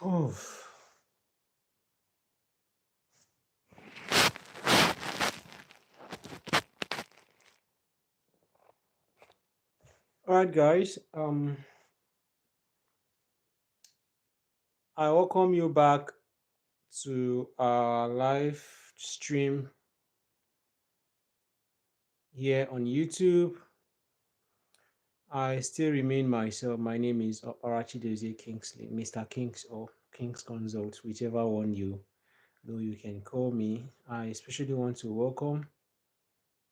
All right, guys. I welcome you back to our live stream here on YouTube. I still remain myself. My name is Arachidozie Kingsley, Mr. Kings or King's Consult, whichever one you though you can call me. I especially want to welcome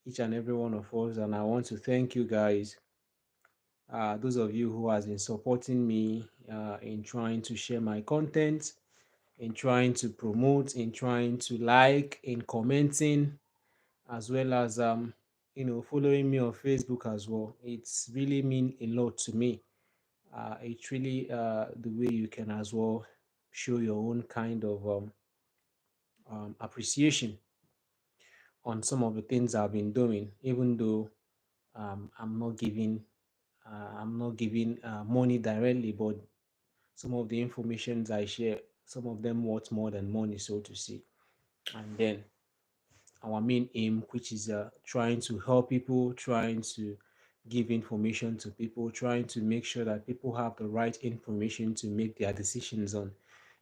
each and every one of us, and I want to thank you guys, those of you who has been supporting me in trying to share my content, in trying to promote, in trying to like, in commenting, as well as following me on Facebook as well. It's really mean a lot to me. It's really the way you can as well show your own kind of appreciation on some of the things I've been doing, even though I'm not giving money directly, but some of the informations I share, some of them worth more than money, so to say. And then our main aim, which is trying to help people, trying to give information to people, trying to make sure that people have the right information to make their decisions on.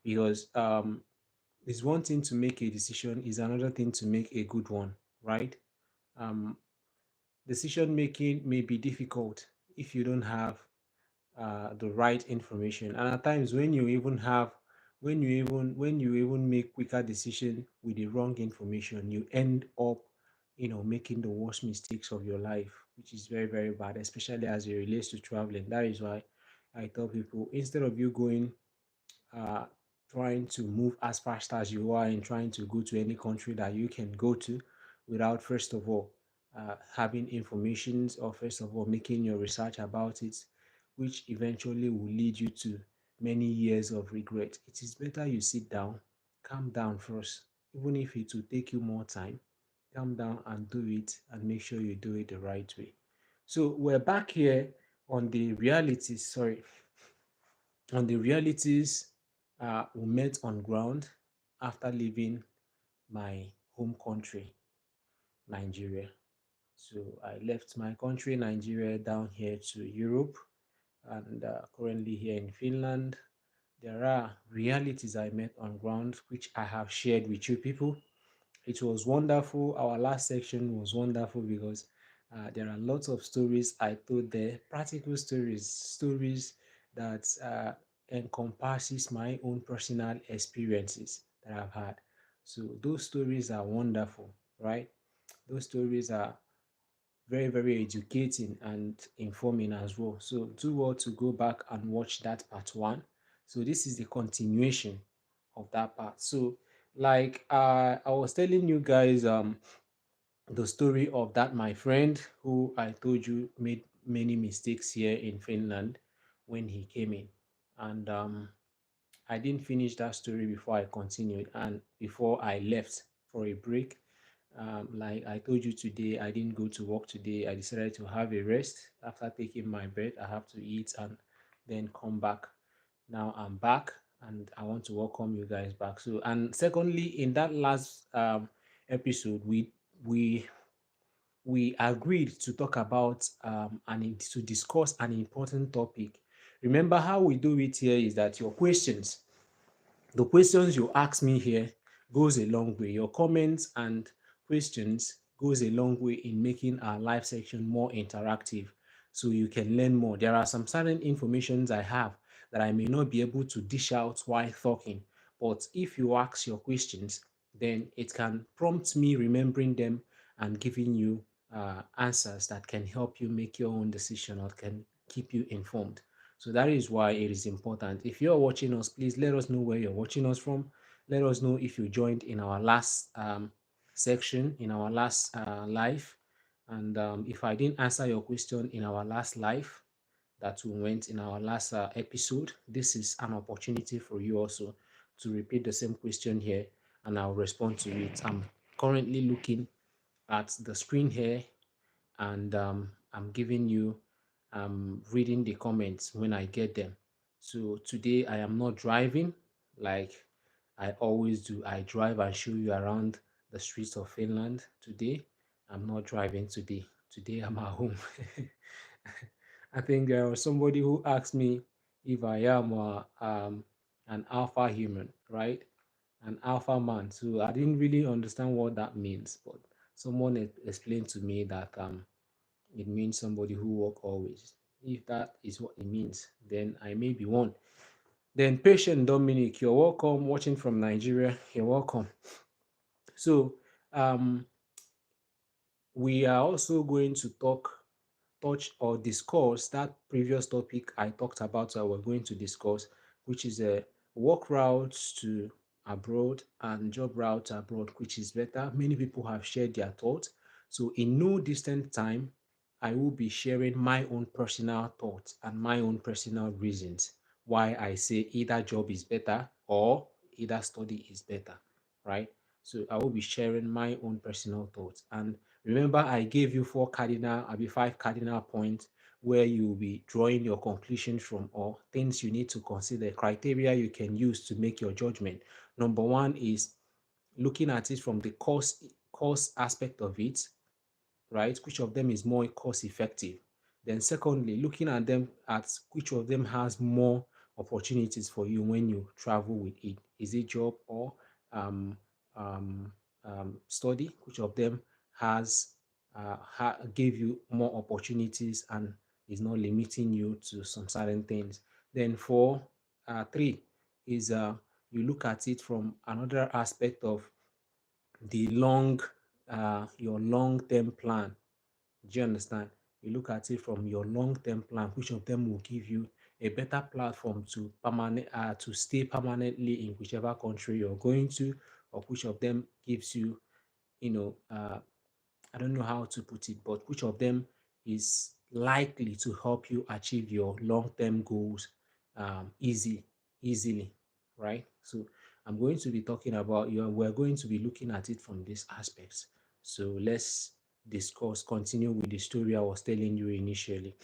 Because it's one thing to make a decision, is another thing to make a good one, right? Um, Decision making may be difficult if you don't have the right information, and at times when you even make quicker decision with the wrong information, you end up making the worst mistakes of your life, which is very, very bad, especially as it relates to traveling. That is why I tell people, instead of you going uh, trying to move as fast as you are and trying to go to any country that you can go to without first of all having informations, or first of all making your research about it, which eventually will lead you to many years of regret. It is better you sit down, calm down first, even if it will take you more time. Calm down and do it, and make sure you do it the right way. So we're back here on the realities. Sorry, on the realities we met on ground after leaving my home country, Nigeria. So I left my country, Nigeria, down here to Europe, and currently here in Finland. There are realities I met on ground which I have shared with you people. It was wonderful. Our last section was wonderful because there are lots of stories I told there, practical stories, stories that encompasses my own personal experiences that I've had. So those stories are wonderful, right? Those stories are very, very educating and informing as well. So do well to go back and watch that part one. So this is the continuation of that part. So like I was telling you guys the story of that my friend who I told you made many mistakes here in Finland when he came in. And I didn't finish that story before I continued and before I left for a break. Like I told you today, I didn't go to work today. I decided to have a rest after taking my bed. I have to eat and then come back. Now I'm back and I want to welcome you guys back. So, and secondly, in that last episode, we we agreed to talk about and to discuss an important topic. Remember how we do it here is that the questions you ask me here goes a long way. Your comments and questions goes a long way in making our live section more interactive so you can learn more. There are some certain informations I have that I may not be able to dish out while talking, but if you ask your questions, then it can prompt me remembering them and giving you answers that can help you make your own decision or can keep you informed. So that is why it is important. If you're watching us, please let us know where you're watching us from. Let us know if you joined in our last section, in our last live. And if I didn't answer your question in our last live that we went in our last episode, this is an opportunity for you also to repeat the same question here and I'll respond to it. I'm currently looking at the screen here and I'm giving you reading the comments when I get them. So today I am not driving. like I always do. I drive and show you around the streets of Finland. Today, I'm not driving today. Today, I'm at home. I think there was somebody who asked me if I am an alpha human, right? An alpha man. So I didn't really understand what that means, but someone explained to me that it means somebody who work always. If that is what it means, then I may be one. Then patient Dominic, you're welcome. Watching from Nigeria, you're welcome. So um, we are also going to touch or discuss that previous topic I talked about. We're going to discuss, which is a work routes to abroad and job routes abroad, which is better. Many people have shared their thoughts. So in no distant time, I will be sharing my own personal thoughts and my own personal reasons why I say either job is better or either study is better, right? So I will be sharing my own personal thoughts. And remember, I gave you I'll be five cardinal points where you'll be drawing your conclusions from, or things you need to consider, criteria you can use to make your judgment. Number one is looking at it from the cost aspect of it, right? Which of them is more cost effective? Then secondly, looking at them at which of them has more opportunities for you when you travel with it. Is it job or um, um, study? Which of them has gave you more opportunities and is not limiting you to some certain things? Then three is you look at it from another aspect of the your long-term plan. Do you understand? You look at it from your long-term plan, which of them will give you a better platform to stay permanently in whichever country you're going to, or which of them gives you, you know, I don't know how to put it, but which of them is likely to help you achieve your long-term goals easily, right? So I'm going to be talking about you. We're going to be looking at it from these aspects. So let's continue with the story I was telling you initially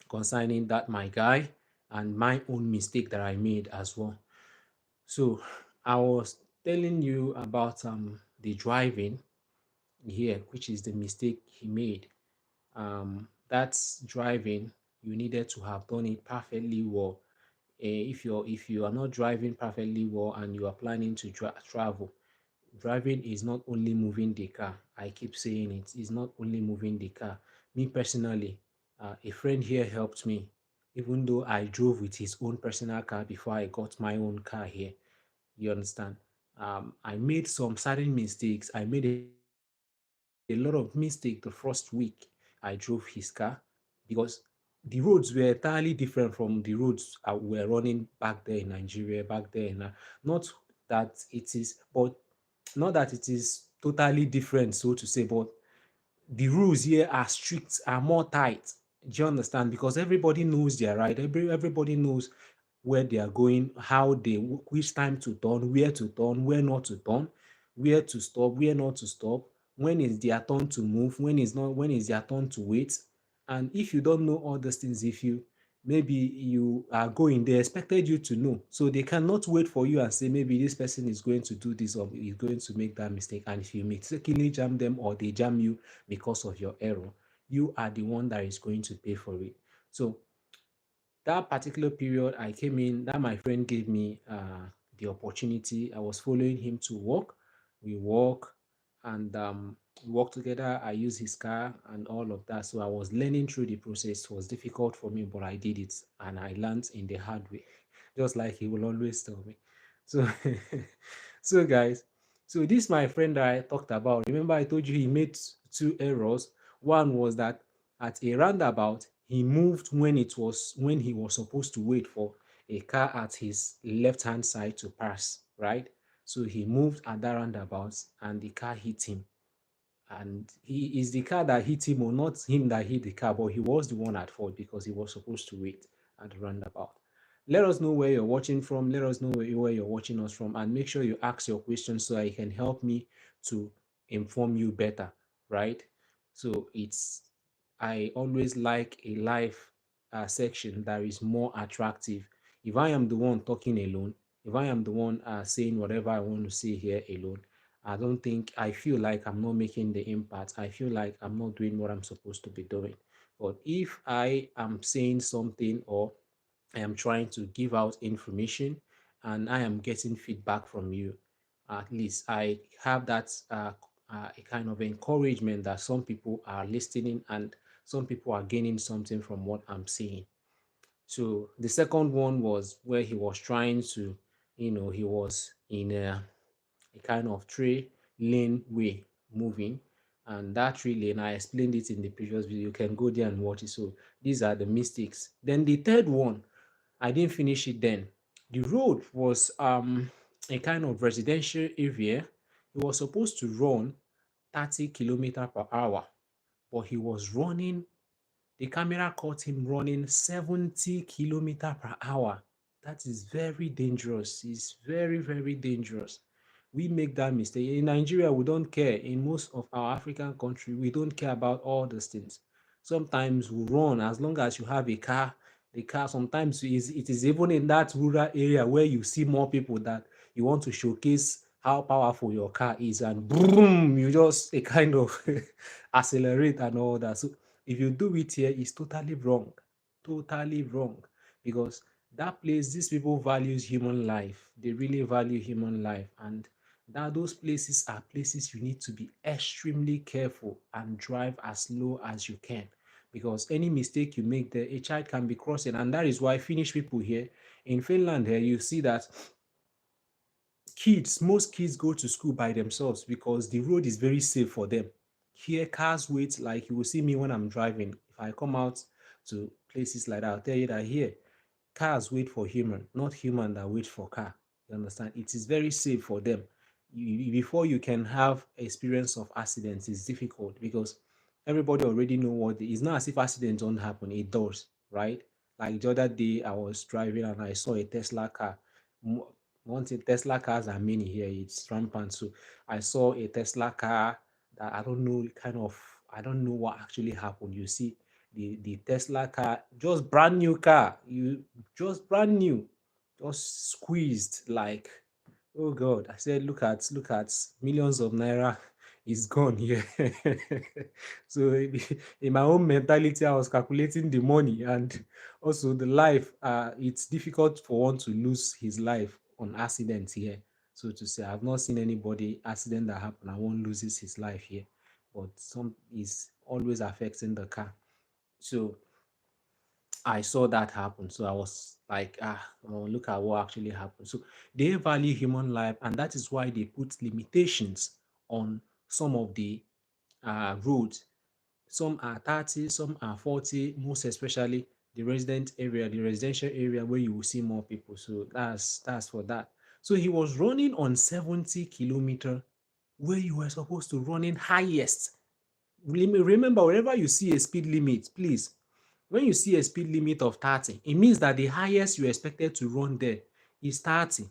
concerning that my guy and my own mistake that I made as well. So I was telling you about the driving here, which is the mistake he made. That's driving. You needed to have done it perfectly well. If you are not driving perfectly well and you are planning to travel, driving is not only moving the car. I keep saying it's not only moving the car. Me personally, a friend here helped me, even though I drove with his own personal car before I got my own car here. You understand? I made some certain mistakes. I made a lot of mistake the first week I drove his car because the roads were entirely different from the roads were running back there in Nigeria, back there. Not that it is, but not that it is totally different, so to say, but the rules here are strict, are more tight. Do you understand? Because everybody knows their right. Everybody knows where they are going, which time to turn, where not to turn, where to stop, where not to stop, when is their turn to move, when is not, when is their turn to wait. And if you don't know all those things, if you maybe you are going, they expected you to know. So they cannot wait for you and say maybe this person is going to do this or is going to make that mistake. And if you mistakenly jam them or they jam you because of your error, you are the one that is going to pay for it. So that particular period I came in, that my friend gave me the opportunity. I was following him to work. We walk and we work together. I use his car and all of that. So I was learning through the process. It was difficult for me, but I did it and I learned in the hard way, just like he will always tell me. So, so guys, so this my friend that I talked about. Remember, I told you he made two errors. One was that at a roundabout, he moved when he was supposed to wait for a car at his left-hand side to pass, right? So he moved at that roundabout and the car hit him. And he is the car that hit him, or not him that hit the car, but he was the one at fault because he was supposed to wait at the roundabout. Let us know where you're watching from. Let us know where you're watching us from, and make sure you ask your questions so I can help me to inform you better, right? So I always like a live section that is more attractive. If I am the one talking alone, if I am the one saying whatever I want to say here alone, I don't think I feel like I'm not making the impact. I feel like I'm not doing what I'm supposed to be doing. But if I am saying something, or I am trying to give out information and I am getting feedback from you, at least I have that a kind of encouragement that some people are listening and some people are gaining something from what I'm saying. So the second one was where he was trying to, he was in a kind of three lane way moving. And that three lane, I explained it in the previous video. You can go there and watch it. So these are the mistakes. Then the third one, I didn't finish it then. The road was a kind of residential area. He was supposed to run 30 kilometers per hour, but he was running, the camera caught him running 70 kilometers per hour. That is very dangerous. It's very, very dangerous. We make that mistake. In Nigeria, we don't care. In most of our African country, we don't care about all these things. Sometimes we run as long as you have a car. The car sometimes it is even in that rural area where you see more people that you want to showcase how powerful your car is, and boom, you just a kind of accelerate and all that. So if you do it here, it's totally wrong, because that place, these people values human life. They really value human life, and that those places are places you need to be extremely careful and drive as slow as you can, because any mistake you make there, a child can be crossing. And that is why Finnish people here in Finland here, you see that most kids go to school by themselves because the road is very safe for them. Here, cars wait, like you will see me when I'm driving. If I come out to places like that, I'll tell you that here, cars wait for human, not human that wait for car. You understand? It is very safe for them. Before you can have experience of accidents, it's difficult because everybody already know what it's not as if accidents don't happen. It does, right? Like the other day, I was driving and I saw a Tesla car. One thing, Tesla cars are many here. It's rampant. So I saw a Tesla car that I don't know, kind of, I don't know what actually happened. You see, the Tesla car, just brand new car, just brand new, just squeezed like, oh God. I said, look at millions of naira is gone here. So in my own mentality, I was calculating the money and also the life. It's difficult for one to lose his life on accident here. So to say, I've not seen anybody accident that happened and one loses his life here, but some is always affecting the car. So I saw that happen. So I was like, well, look at what actually happened. So they value human life, and that is why they put limitations on some of the roads. Some are 30, some are 40, most especially the residential area where you will see more people. So that's for that. So he was running on 70 kilometer where you were supposed to run in highest. Remember, whenever you see a speed limit, please, when you see a speed limit of 30, it means that the highest you expected to run there is 30.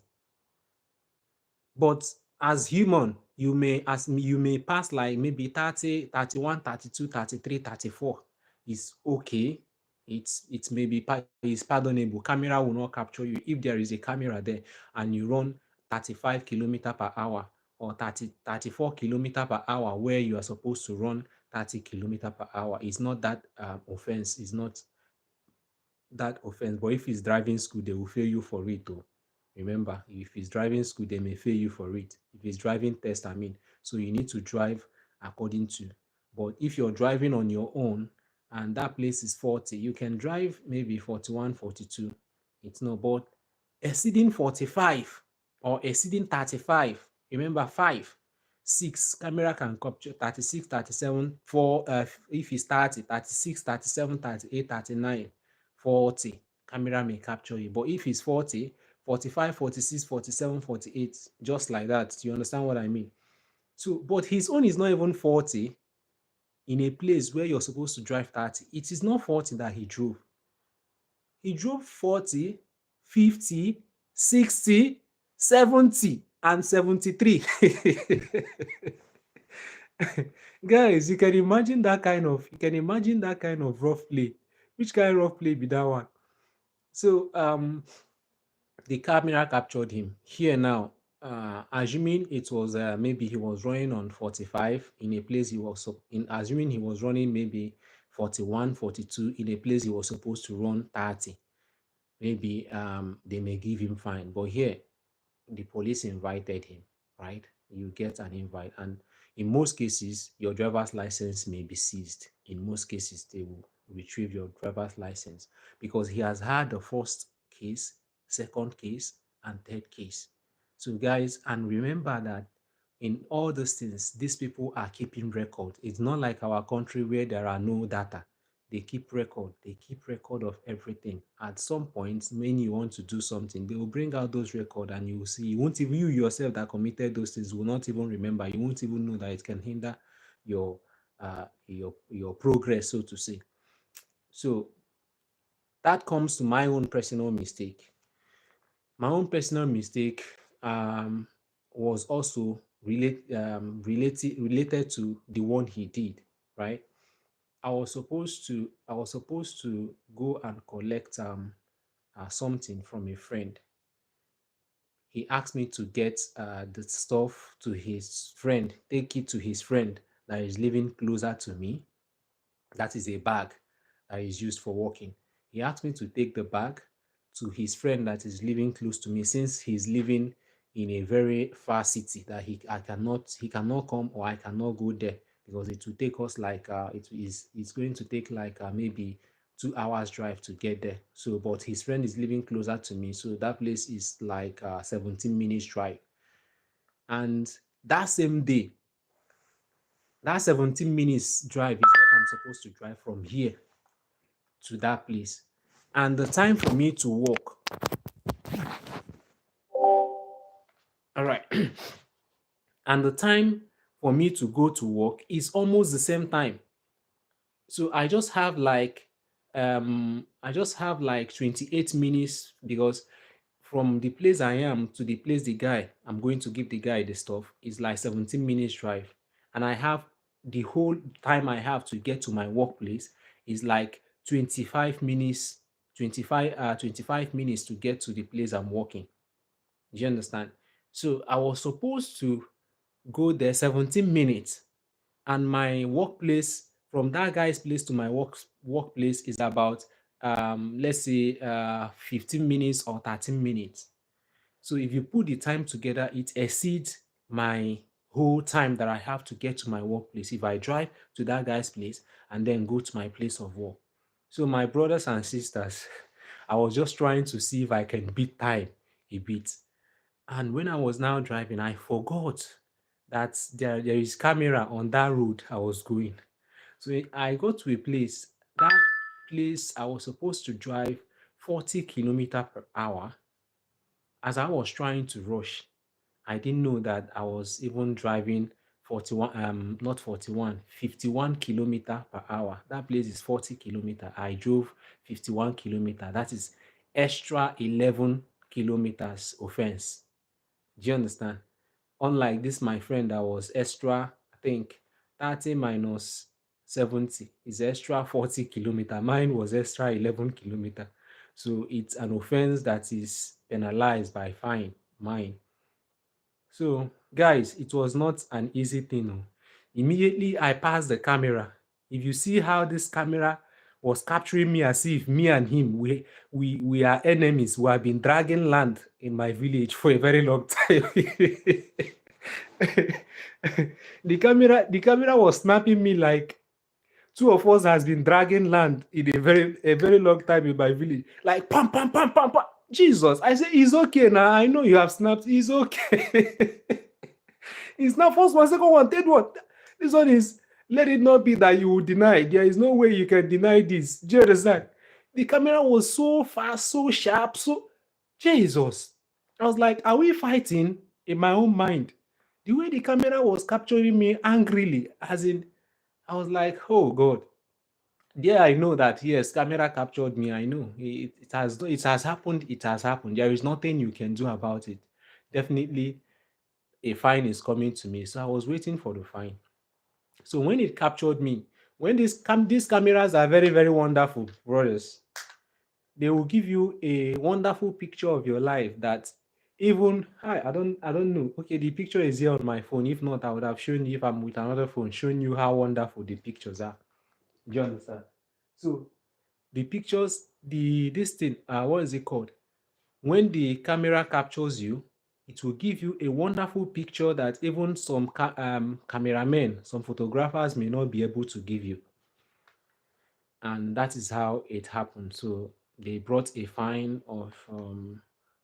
But as human, you may pass like maybe 30, 31, 32, 33, 34. Is okay. It's maybe is pardonable. Camera will not capture you if there is a camera there and you run 35 kilometer per hour or 34 kilometer per hour where you are supposed to run 30 kilometer per hour. It's not that offense. It's not that offense. But if it's driving school, they will fail you for it too. Remember, if it's driving school, they may fail you for it. If it's driving test, I mean. So you need to drive according to. But if you're driving on your own and that place is 40, you can drive maybe 41, 42. It's not, but exceeding 45 or exceeding 35, remember 5, 6, camera can capture 36, 37, 4, if it's 30, 36, 37, 38, 39. 40, camera may capture you. But if it's 40, 45, 46, 47, 48, just like that. You understand what I mean? So, but his own is not even 40 in a place where you're supposed to drive 30. It is not 40 that he drove. He drove 40, 50, 60, 70, and 73. Guys, you can imagine that kind of rough play. Which kind of rough play be that one? So The camera captured him. Here now, assuming it was maybe he was running on 45 in a place he was in, assuming he was running maybe 41, 42 in a place he was supposed to run 30, maybe they may give him fine. But here, the police invited him, right? You get an invite, and in most cases, your driver's license may be seized. In most cases, they will retrieve your driver's license because he has had the first case, second case, and third case. So, guys, and remember that in all these things, these people are keeping record. It's not like our country where there are no data. They keep record. They keep record of everything. At some point, when you want to do something, they will bring out those record, and you will see. You won't even, you yourself that committed those things will not even remember. You won't even know that it can hinder your your progress, so to say. So that comes to my own personal mistake. My own personal mistake was also related to the one he did, right? I was supposed to go and collect something from a friend. He asked me to get the stuff to his friend, take it to his friend that is living closer to me. That is a bag that is used for walking. He asked me to take the bag to his friend that is living close to me, since he's living in a very far city that he cannot come, or I cannot go there, because it will take us like it's going to take like maybe 2 hours drive to get there. So but his friend is living closer to me, so that place is like 17 minutes drive. And that same day, that 17 minutes drive is what I'm supposed to drive from here to that place. And the time for me to walk, all right, and the time for me to go to work is almost the same time. So I just have like 28 minutes, because from the place I am to the place the guy I'm going to give the guy the stuff is like 17 minutes drive. And I have the whole time I have to get to my workplace is like 25 minutes, 25 minutes to get to the place I'm working. Do you understand? So I was supposed to go there 17 minutes, and my workplace, from that guy's place to my workplace, is about let's say 15 minutes or 13 minutes. So if you put the time together, it exceeds my whole time that I have to get to my workplace if I drive to that guy's place and then go to my place of work. So my brothers and sisters, I was just trying to see if I can beat time a bit. And when I was now driving, I forgot that there is camera on that road I was going. So I got to a place. That place I was supposed to drive 40 kilometer per hour. As I was trying to rush, I didn't know that I was even driving 41, not 41, 51 kilometer per hour. That place is 40 kilometer. I drove 51 kilometer. That is extra 11 kilometers offense. Do you understand? Unlike this, my friend that was extra, I think 30 minus 70 is extra 40 kilometer. Mine was extra 11 kilometer. So it's an offense that is penalized by fine. Mine. So, guys, it was not an easy thing. Oh. Immediately, I passed the camera. If you see how this camera was capturing me as if me and him, we are enemies. We have been dragging land in my village for a very long time. The camera was snapping me like two of us has been dragging land in a very long time in my village. Like pam pam pam pam pam. Jesus, I say it's okay now. I know you have snapped. It's okay. It's not first one, second one, third one. This one is, let it not be that you will deny. There is no way you can deny this. Do you understand? The camera was so fast, so sharp, so Jesus. I was like, are we fighting in my own mind? The way the camera was capturing me angrily, as in, I was like, oh God. Yeah, I know that. Yes, camera captured me. I know it has happened. It has happened. There is nothing you can do about it. Definitely, a fine is coming to me. So I was waiting for the fine. So when it captured me, when these cameras are very, very wonderful, brothers. they will give you a wonderful picture of your life that even I don't know. Okay, the picture is here on my phone. If not, I would have shown you if I'm with another phone, showing you how wonderful the pictures are. Do you understand? So the pictures, the this thing, what is it called? When the camera captures you, it will give you a wonderful picture that even some cameramen, some photographers may not be able to give you. And that is how it happened. So they brought a fine of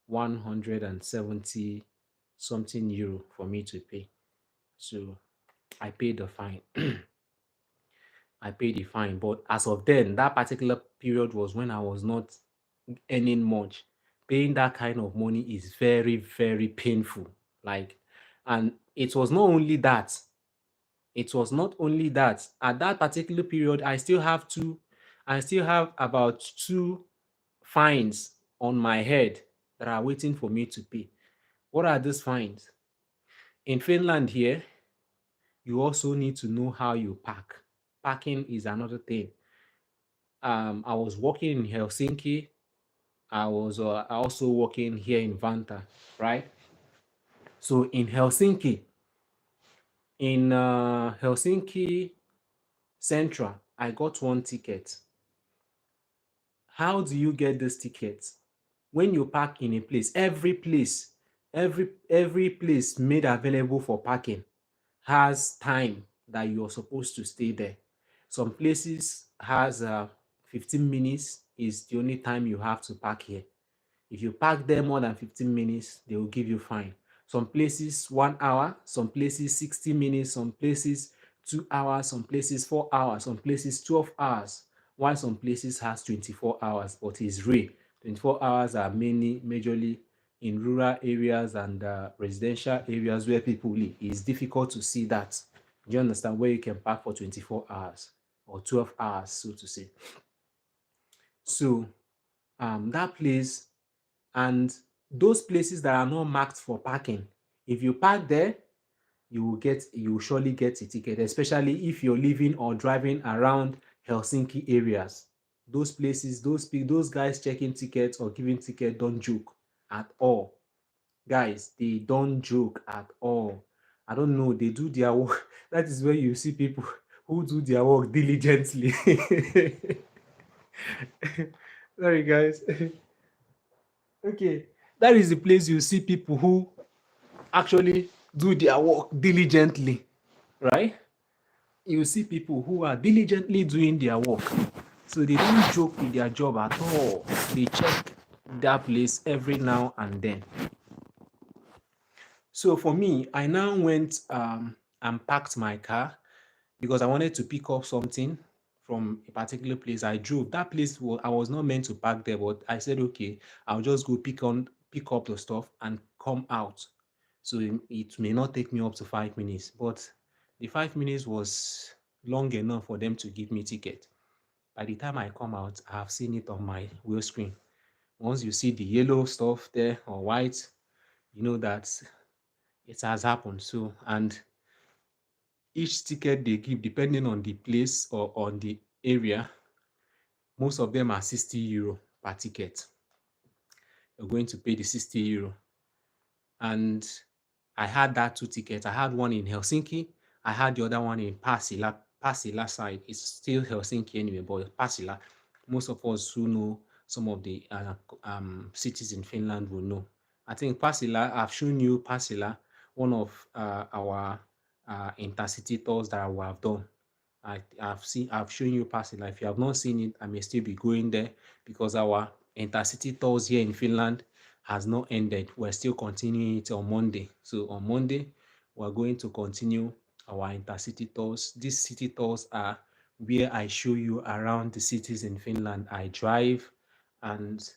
170 something euro for me to pay. So I paid the fine. I paid the fine. But as of then, that particular period was when I was not earning much. Paying that kind of money is very, very painful. Like, and it was not only that. It was not only that. At that particular period, I still have about two fines on my head that are waiting for me to pay. What are these fines? In Finland here, you also need to know how you park. Parking is another thing. I was working in Helsinki. I was also working here in Vanta, right? So in Helsinki Central, I got one ticket. How do you get this ticket? When you park in a place, every place made available for parking has time that you're supposed to stay there. Some places has 15 minutes is the only time you have to park here. If you park there more than 15 minutes, they will give you fine. Some places 1 hour, some places 60 minutes, some places 2 hours, some places 4 hours, some places 12 hours, while some places has 24 hours, but it's rare. 24 hours are mainly majorly in rural areas and residential areas where people live. It's difficult to see that. Do you understand? Where you can park for 24 hours or 12 hours, so to say. So that place and those places that are not marked for parking, if you park there, you will surely get a ticket, especially if you're living or driving around Helsinki areas. Those places, those guys checking tickets or giving ticket don't joke at all. Guys, they don't joke at all. I don't know, they do their work. That is where you see people who do their work diligently. Sorry, guys. Okay, that is the place you see people who actually do their work diligently, right? You see people who are diligently doing their work. So they don't joke with their job at all. They check that place every now and then. So for me, I now went and parked my car because I wanted to pick up something from a particular place. I drove. That place I was not meant to park there, but I said, okay, I'll just go pick up the stuff and come out. So it may not take me up to 5 minutes, but the 5 minutes was long enough for them to give me ticket. By the time I come out, I have seen it on my wheel screen. Once you see the yellow stuff there or white, you know that it has happened. So, and each ticket they give, depending on the place or on the area, most of them are 60 euro per ticket. You're going to pay the 60 euro. And I had that two tickets. I had one in Helsinki. I had the other one in Pasila. Pasila side. It's still Helsinki anyway, but Pasila, most of us who know some of the cities in Finland will know. I think Pasila, I've shown you Pasila, one of our intercity tours that we have done. I've shown you Pasila. If you have not seen it, I may still be going there because our intercity tours here in Finland has not ended. We're still continuing it on Monday. So on Monday, we're going to continue our intercity tours. These city tours are where I show you around the cities in Finland. I drive and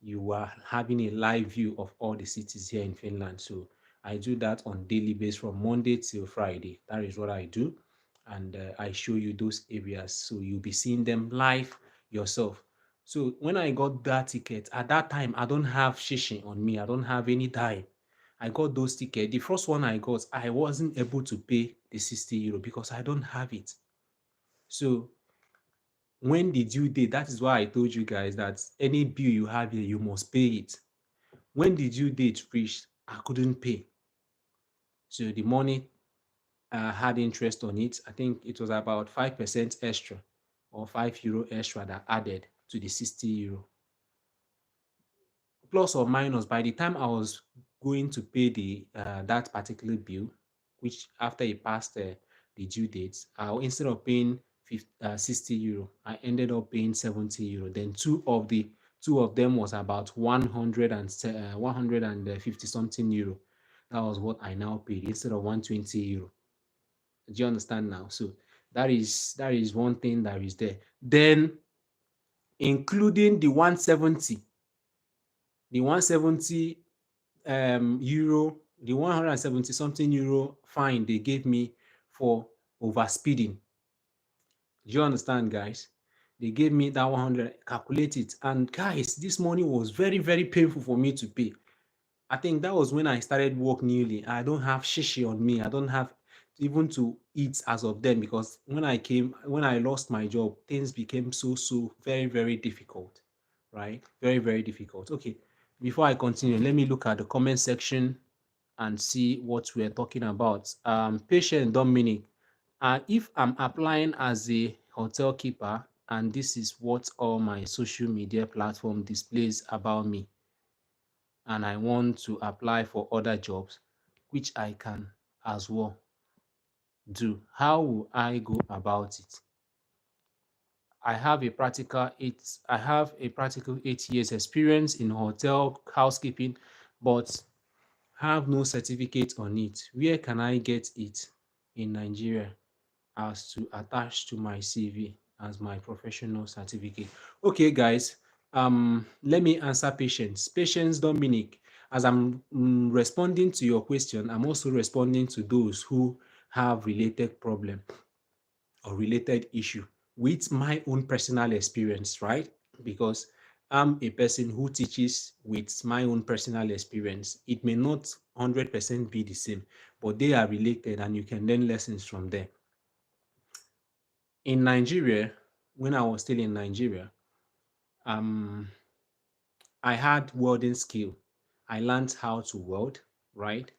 you are having a live view of all the cities here in Finland. So I do that on daily basis from Monday till Friday. That is what I do. And I show you those areas. So you'll be seeing them live yourself. So when I got that ticket, at that time, I don't have shishi on me. I don't have any dime. I got those tickets. The first one I got, I wasn't able to pay the 60 euro because I don't have it. So When the due date, that is why I told you guys that any bill you have here, you must pay it. When the due date reached, I couldn't pay. So the money had interest on it. I think it was about 5% extra or €5 extra that added to the €60. Plus or minus, by the time I was going to pay the that particular bill, which after it passed the due dates, instead of paying €60, I ended up paying €70. Then two of them was about 150 something euro. That was what I now paid instead of €120. Do you understand now? So that is one thing that is there. Then including the 170, the 170 euro, the 170 something euro fine they gave me for overspeeding. Do you understand, guys? They gave me that 100, calculate it. And guys, this money was very, very painful for me to pay. I think that was when I started work newly. I don't have shishi on me. I don't have even to eat as of then, because when I lost my job, things became so very, very difficult, right? Very, very difficult. Okay, before I continue, let me look at the comment section and see what we're talking about. Patient Dominic, if I'm applying as a hotel keeper and this is what all my social media platform displays about me, and I want to apply for other jobs, which I can as well do, how will I go about it? I have a practical 8 years experience in hotel housekeeping, but have no certificate on it. Where can I get it in Nigeria as to attach to my CV as my professional certificate? Okay, guys, let me answer Patience Dominic. As I'm responding to your question, I'm also responding to those who have related problem or related issue with my own personal experience, right? Because I'm a person who teaches with my own personal experience. It may not 100% be the same, but they are related and you can learn lessons from them. In Nigeria, when I was still in Nigeria, um, I had welding skill. I learned how to weld, right?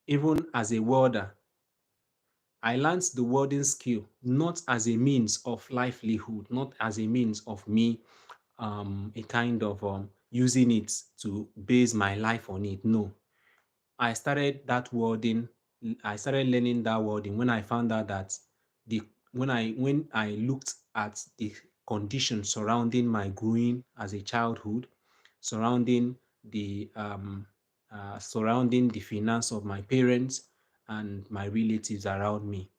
Even as a welder, I learned the welding skill not as a means of livelihood, not as a means of me a kind of using it to base my life on it. No, I started that welding. I started learning that welding when I found out that the when I looked at the conditions surrounding my growing as a childhood, surrounding surrounding the finance of my parents and my relatives around me,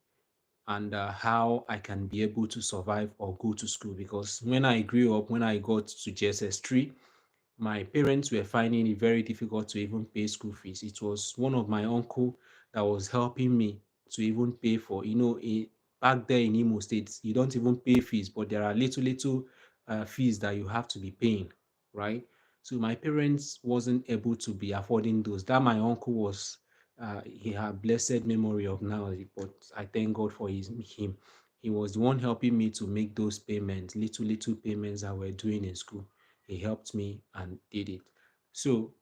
and how I can be able to survive or go to school. Because when I grew up, when I got to JSS 3, my parents were finding it very difficult to even pay school fees. It was one of my uncle that was helping me to even pay for, back there in Imo State, you don't even pay fees, but there are little fees that you have to be paying, right? So my parents wasn't able to be affording those. That my uncle was, he had blessed memory of now, but I thank God for him. He was the one helping me to make those payments, little payments that we're doing in school. He helped me and did it. So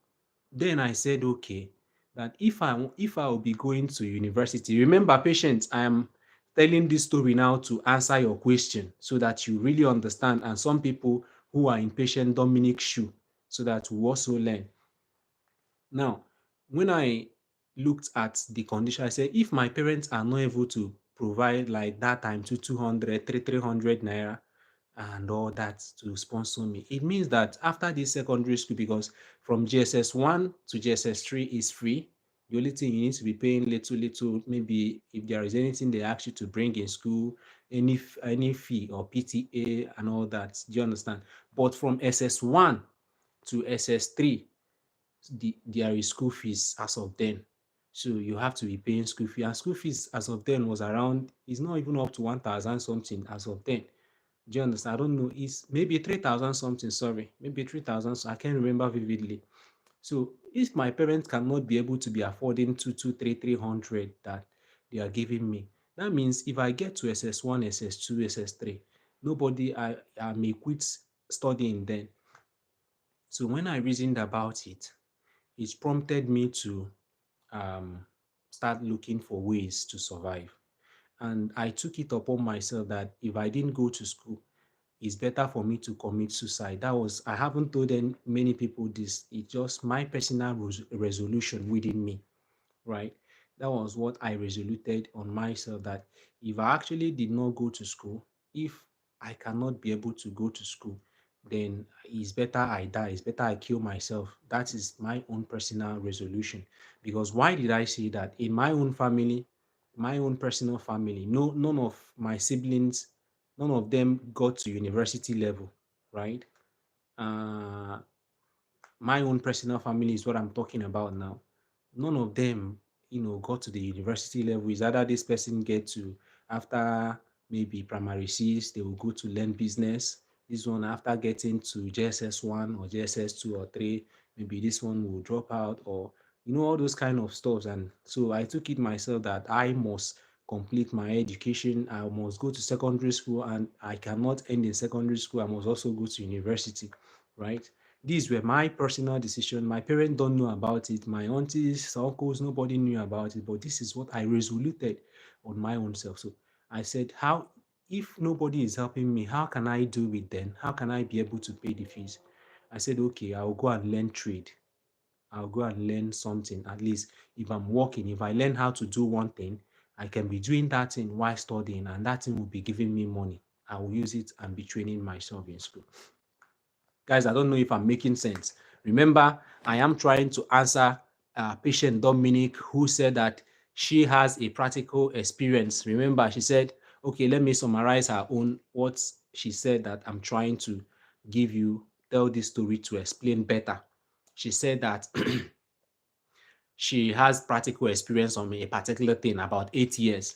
then I said, okay, that if I will be going to university, remember, patients, I am telling this story now to answer your question so that you really understand, and some people who are in patient Dominic's shoe, so that we also learn. Now, when I looked at the condition, I said, if my parents are not able to provide like that time 200, 300 naira and all that to sponsor me, it means that after this secondary school, because from GSS 1 to GSS 3 is free, the only thing you need to be paying little, maybe if there is anything they ask you to bring in school, any fee or PTA and all that. Do you understand? But from SS 1 to SS 3, there is school fees as of then. So you have to be paying school fee. And school fees as of then was around, it's not even up to 1,000 something as of then. Do you understand? I don't know. It's maybe 3,000 something, sorry. Maybe 3,000. So I can't remember vividly. So if my parents cannot be able to be affording 300 that they are giving me, That means if I get to SS1, SS2, SS3, nobody, I may quit studying then. So when I reasoned about it, it prompted me to um, start looking for ways to survive. And I took it upon myself that if I didn't go to school, it's better for me to commit suicide. That was, I haven't told many people this. It's just my personal resolution within me, right? That was what I resoluted on myself, that if I actually did not go to school, if I cannot be able to go to school, then it's better I die, it's better I kill myself. That is my own personal resolution. Because why did I say that? In my own family, my own personal family, no, none of my siblings, none of them got to university level, right? Uh, my own personal family is what I'm talking about now. None of them, got to the university level. Is either this person get to, after maybe primary six, they will go to learn business. This one, after getting to JSS1 or JSS2 or 3, maybe this one will drop out, or all those kind of stuff. And so I took it myself that I must complete my education. I must go to secondary school, and I cannot end in secondary school. I must also go to university, right? These were my personal decision. My parents don't know about it. My aunties, uncles, nobody knew about it. But this is what I resoluted on my own self. So I said, how, if nobody is helping me, how can I do it then? How can I be able to pay the fees? I said, okay, I'll go and learn trade. I'll go and learn something. At least if I'm working, if I learn how to do one thing, I can be doing that thing while studying, and that thing will be giving me money. I will use it and be training myself in school. Guys, I don't know if I'm making sense. Remember, I am trying to answer patient Dominic, who said that she has a practical experience. Remember, she said, okay, let me summarize her own, what she said that I'm trying to give you, tell this story to explain better. She said that she has practical experience on a particular thing, about 8 years.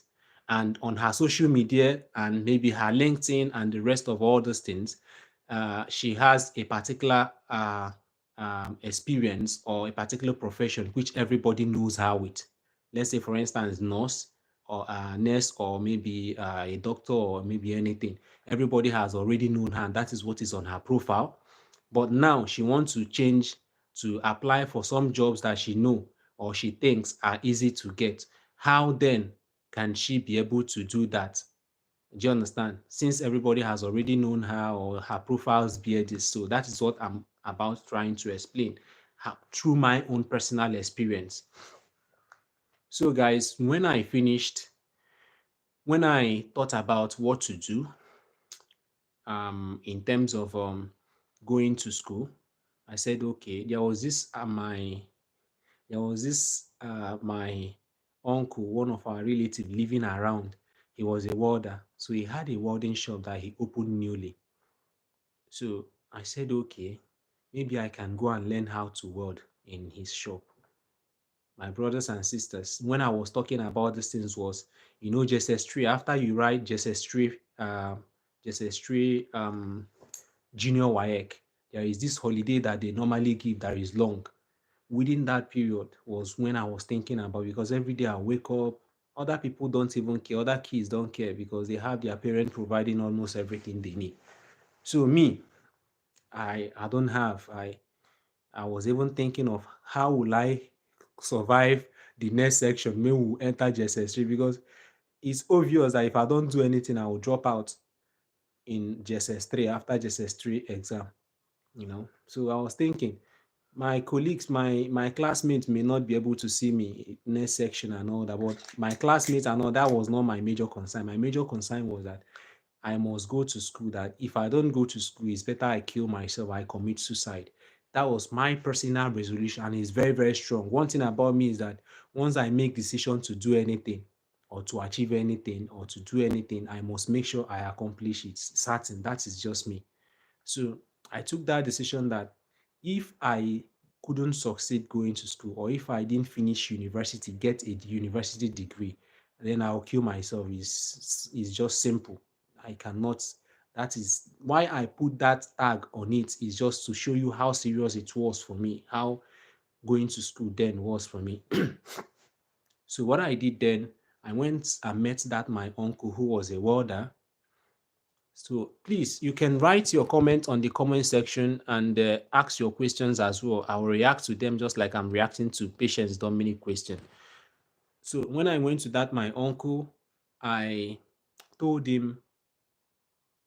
And on her social media and maybe her LinkedIn and the rest of all those things, she has a particular experience or a particular profession which everybody knows her with. Let's say, for instance, nurse or a nurse, or maybe a doctor, or maybe anything. Everybody has already known her, and that is what is on her profile. But now she wants to change to apply for some jobs that she know or she thinks are easy to get. How then can she be able to do that? Do you understand? Since everybody has already known her or her profiles bear this. So that is what I'm about trying to explain through my own personal experience. So guys, when I thought about what to do in terms of going to school, I said, okay, my uncle, one of our relatives living around. He was a welder, so he had a welding shop that he opened newly. So I said, okay, maybe I can go and learn how to weld in his shop. My brothers and sisters, when I was talking about these things was, JSS3, after you write JSS3 junior WAEC, there is this holiday that they normally give that is long. Within that period was when I was thinking about, because every day I wake up, other people don't even care, other kids don't care, because they have their parents providing almost everything they need. So me, I don't have. I was even thinking of how will I survive the next section when we enter JSS3, because it's obvious that if I don't do anything, I will drop out in JSS3 after JSS3 exam. So I was thinking, my colleagues, my classmates may not be able to see me next section and all that, but my classmates and all that was not my major concern. My major concern was that I must go to school, that if I don't go to school, it's better I kill myself, I commit suicide. That was my personal resolution, and it's very, very strong. One thing about me is that once I make decision to do anything or to achieve anything or to do anything, I must make sure I accomplish it. Certain, that is just me. So I took that decision that if I couldn't succeed going to school, or if I didn't finish university, get a university degree, then I'll kill myself. Is just simple. I cannot. That is why I put that tag on it, is just to show you how serious it was for me, how going to school then was for me. So what I did then, I went and met that my uncle who was a welder. So please, you can write your comment on the comment section and ask your questions as well. I will react to them just like I'm reacting to Patience Dominic question. So when I went to that my uncle, I told him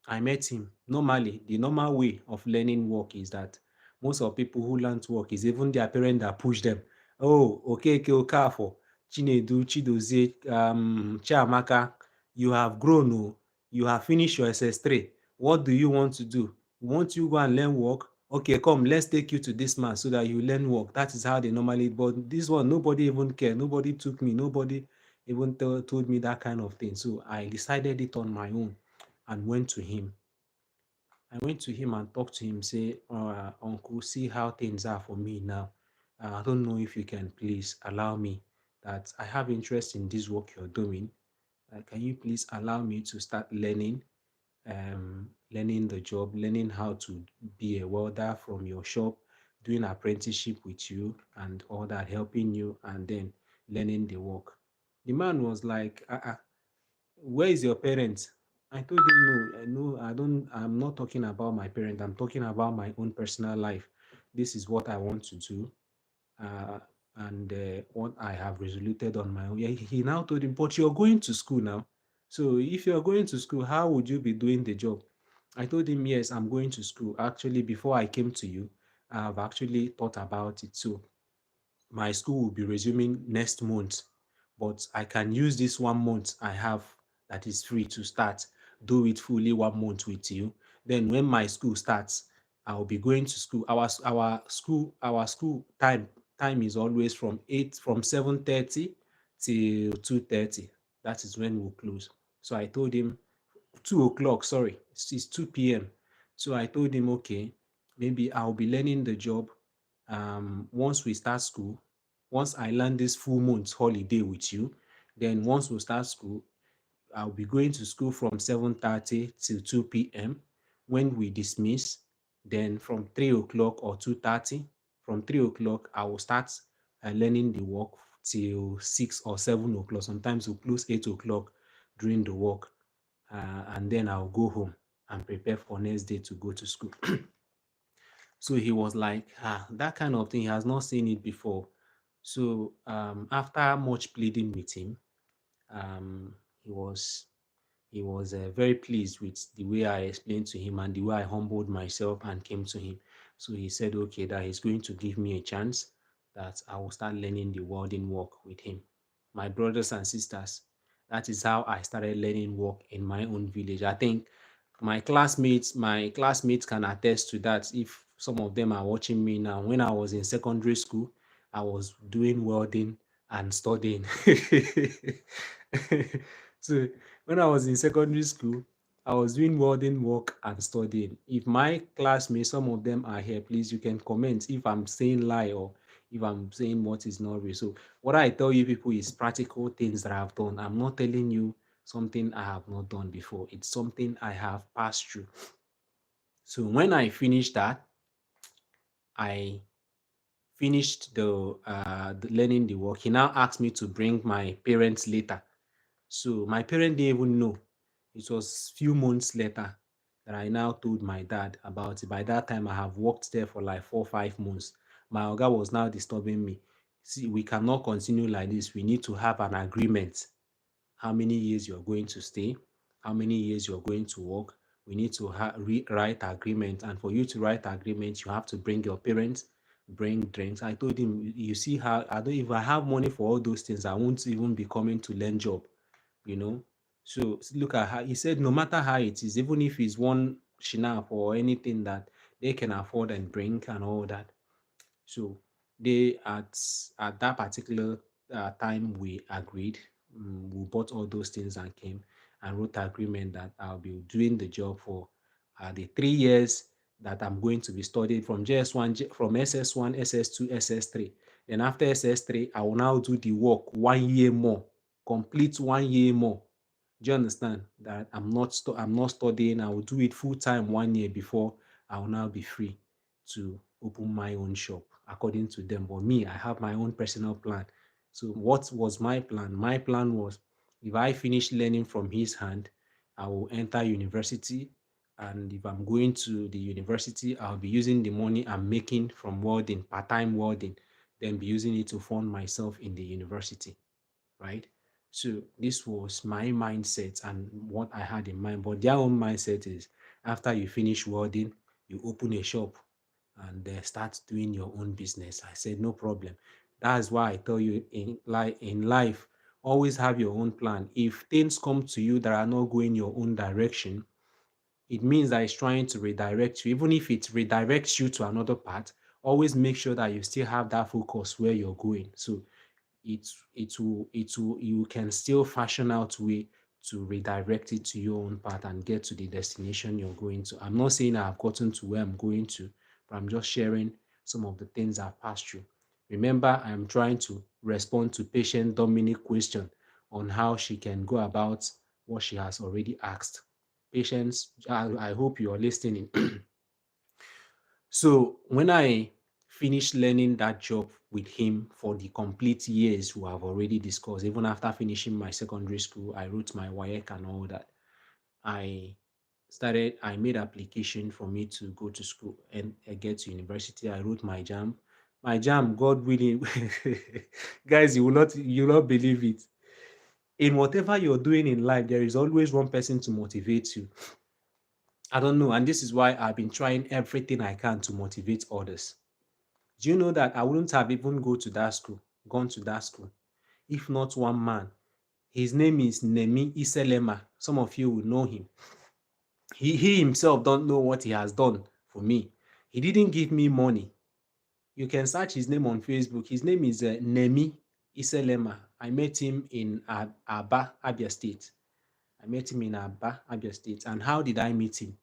I met him. Normally, the normal way of learning work is that most of people who learn to work is even their parent that push them. Oh, okay, Okafo, Chinedu, Chidozie, Chiamaka, you have grown, oh, you have finished your SS3. What do you want to do? Want you go and learn work? Okay, come, let's take you to this man so that you learn work. That is how they normally, but this one, nobody even care. Nobody took me. Nobody even told me that kind of thing. So I decided it on my own and went to him. I went to him and talked to him, say, Uncle, see how things are for me now. I don't know if you can please allow me that I have interest in this work you're doing. Can you please allow me to start learning the job, learning how to be a welder from your shop, doing apprenticeship with you and all that, helping you, and then learning the work. The man was like, where is your parents? I told him, no, I don't, I'm not talking about my parent. I'm talking about my own personal life. This is what I want to do. Uh, and what I have resoluted on my own. Yeah, he now told him, but you're going to school now. So if you're going to school, how would you be doing the job? I told him, yes, I'm going to school. Actually, before I came to you, I've actually thought about it. So my school will be resuming next month, but I can use this 1 month I have that is free to start, do it fully 1 month with you. Then when my school starts, I'll be going to school. Our school time is always from 7:30 till 2:30. That is when we'll close. So I told him 2 o'clock, sorry, it's 2 p.m. So I told him, okay, maybe I'll be learning the job once we start school. Once I learn this full month holiday with you, then once we start school, I'll be going to school from 7:30 till 2 p.m. When we dismiss, then from 3 o'clock or 2:30, from 3 o'clock, I will start learning the work till 6 or 7 o'clock. Sometimes we'll close 8 o'clock during the work, and then I'll go home and prepare for next day to go to school. So he was like, that kind of thing, he has not seen it before. So after much pleading with him, um, he was he was very pleased with the way I explained to him and the way I humbled myself and came to him. So he said, okay, that he's going to give me a chance, that I will start learning the welding work with him. My brothers and sisters, that is how I started learning work in my own village. I think my classmates can attest to that if some of them are watching me now. When I was in secondary school, I was doing welding and studying. So when I was in secondary school, I was doing welding work and studying. If my classmates, some of them are here, please, you can comment if I'm saying lie or if I'm saying what is not real. So what I tell you people is practical things that I've done. I'm not telling you something I have not done before. It's something I have passed through. So when I finished that, I finished the learning the work. He now asked me to bring my parents later. So my parents didn't even know. It was few months later that I now told my dad about it. By that time, I have worked there for like 4 or 5 months. My oga was now disturbing me. See, we cannot continue like this. We need to have an agreement. How many years you're going to stay, how many years you're going to work. We need to write agreement. And for you to write agreement, you have to bring your parents, bring drinks. I told him, you see how I don't, if I have money for all those things, I won't even be coming to learn job, you know. So look at how he said, no matter how it is, even if it's one shinap or anything that they can afford and bring and all that. So they at that particular time we agreed. We bought all those things and came and wrote agreement that I'll be doing the job for the 3 years that I'm going to be studying from JS1, from SS1, SS2, SS3. Then after SS3, I will now do the work 1 year more, complete 1 year more. Do you understand that I'm not studying? I will do it full time 1 year before I will now be free to open my own shop according to them. But me, I have my own personal plan. So what was my plan? My plan was If I finish learning from his hand, I will enter university. And if I'm going to the university, I'll be using the money I'm making from welding, part-time welding, then be using it to fund myself in the university, right? So this was my mindset and what I had in mind. But their own mindset is after you finish welding, you open a shop and start doing your own business. I said, no problem. That's why I tell you in life, always have your own plan. If things come to you that are not going your own direction, it means that it's trying to redirect you. Even if it redirects you to another path, always make sure that you still have that focus where you're going. So it will you can still fashion out way to redirect it to your own path and get to the destination you're going to. I'm not saying I've gotten to where I'm going to, but I'm just sharing some of the things I've passed through. Remember, I'm trying to respond to patient Dominic question on how she can go about what she has already asked. Patience, I hope you are listening. So when I finished learning that job with him for the complete years we have already discussed, even after finishing my secondary school, I wrote my WAEC and all that. I made application for me to go to school and get to university. I wrote my Jamb. My Jamb, God willing, guys, you will not believe it. In whatever you're doing in life, there is always one person to motivate you. I don't know, and this is why I've been trying everything I can to motivate others. Do you know that I wouldn't have even gone to that school, if not one man. His name is Nemi Iselema. Some of you will know him. He himself don't know what he has done for me. He didn't give me money. You can search his name on Facebook. His name is Nemi Iselema. I met him in Aba, Abia State. I met him in Aba, Abia State. And how did I meet him?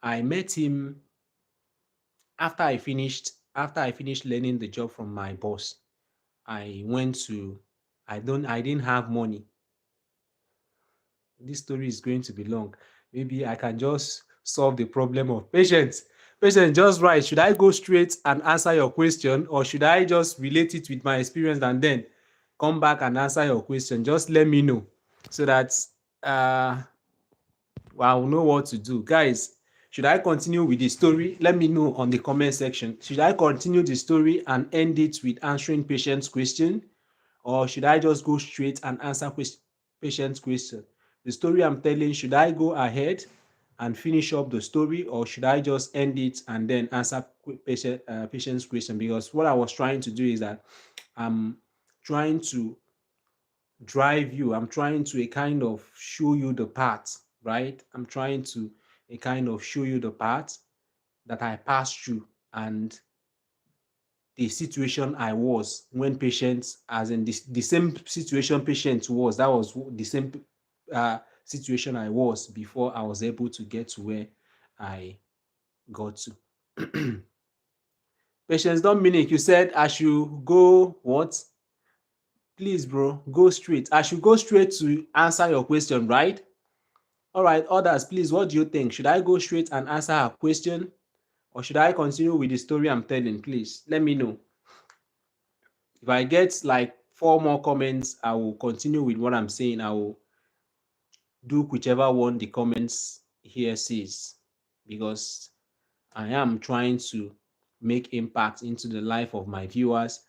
I met him after I finished learning the job from my boss. I went to I didn't have money. This story is going to be long. Maybe I can just solve the problem of patience. Patience, just right. Should I go straight and answer your question, or should I just relate it with my experience and then come back and answer your question? Just let me know so that uh I'll know what to do. Guys, should I continue with the story? Let me know on the comment section. Should I continue the story and end it with answering patient's question? Or should I just go straight and answer patient's question? The story I'm telling, should I go ahead and finish up the story, or should I just end it and then answer patient's question? Because what I was trying to do is that I'm trying to drive you. I'm trying to a kind of show you the path, right? I'm trying to a kind of show you the path that I passed through and the situation I was when patients, as in the same situation patient was, that was the same situation I was before I was able to get to where I got to. Patience Dominic, you said I should go what? Please, bro, go straight. I should go straight to answer your question, right? All right, others, please, what do you think? Should I go straight and answer her question, or should I continue with the story I'm telling? Please, let me know. If I get like 4 more comments, I will continue with what I'm saying. I will do whichever one the comments here says, because I am trying to make impact into the life of my viewers.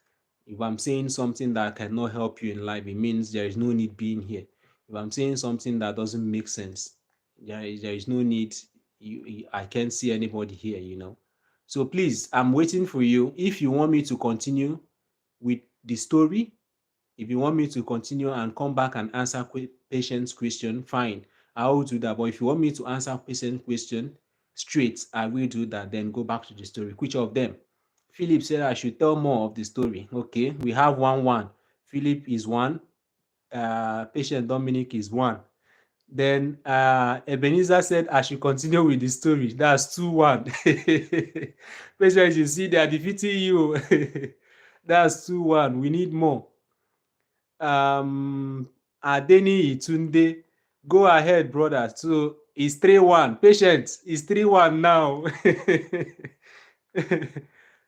If I'm saying something that cannot help you in life, it means there is no need being here. If I'm saying something that doesn't make sense, there is no need. I can't see anybody here. So please, I'm waiting for you. If you want me to continue with the story, if you want me to continue and come back and answer patient's question, fine, I will do that. But if you want me to answer patient's question straight, I will do that. Then go back to the story. Which of them? Philip said I should tell more of the story. Okay, we have 1-1. Philip is 1. Patient Dominic is 1. Then Ebenezer said I should continue with the story. That's 2-1. Patient, you see, they are defeating you. That's 2-1. We need more. Adeni Itunde, go ahead, brother. So it's 3-1. Patient, it's 3-1 now.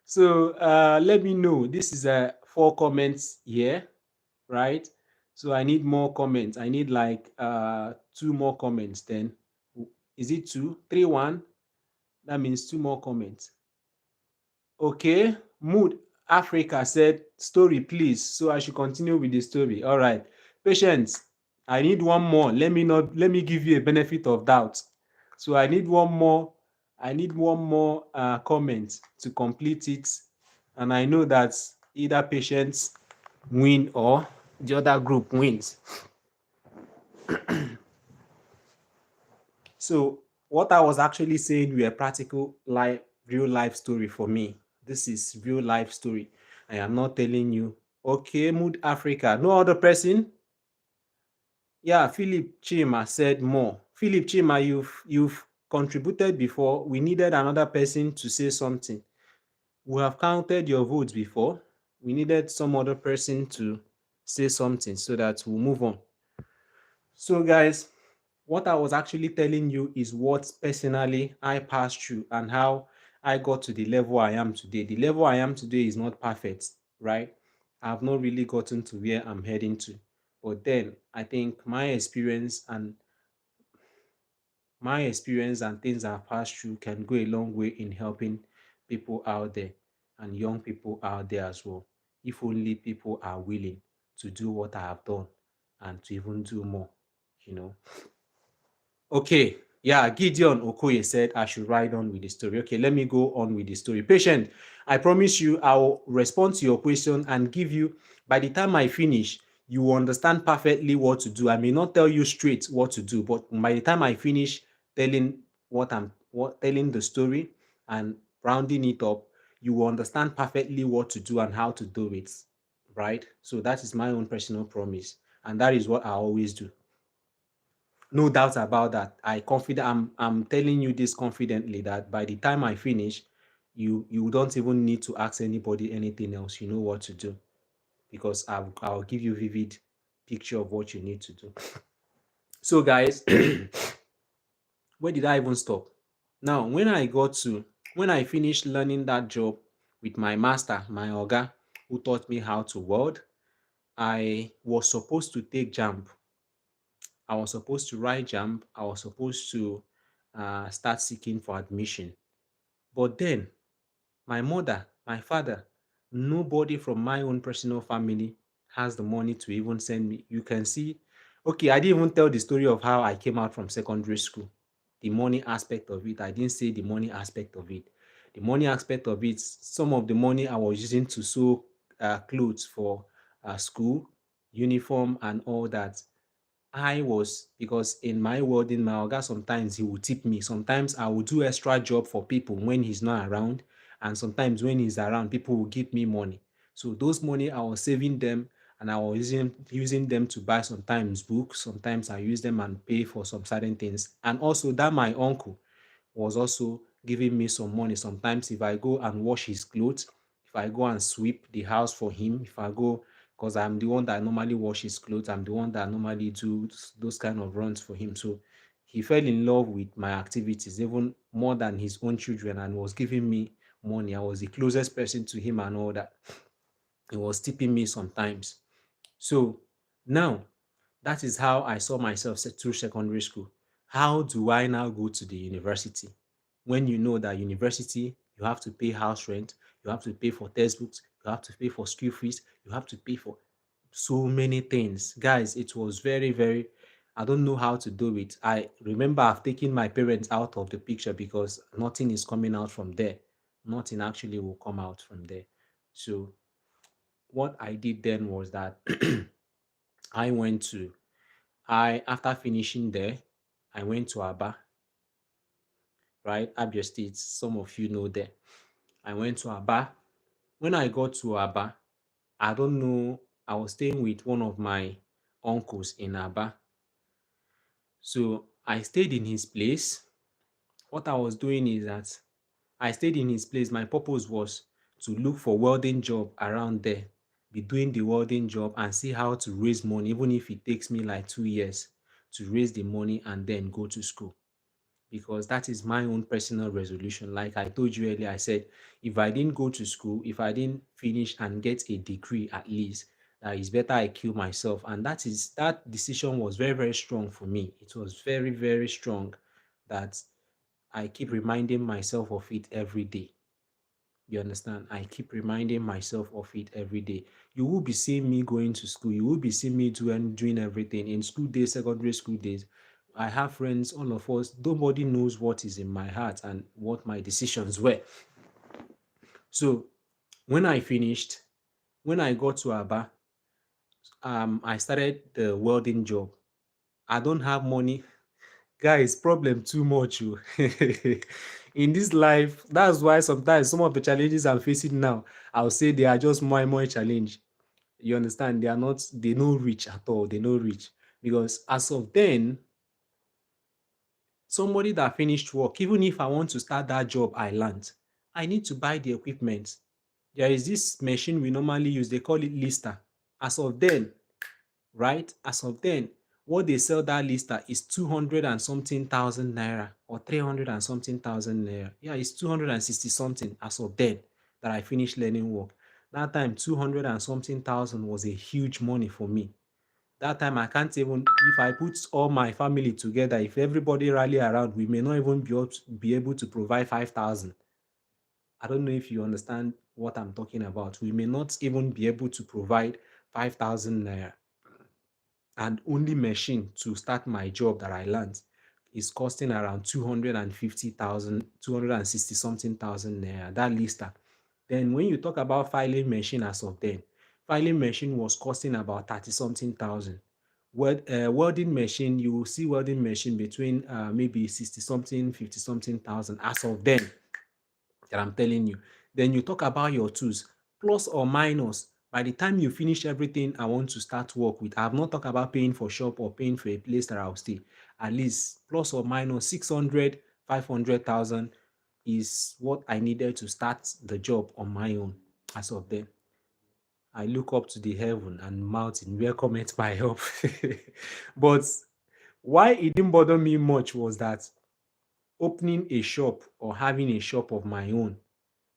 So let me know. This is 4 comments here, right? So I need more comments. I need like two more comments then. Is it two? 3-1? That means two more comments. Okay. Mood Africa said story please. So I should continue with the story. All right. Patience. I need one more. Let me give you a benefit of doubt. So I need one more. I need one more comment to complete it. And I know that either patience win or the other group wins. So what I was actually saying were practical life, real life story for me. This is real life story. I am not telling you, okay, Mood Africa. No other person? Yeah, Philip Chima said more. Philip Chima, you've contributed before. We needed another person to say something. We have counted your votes before. We needed some other person to say something so that we'll move on. So guys, what I was actually telling you is what personally I passed through and how I got to the level I am today. The level I am today is not perfect, right? I've not really gotten to where I'm heading to. But then I think my experience and things I've passed through can go a long way in helping people out there and young people out there as well. If only people are willing to do what I have done and to even do more, you know. Okay, yeah, Gideon Okoye said I should ride on with the story. Okay, let me go on with the story. Patient, I promise you I'll respond to your question and give you, by the time I finish, you will understand perfectly what to do. I may not tell you straight what to do, but by the time I finish telling telling the story and rounding it up, you will understand perfectly what to do and how to do it, right? So that is my own personal promise, and that is what I always do. No doubt about that. I'm telling you this confidently that by the time I finish, you don't even need to ask anybody anything else. You know what to do because I'll give you vivid picture of what you need to do. So guys, where did I even stop? Now, when I finished learning that job with my master, my oga, who taught me how to weld, I was supposed to take Jamb. I was supposed to write Jamb. I was supposed to start seeking for admission. But then my mother, my father, nobody from my own personal family has the money to even send me. You can see, okay, I didn't even tell the story of how I came out from secondary school. The money aspect of it, I didn't say the money aspect of it. The money aspect of it, some of the money I was using to sew clothes for school, uniform, and all that. Because in my world, in my oga, sometimes he will tip me. Sometimes I will do extra job for people when he's not around. And sometimes when he's around, people will give me money. So those money, I was saving them and I was using them to buy sometimes books. Sometimes I use them and pay for some certain things. And also that my uncle was also giving me some money. Sometimes if I go and wash his clothes, if I go and sweep the house for him, if I go, because I'm the one that normally wash his clothes, I'm the one that normally do those kind of runs for him. So he fell in love with my activities even more than his own children and was giving me money. I was the closest person to him and all that. He was tipping me sometimes. So now that is how I saw myself through secondary school. How do I now go to the university? When you know that university, you have to pay house rent, you have to pay for textbooks, you have to pay for school fees, you have to pay for so many things. Guys, it was very, very, I don't know how to do it. I remember I've taken my parents out of the picture because nothing is coming out from there. Nothing actually will come out from there. So what I did then was that I went to after finishing there, I went to Aba, right? Abia State. Some of you know there. I went to Aba. When I got to Aba, I don't know, I was staying with one of my uncles in Aba. So I stayed in his place. What I was doing is that I stayed in his place. My purpose was to look for welding job around there, be doing the welding job and see how to raise money, even if it takes me like 2 years to raise the money and then go to school. Because that is my own personal resolution. Like I told you earlier, I said if I didn't go to school, if I didn't finish and get a degree at least, that it's better I kill myself. And that decision was very, very strong for me. It was very, very strong that I keep reminding myself of it every day. You understand? I keep reminding myself of it every day. You will be seeing me going to school. You will be seeing me doing everything in school days, secondary school days. I have friends, all of us. Nobody knows what is in my heart and what my decisions were. So when I finished, when I got to Aba, I started the welding job. I don't have money. Guys, problem too much. Oh. In this life, that's why sometimes some of the challenges I'm facing now, I'll say they are just more and more challenge. You understand? They no reach at all. They no reach. Because as of then, somebody that finished work, even if I want to start that job I learned, I need to buy the equipment. There is this machine we normally use, they call it lister. As of then, right? As of then, what they sell that lister is 200 and something thousand naira or 300 and something thousand naira. Yeah, it's 260 something as of then that I finished learning work. That time, 200 and something thousand was a huge money for me. That time, I can't even, if I put all my family together, if everybody rally around, we may not even be able to provide 5,000. I don't know if you understand what I'm talking about. We may not even be able to provide 5,000 naira. And only machine to start my job that I learned is costing around 250,000, 260 something thousand naira, that lister. Then when you talk about filing machine as of then, filing machine was costing about 30 something thousand. Welding machine, you will see welding machine between maybe 60 something, 50 something thousand as of then that I'm telling you. Then you talk about your tools, plus or minus. By the time you finish everything I want to start work with, I have not talked about paying for shop or paying for a place that I'll stay. At least plus or minus 600, 500,000 is what I needed to start the job on my own as of then. I look up to the heaven and mountain where cometh my help. But why it didn't bother me much was that opening a shop or having a shop of my own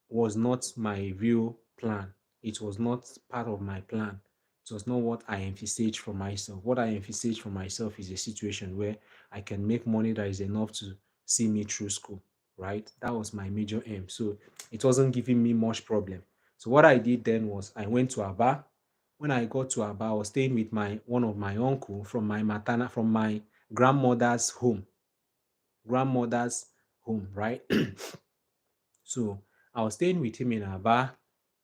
was not my real plan. It was not part of my plan. It was not what I envisaged for myself. What I envisaged for myself is a situation where I can make money that is enough to see me through school, right? That was my major aim. So it wasn't giving me much problem. So what I did then was I went to Aba. When I got to Aba, I was staying with my one of my uncle from my grandmother's home. Grandmother's home, right? So I was staying with him in Aba,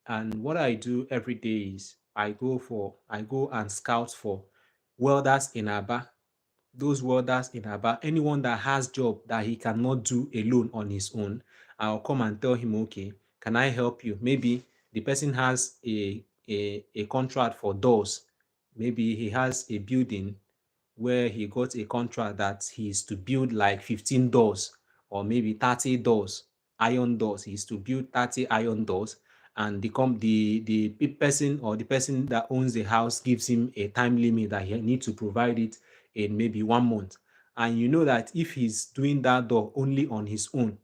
and what I do every day is I go and scout for welders in Aba. Those welders in Aba, anyone that has job that he cannot do alone on his own, I'll come and tell him, okay, can I help you? Maybe the person has a contract for doors. Maybe he has a building where he got a contract that he is to build like 15 doors or maybe 30 doors, iron doors. He is to build 30 iron doors, and the person or the person that owns the house gives him a time limit that he needs to provide it in maybe 1 month. And you know that if he's doing that door only on his own,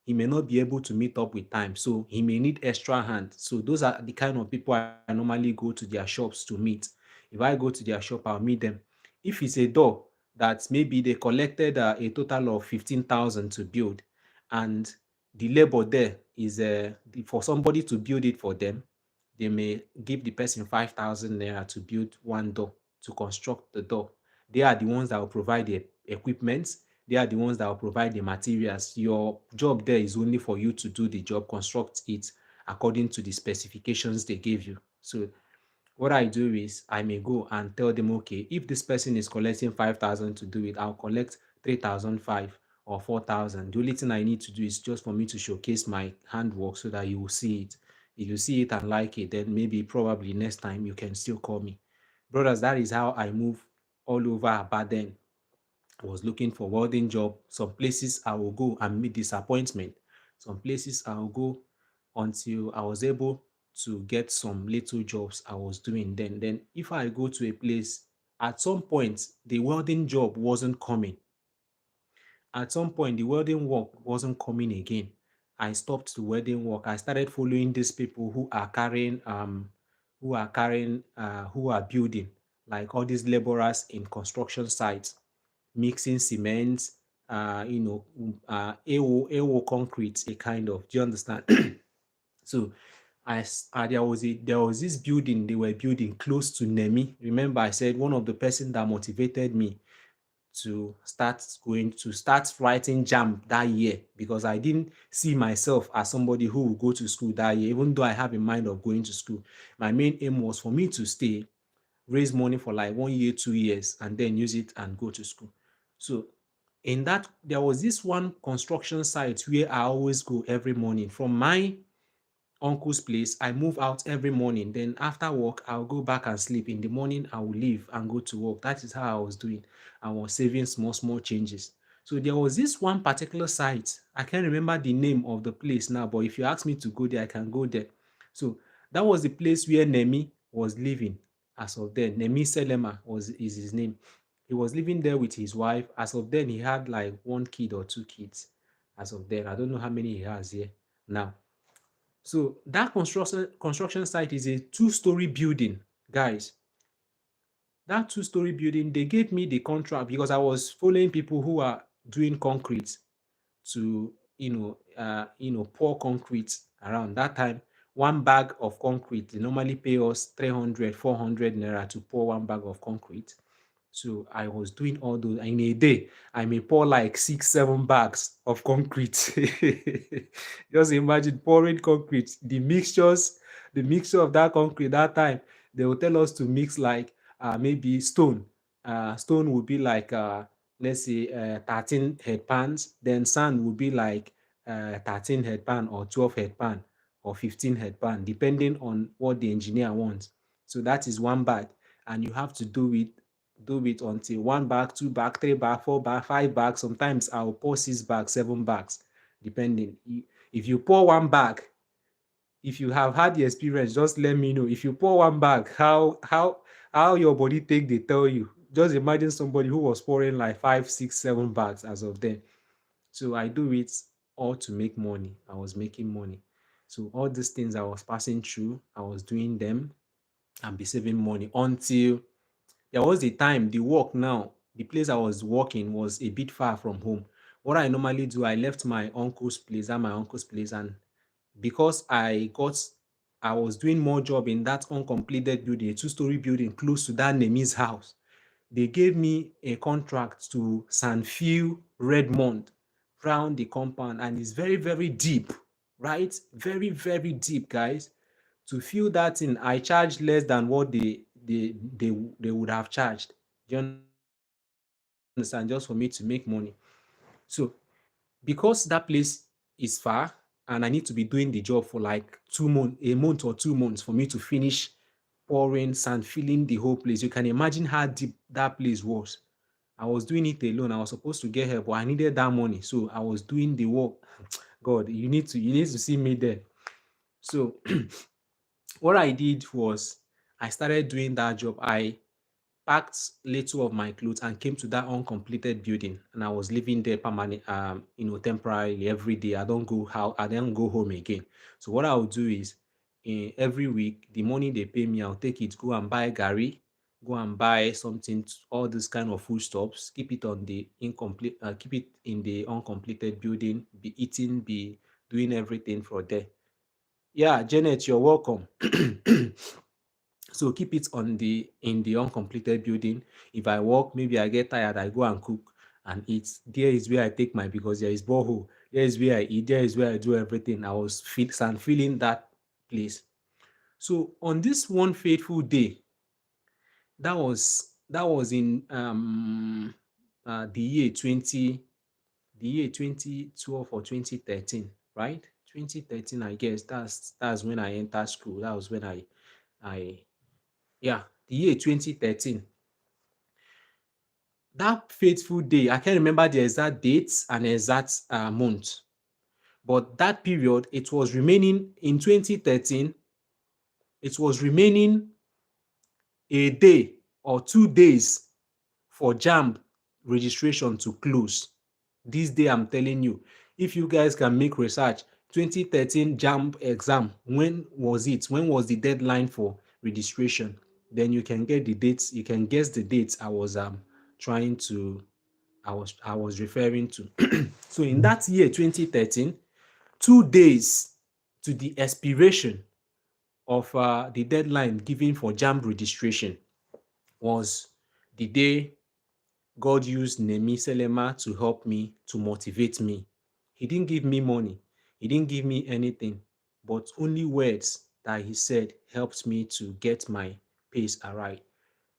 he may not be able to meet up with time. So he may need extra hand. So those are the kind of people I normally go to their shops to meet. If I go to their shop, I'll meet them. If it's a door that maybe they collected a total of 15,000 to build, and the labor there is for somebody to build it for them, they may give the person 5,000 naira to build one door, to construct the door. They are the ones that will provide the equipment. They are the ones that will provide the materials. Your job there is only for you to do the job, construct it according to the specifications they gave you. So what I do is I may go and tell them, okay, if this person is collecting 5,000 to do it, I'll collect 3,005 or 4,000. The only thing I need to do is just for me to showcase my handwork so that you will see it. If you see it and like it, then maybe probably next time you can still call me. Brothers, that is how I move all over. But then I was looking for welding job. Some places I will go and meet disappointment. Some places I will go until I was able to get some little jobs I was doing then. Then if I go to a place, at some point the welding job wasn't coming. At some point the welding work wasn't coming again. I stopped the welding work. I started following these people who are carrying who are building, like all these laborers in construction sites, mixing cement, AO concrete, a kind of. Do you understand? So there was this building they were building close to Nemi. Remember, I said one of the person that motivated me to start writing Jamb that year, because I didn't see myself as somebody who would go to school that year, even though I have a mind of going to school. My main aim was for me to stay, raise money for like 1 year, 2 years, and then use it and go to school. So in that, there was this one construction site where I always go every morning from my uncle's place. I move out every morning. Then after work, I'll go back and sleep. In the morning, I will leave and go to work. That is how I was doing. I was saving small, small changes. So there was this one particular site. I can't remember the name of the place now, but if you ask me to go there, I can go there. So that was the place where Nemi was living as of then. Nemi Selema is his name. He was living there with his wife. As of then, he had like one kid or two kids. As of then, I don't know how many he has here now. So that construction site is a two-story building, guys. That two-story building, they gave me the contract because I was following people who are doing concrete to, pour concrete around. That time, one bag of concrete, they normally pay us 300, 400 naira to pour one bag of concrete. So I was doing all those. In a day, I may pour like 6, 7 bags of concrete. Just imagine pouring concrete. The mixture of that concrete that time, they will tell us to mix like maybe stone. Stone would be like let's say 13 head pans. Then sand would be like 13 head pan or 12 head pan or 15 head pan, depending on what the engineer wants. So that is one bag, and you have to do it until 1 bag, 2 bag, 3 bag, 4 bag, 5 bags. Sometimes I'll pour 6 bags, 7 bags, depending. If you pour one bag, if you have had the experience, just let me know. If you pour one bag, how your body take, they tell you. Just imagine somebody who was pouring like 5, 6, 7 bags as of then. So I do it all to make money. I was making money. So all these things I was passing through, I was doing them and be saving money until there was a time the place I was working was a bit far from home. What I normally do, I left my uncle's place at my uncle's place, and because I was doing more job in that uncompleted building, a two-story building close to that Nemi's house. They gave me a contract to Sanfield Redmond round the compound, and it's very, very deep, right? Very, very deep, guys. To fill that in, I charged less than what they would have charged. Do you understand? Just for me to make money. So because that place is far and I need to be doing the job for like 2 months, a month or 2 months for me to finish pouring sand, filling the whole place. You can imagine how deep that place was. I was doing it alone. I was supposed to get help, but I needed that money. So I was doing the work. God, you need to see me there. So what I did was I started doing that job. I packed little of my clothes and came to that uncompleted building, and I was living there temporarily every day. I don't go home again. So what I'll do is every week, the money they pay me, I'll take it, go and buy gari, go and buy something, all this kind of foodstuffs, keep it in the uncompleted building, be eating, be doing everything for there. Yeah, Janet, you're welcome. So keep it in the uncompleted building. If I work, maybe I get tired, I go and cook and eat. There is where I take because there is borehole. There is where I eat. There is where I do everything. I was feeling that place. So on this one fateful day, that was in the year 2012 or 2013, right? 2013, I guess. That's when I entered school. That was when I yeah, the year 2013. That fateful day, I can't remember the exact dates and exact month, but that period, it was remaining in 2013, it was remaining a day or 2 days for Jamb registration to close. This day, I'm telling you, if you guys can make research, 2013 Jamb exam, when was it? When was the deadline for registration, then you can get the dates, you can guess the dates I was trying to I was referring to. So in that year 2013, 2 days to the expiration of the deadline given for Jamb registration was the day God used Nemi Selema to help me, to motivate me. He didn't give me money. He didn't give me anything, but only words that he said helped me to get my pace aright.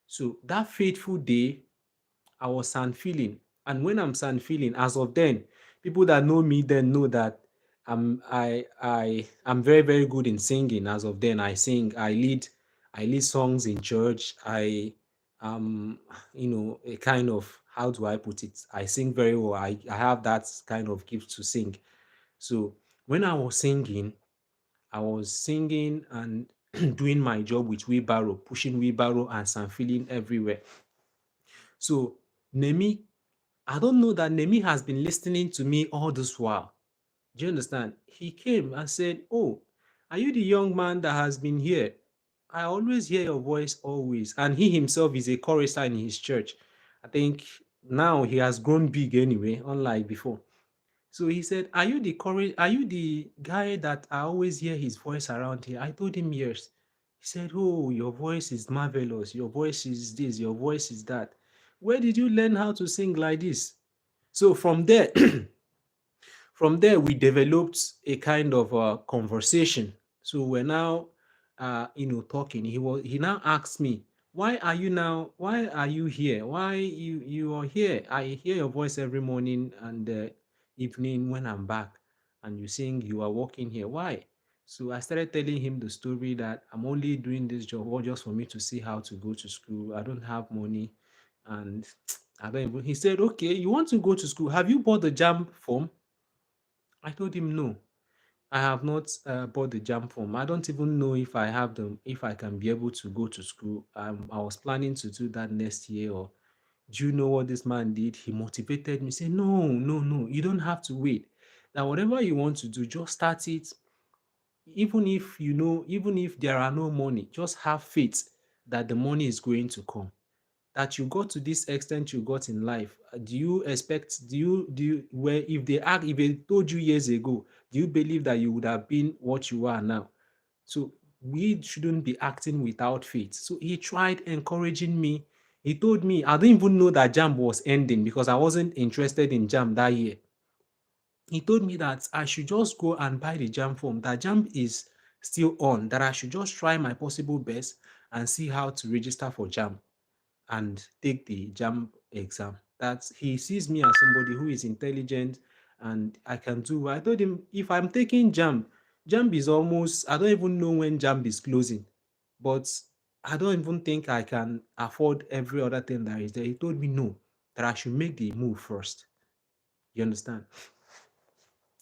So that fateful day, I was sand feeling. And when I'm sand feeling, as of then, people that know me then know that I'm very, very good in singing. As of then, I sing, I lead songs in church. Um a kind of, how do I put it? I sing very well. I have that kind of gift to sing. So when I was singing and doing my job with wheelbarrow, pushing wheelbarrow and sand feeling everywhere. So Nemi, I don't know that Nemi has been listening to me all this while. Do you understand? He came and said, "Oh, are you the young man that has been here? I always hear your voice always." And he himself is a chorister in his church. I think now he has grown big anyway, unlike before. So he said, Are you the guy that I always hear his voice around here?" I told him yes. He said, "Oh, your voice is marvelous. Your voice is this, your voice is that. Where did you learn how to sing like this?" So from there, from there, we developed a kind of conversation. So we're now, talking. He now asked me, why are you here? Why you are here? I hear your voice every morning and evening when I'm back, and you sing. You are working here. Why?" So I started telling him the story that I'm only doing this job all just for me to see how to go to school. I don't have money, and I don't even. He said, "Okay, you want to go to school? Have you bought the jam form?" I told him no. I have not bought the jam form. I don't even know if I have them, if I can be able to go to school. I was planning to do that next year. Or do you know what this man did? He motivated me, say, "No, no, no, you don't have to wait. Now, whatever you want to do, just start it. Even if there are no money, just have faith that the money is going to come. That you got to this extent you got in life, do you expect do you where if they told you years ago, do you believe that you would have been what you are now?" So we shouldn't be acting without faith. So he tried encouraging me. He told me, I didn't even know that Jamb was ending because I wasn't interested in Jamb that year. He told me that I should just go and buy the Jamb form, that Jamb is still on, that I should just try my possible best and see how to register for Jamb and take the Jamb exam. That he sees me as somebody who is intelligent and I can do well. I told him, if I'm taking Jamb, Jamb is almost, I don't even know when Jamb is closing, but I don't even think I can afford every other thing that is there. He told me no, that I should make the move first. You understand?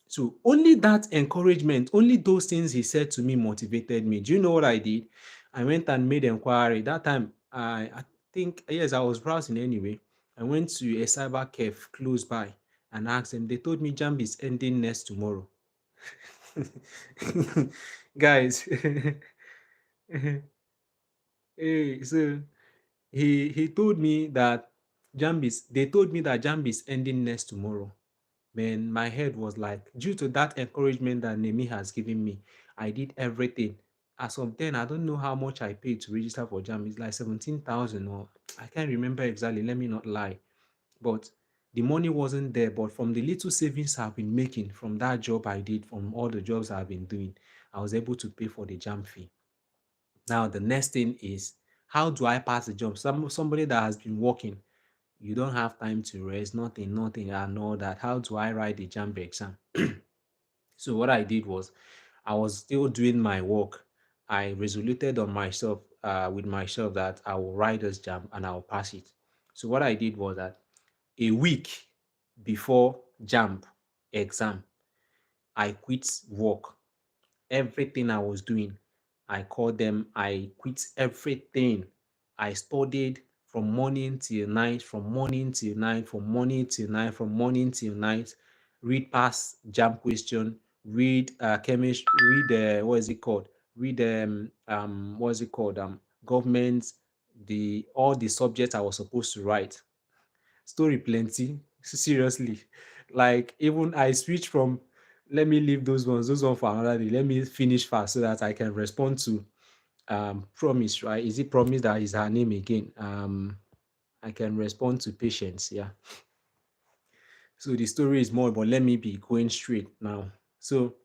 So only that encouragement, only those things he said to me motivated me. Do you know what I did? I went and made inquiry. That time, I think, yes, I was browsing anyway. I went to a cyber cafe close by and asked them. They told me Jamb is ending next tomorrow. Guys, hey, so he told me that they told me that Jamb is ending next tomorrow. Man, my head was like, due to that encouragement that Nemi has given me, I did everything. As of then, I don't know how much I paid to register for Jamb. It's like 17,000, or I can't remember exactly. Let me not lie. But the money wasn't there. But from the little savings I've been making from that job I did, from all the jobs I've been doing, I was able to pay for the Jamb fee. Now, the next thing is, how do I pass the job? Somebody that has been working, you don't have time to rest, nothing, and all that. How do I write the Jamb exam? So what I did was, I was still doing my work. I resoluted on myself, with myself, that I will write this Jamb and I'll pass it. So what I did was that a week before Jamb exam, I quit work. Everything I was doing, I called them, I quit everything. I studied from morning till night, from morning till night, from morning till night, from morning till night. Read past Jamb question, read chemistry, read what is it called? read what's it called? Government, the all the subjects I was supposed to write. Story plenty, seriously. Like even I switch from, let me leave those ones for another day. Let me finish fast so that I can respond to Promise, right? Is it Promise that is her name again? I can respond to Patience, yeah. So the story is more, but let me be going straight now. So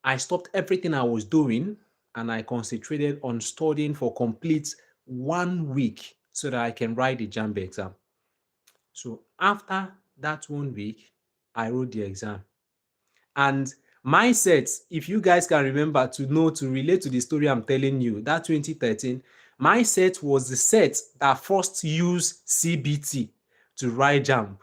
I stopped everything I was doing and I concentrated on studying for complete 1 week so that I can write the Jamb exam. So after that 1 week, I wrote the exam. And my set, if you guys can remember to know, to relate to the story I'm telling you, that 2013, my set was the set that first used CBT to write Jamb.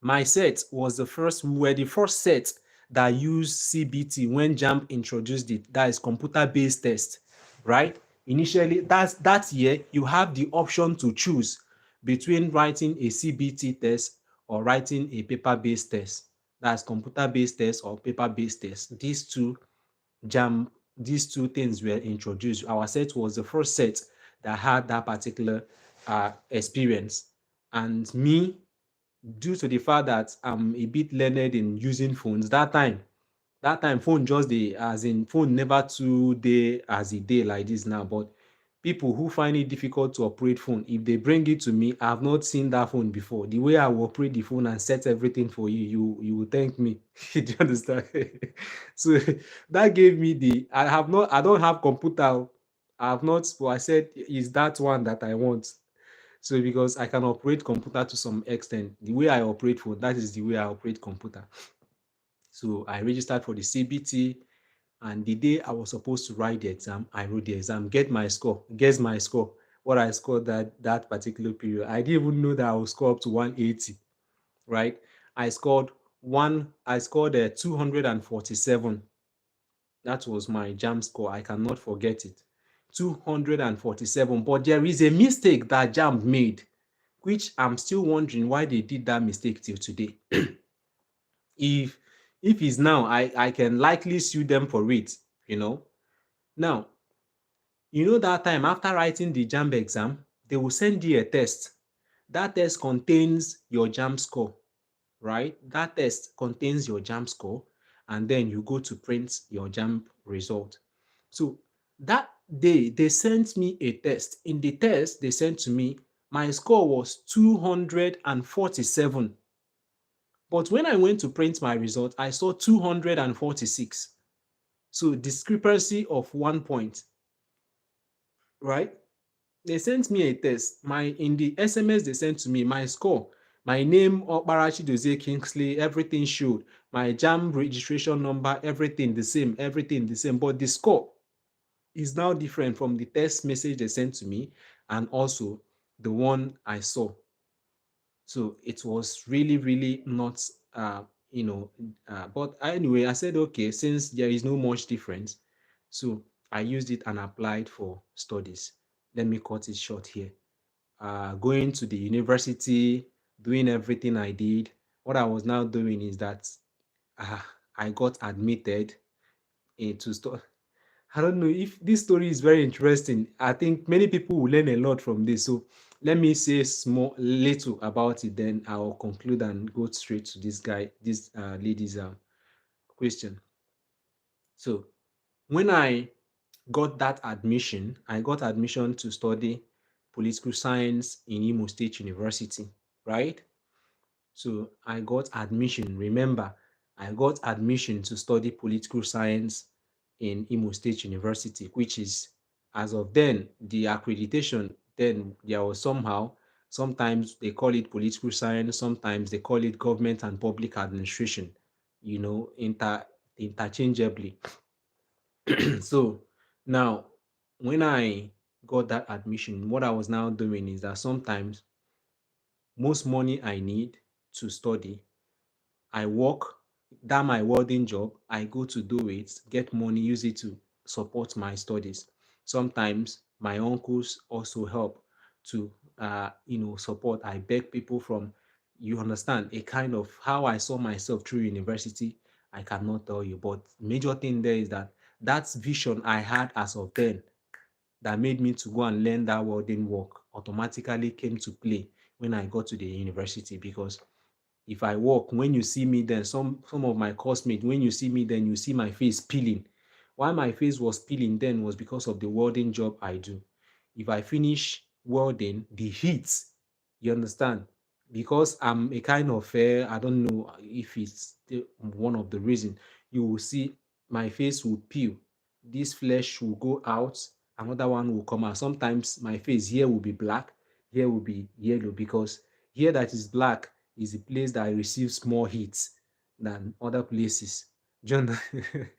My set was the first, we were the first set that used CBT when Jamb introduced it. That is computer-based test, right? Initially, that year, you have the option to choose between writing a CBT test or writing a paper-based test. That's computer-based test or paper-based test. Jamb, these two things were introduced. Our set was the first set that had that particular experience. And me, due to the fact that I'm a bit learned in using phones, that time phone just dey, as in phone never too dey as e dey like this now. But people who find it difficult to operate phone, if they bring it to me, I have not seen that phone before. The way I will operate the phone and set everything for you, you will thank me. Do you understand? So that gave me the, I don't have computer. I have not, but I said is that one that I want. So because I can operate computer to some extent, the way I operate phone, that is the way I operate computer. So I registered for the CBT, and the day I was supposed to write the exam, I wrote the exam, get my score, guess my score, what I scored that particular period. I didn't even know that I would score up to 180, right? I scored 247. That was my Jamb score. I cannot forget it. 247. But there is a mistake that Jamb made, which I'm still wondering why they did that mistake till today. if if it's now, I can likely sue them for it, you know. Now, that time after writing the Jamb exam, they will send you a test. That test contains your Jamb score, right? That test contains your Jamb score, and then you go to print your Jamb result. So that day, they sent me a test. In the test they sent to me, my score was 247. But when I went to print my result, I saw 246. So discrepancy of 1 point, right? They sent me a test. In the SMS they sent to me, my score, my name, Okparachi Dozie Kingsley, everything showed. My Jamb registration number, everything the same, everything the same. But the score is now different from the text message they sent to me and also the one I saw. So it was really, really not, but anyway, I said, okay, since there is no much difference, so I used it and applied for studies. Let me cut it short here. Going to the university, doing everything I did. What I was now doing is that uh, I got admitted into study. I don't know if this story is very interesting. I think many people will learn a lot from this. So let me say little about it, then I'll conclude and go straight to this lady's question. So when I got that admission, I got admission to study political science in Imo State University, right? So I got admission. Remember, I got admission to study political science in Imo State University, which is, as of then, the accreditation, then there was sometimes they call it political science, sometimes they call it government and public administration, interchangeably. So now, when I got that admission, what I was now doing is that sometimes most money I need to study, I work, that my welding job, I go to do it, get money, use it to support my studies. Sometimes my uncles also help to, support. I beg people from, you understand, a kind of how I saw myself through university, I cannot tell you. But major thing there is that that vision I had as of then that made me to go and learn that welding work automatically came to play when I got to the university. Because if I walk, when you see me then, some of my classmates, when you see me then, you see my face peeling. Why my face was peeling then was because of the welding job I do. If I finish welding, the heat, you understand? Because I'm a kind of I don't know if it's one of the reason, you will see my face will peel. This flesh will go out, another one will come out. Sometimes my face here will be black, here will be yellow, because here that is black is a place that receives more heat than other places. Do you understand?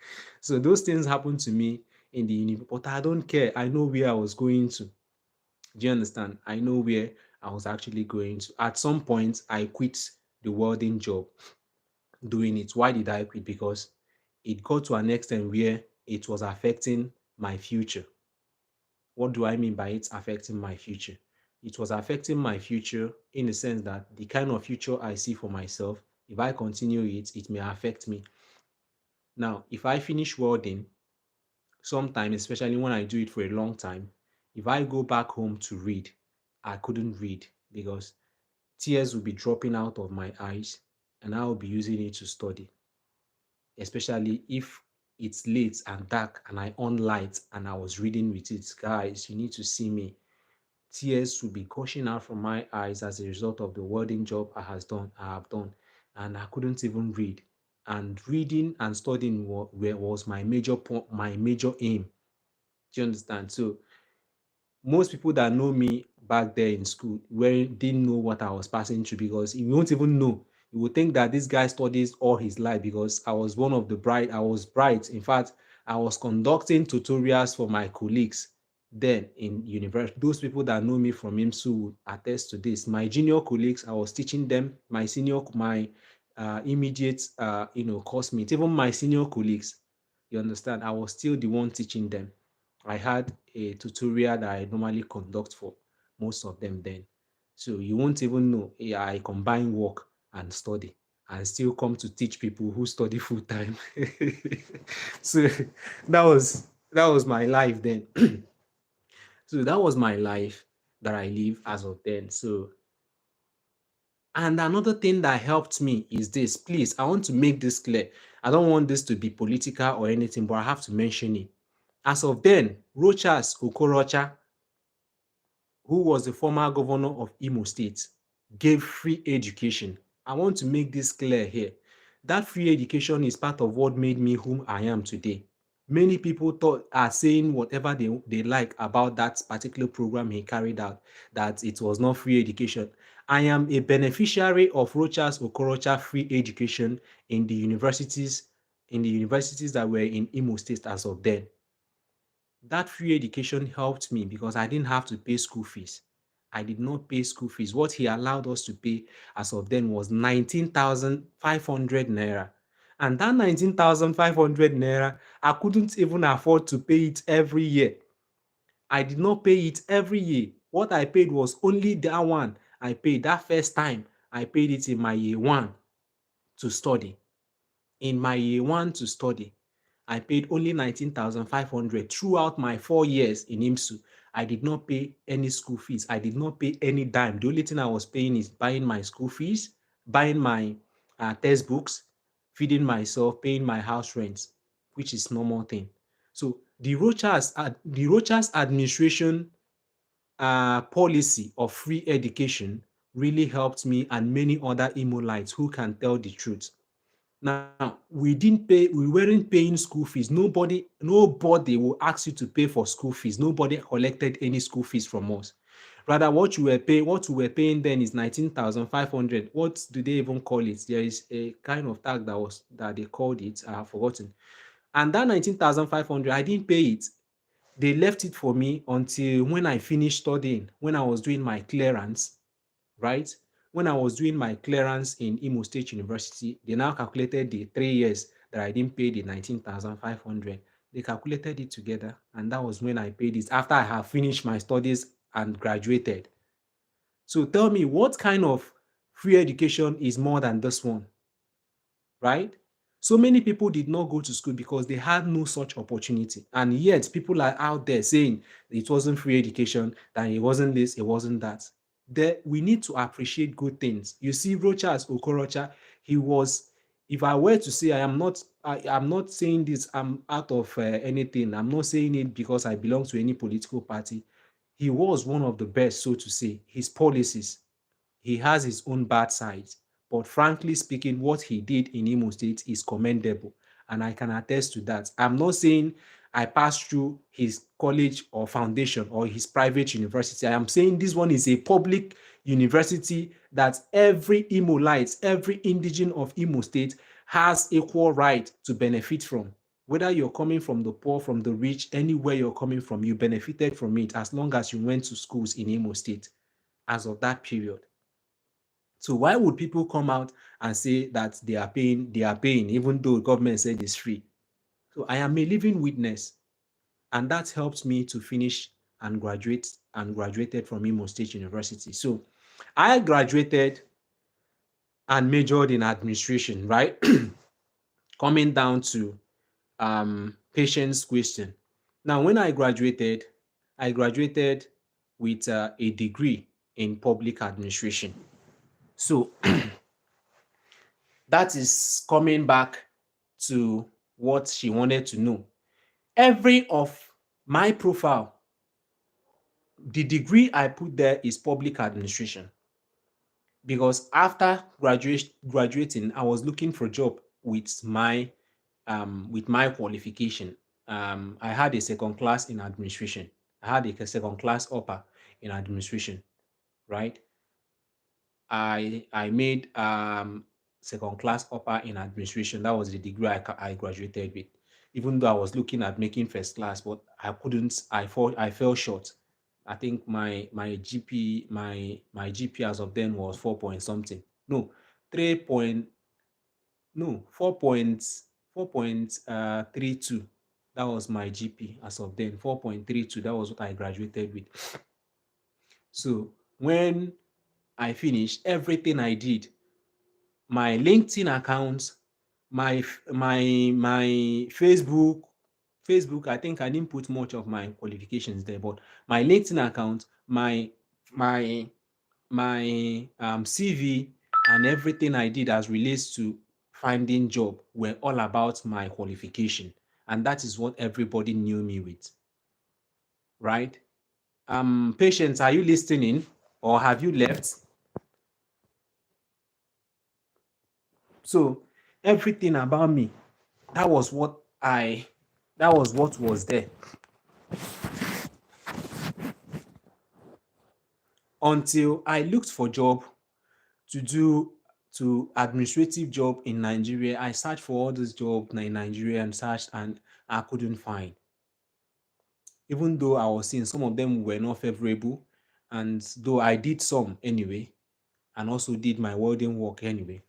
So those things happen to me in the uni, but I don't care. I know where I was going to. Do you understand? I know where I was actually going to. At some point, I quit the welding job doing it. Why did I quit? Because it got to an extent where it was affecting my future. What do I mean by it's affecting my future? It was affecting my future in the sense that the kind of future I see for myself, if I continue it, it may affect me. Now, if I finish welding, sometimes, especially when I do it for a long time, if I go back home to read, I couldn't read because tears will be dropping out of my eyes and I will be using it to study, especially if it's late and dark and I on light and I was reading with it. Guys, you need to see me. Tears will be gushing out from my eyes as a result of the welding job I have done, and I couldn't even read. And reading and studying was my major point, my major aim. Do you understand? So most people that know me back there in school didn't know what I was passing through, because you won't even know. You would think that this guy studies all his life, because I was one of the bright. I was bright. In fact, I was conducting tutorials for my colleagues then in university. Those people that know me from IMSU would attest to this. My junior colleagues, I was teaching them. My immediate, course mates, even my senior colleagues. You understand? I was still the one teaching them. I had a tutorial that I normally conduct for most of them then. So you won't even know. Yeah, I combine work and study and still come to teach people who study full time. So that was my life then. So that was my life that I live as of then. So, and another thing that helped me is this. Please, I want to make this clear. I don't want this to be political or anything, but I have to mention it. As of then, Rochas Okorocha, who was the former governor of Imo State, gave free education. I want to make this clear here. That free education is part of what made me whom I am today. Many people are saying whatever they like about that particular program he carried out, that it was not free education. I am a beneficiary of Rochas Okorocha free education in the universities that were in Imo State as of then. That free education helped me because I didn't have to pay school fees. I did not pay school fees. What he allowed us to pay as of then was 19,500 naira. And that 19,500 naira, I couldn't even afford to pay it every year. I did not pay it every year. What I paid was only that one. I paid that first time. I paid it in my year one to study. In my year one to study, I paid only 19,500 throughout my 4 years in IMSU. I did not pay any school fees. I did not pay any dime. The only thing I was paying is buying my school fees, buying my textbooks, feeding myself, paying my house rent, which is normal thing. So the Rochas administration policy of free education really helped me and many other Imolites who can tell the truth. Now, we weren't paying school fees. Nobody will ask you to pay for school fees. Nobody collected any school fees from us. Rather, what we were paying then is 19,500. What do they even call it? There is a kind of tag that they called it. I have forgotten. And that 19,500, I didn't pay it. They left it for me until when I finished studying, when I was doing my clearance, right? When I was doing my clearance in Imo State University, they now calculated the 3 years that I didn't pay the 19,500. They calculated it together, and that was when I paid it after I have finished my studies and graduated. So tell me, what kind of free education is more than this one, right? So many people did not go to school because they had no such opportunity. And yet people are out there saying it wasn't free education, that it wasn't this, it wasn't that. There, we need to appreciate good things. You see, Rochas Okorocha, he was, if I were to say, I'm not saying this, I'm out of anything. I'm not saying it because I belong to any political party. He was one of the best, so to say. His policies, he has his own bad sides. But frankly speaking, what he did in Imo State is commendable. And I can attest to that. I'm not saying I passed through his college or foundation or his private university. I am saying this one is a public university that every Imolite, every indigene of Imo State has equal right to benefit from. Whether you're coming from the poor, from the rich, anywhere you're coming from, you benefited from it as long as you went to schools in Imo State as of that period. So why would people come out and say that they are paying, even though government said it's free? So I am a living witness, and that helped me to finish and graduated from Imo State University. So I graduated and majored in administration, right? Coming down to patient's question. Now, when I graduated with a degree in public administration. So that is coming back to what she wanted to know. Every of my profile, the degree I put there is public administration, because after graduating, I was looking for a job with my qualification. I had a second class in administration. I had a second class upper in administration, right? I made second class upper in administration. That was the degree I graduated with. Even though I was looking at making first class, but I couldn't. I fell short. I think my GP my GP as of then was 4 point something. No, 3 point no 4.32. That was my GP as of then. 4.32. That was what I graduated with. So when I finished, everything I did, my LinkedIn account, my Facebook, I think I didn't put much of my qualifications there, but my LinkedIn account, my CV, and everything I did as relates to finding job were all about my qualification, and that is what everybody knew me with, right? Patience, are you listening, or have you left? So everything about me, that was what I that was what was there until I looked for job to do to administrative job in Nigeria. I searched for all these jobs in Nigeria and searched, and I couldn't find. Even though I was seeing some of them were not favorable, and though I did some anyway, and also did my welding work anyway.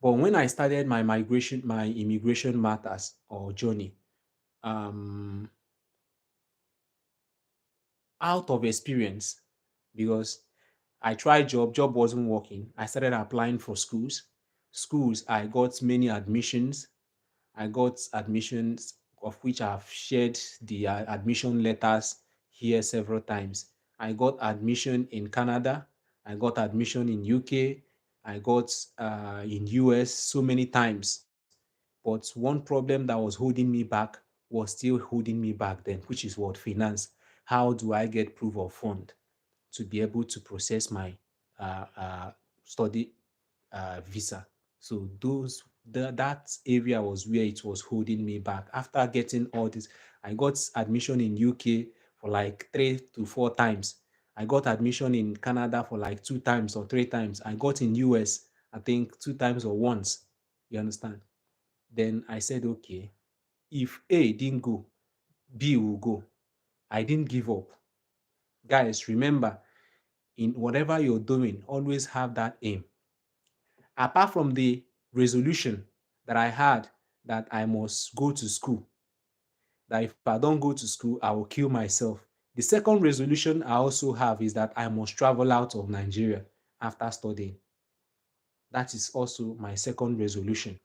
But when I started my immigration matters or journey, um, out of experience, because I tried job wasn't working. I started applying for schools. Schools, I got many admissions. I got admissions of which I've shared the admission letters here several times. I got admission in Canada. I got admission in UK. I got in US so many times. But one problem that was holding me back was still holding me back then, which is what? Finance. How do I get proof of fund to be able to process my study visa? So that area was where it was holding me back. After getting all this, I got admission in UK for like 3 to 4 times. I got admission in Canada for like 2 times or 3 times. I got in US, I think 2 times or once. You understand? Then I said, okay, if A didn't go, B will go. I didn't give up. Guys, remember, in whatever you're doing, always have that aim. Apart from the resolution that I had that I must go to school, that if I don't go to school, I will kill myself. The second resolution I also have is that I must travel out of Nigeria after studying. That is also my second resolution.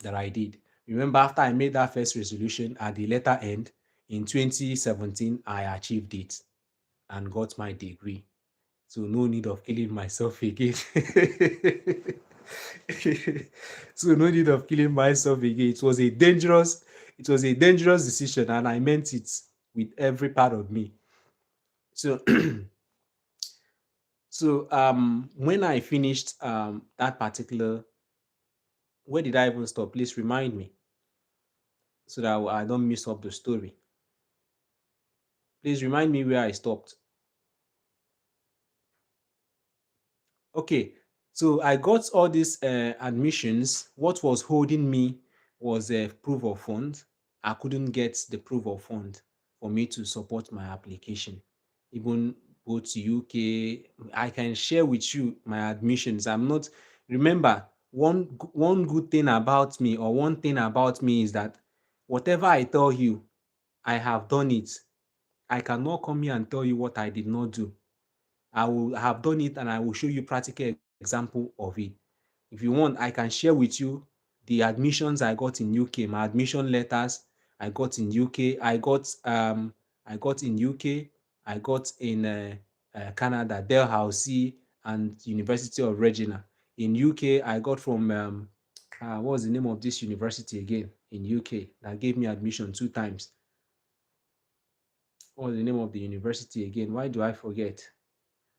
that I did. Remember, after I made that first resolution at the latter end in 2017, I achieved it and got my degree. So no need of killing myself again. So no need of killing myself again. It was a dangerous decision, and I meant it with every part of me. So when I finished that particular, where did I even stop? Please remind me so that I don't miss up the story. Please remind me where I stopped. Okay, so I got all these admissions. What was holding me was a proof of fund. I couldn't get the proof of fund for me to support my application. Even go to UK, I can share with you my admissions. I'm not, remember, one good thing about me, or one thing about me, is that whatever I tell you, I have done it. I cannot come here and tell you what I did not do. I will have done it, and I will show you practical example of it. If you want, I can share with you the admissions I got in UK, my admission letters I got in UK. I got in UK, I got in Canada, Dalhousie and University of Regina. In UK, I got from what was the name of this university again in UK that gave me admission 2 times? What was the name of the university again? Why do I forget?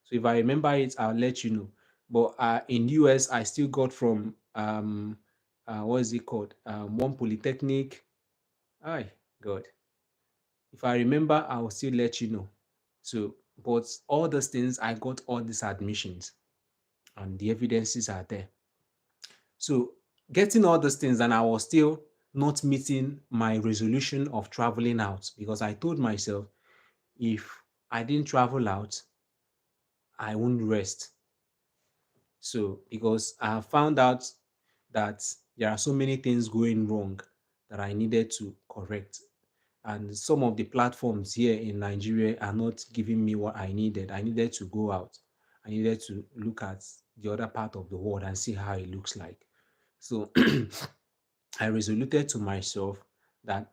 So if I remember it, I'll let you know. But in US, I still got from what is it called? One polytechnic. Hi, God. If I remember, I will still let you know. So, but all those things, I got all these admissions, and the evidences are there. So, getting all those things, and I was still not meeting my resolution of traveling out, because I told myself, if I didn't travel out, I won't rest. So, because I have found out that there are so many things going wrong that I needed to correct. And some of the platforms here in Nigeria are not giving me what I needed. I needed to go out. I needed to look at the other part of the world and see how it looks like. So I resoluted to myself that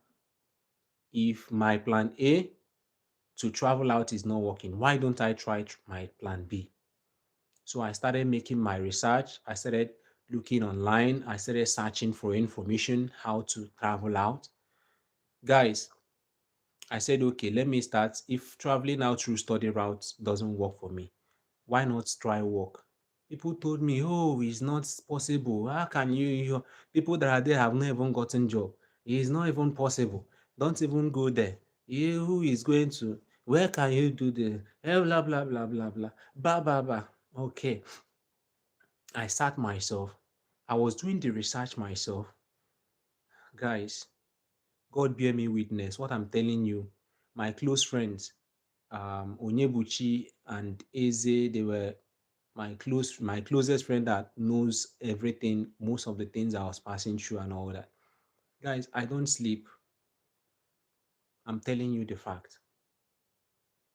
if my plan A to travel out is not working, why don't I try my plan B? So I started making my research. I started looking online. I started searching for information how to travel out. Guys, I said, okay, let me start. If traveling out through study routes doesn't work for me, why not try work? People told me, oh, it's not possible. How can people that are there have not even gotten job. It's not even possible. Don't even go there. You, who is going to? Where can you do the? Blah, blah, blah, blah, blah. Blah, blah, blah. Okay. I sat myself. I was doing the research myself. Guys, God bear me witness. What I'm telling you, my close friends, Onyebuchi and Eze, they were my closest friend that knows everything, most of the things I was passing through and all that. Guys, I don't sleep. I'm telling you the fact.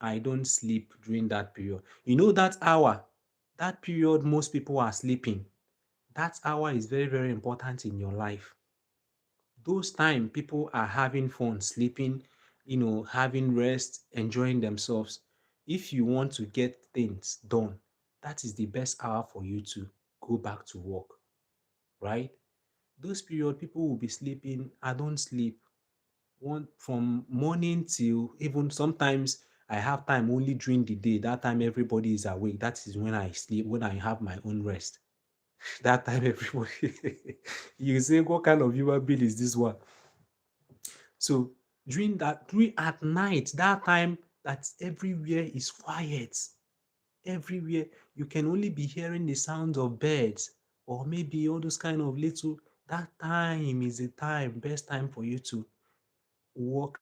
I don't sleep during that period. You know that hour, that period most people are sleeping. That hour is very, very important in your life. Those time people are having fun, sleeping, having rest, enjoying themselves. If you want to get things done, that is the best hour for you to go back to work, right? Those period people will be sleeping. I don't sleep. One from morning till even sometimes I have time only during the day. That time everybody is awake. That is when I sleep, when I have my own rest. That time everybody you say, what kind of human being is this one? So during at night, that time that everywhere is quiet, everywhere you can only be hearing the sounds of birds or maybe all those kind of little. That time is the best time for you to work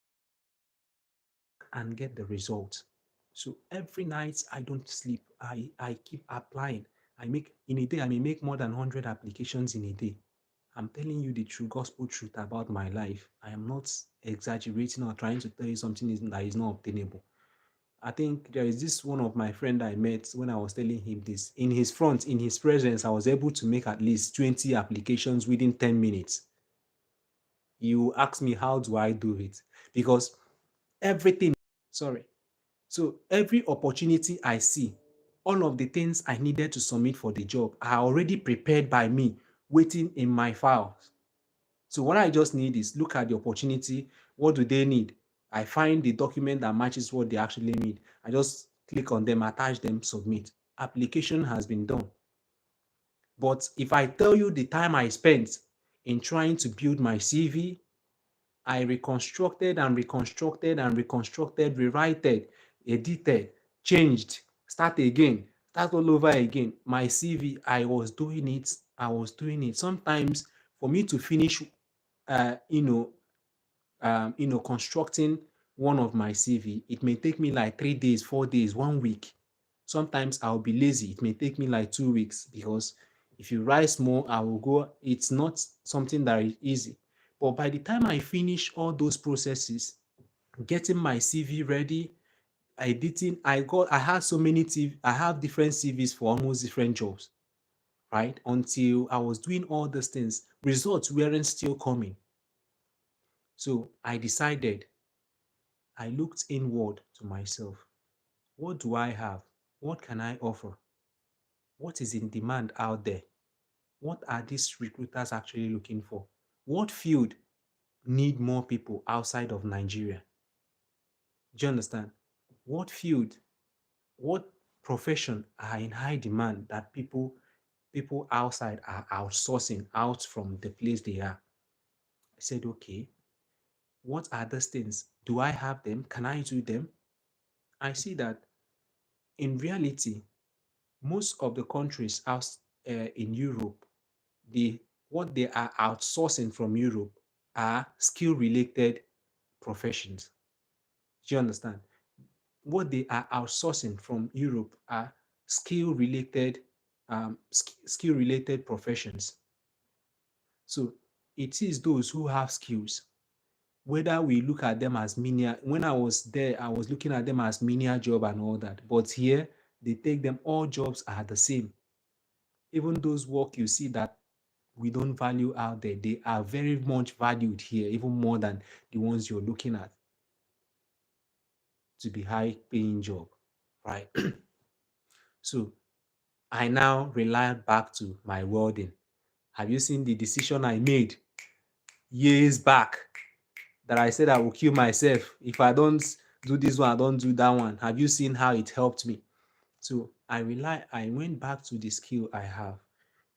and get the results. So every night I don't sleep. I keep applying. I make in a day I may make more than 100 applications in a day. I'm telling you the true gospel truth about my life. I am not exaggerating or trying to tell you something that is not obtainable. I think there is this one of my friend I met when I was telling him this. In his presence, I was able to make at least 20 applications within 10 minutes. You ask me, how do I do it? Because everything, sorry. So every opportunity I see, all of the things I needed to submit for the job are already prepared by me, waiting in my files. So what I just need is look at the opportunity. What do they need? I find the document that matches what they actually need. I just click on them, attach them, submit. Application has been done. But if I tell you the time I spent in trying to build my CV, I reconstructed and reconstructed and reconstructed, rewrited, edited, changed, start again, start all over again. My CV, I was doing it. I was doing it. Sometimes for me to finish, uh, you know, constructing one of my CV, it may take me like 3 days, 4 days, 1 week. Sometimes I'll be lazy. It may take me like 2 weeks because if you write small, I will go. It's not something that is easy. But by the time I finish all those processes, getting my CV ready, editing, I had so many I have different CVs for almost different jobs, right? Until I was doing all these things, results weren't still coming. So I decided, I looked inward to myself. What do I have? What can I offer? What is in demand out there? What are these recruiters actually looking for? What field need more people outside of Nigeria? Do you understand? What field, what profession are in high demand that people outside are outsourcing out from the place they are? I said, okay, what are those things? Do I have them? Can I do them? I see that in reality, most of the countries out in Europe, what they are outsourcing from Europe are skill related professions. Do you understand? What they are outsourcing from Europe are skill related professions. So it is those who have skills. Whether we look at them as menial, when I was there, I was looking at them as menial job and all that. But here, they take them, all jobs are the same. Even those work you see that we don't value out there, they are very much valued here, even more than the ones you're looking at to be high paying job, right? So I now rely back to my welding. Have you seen the decision I made years back that I said I will kill myself if I don't do this one, I don't do that one? Have you seen how it helped me? So I went back to the skill I have.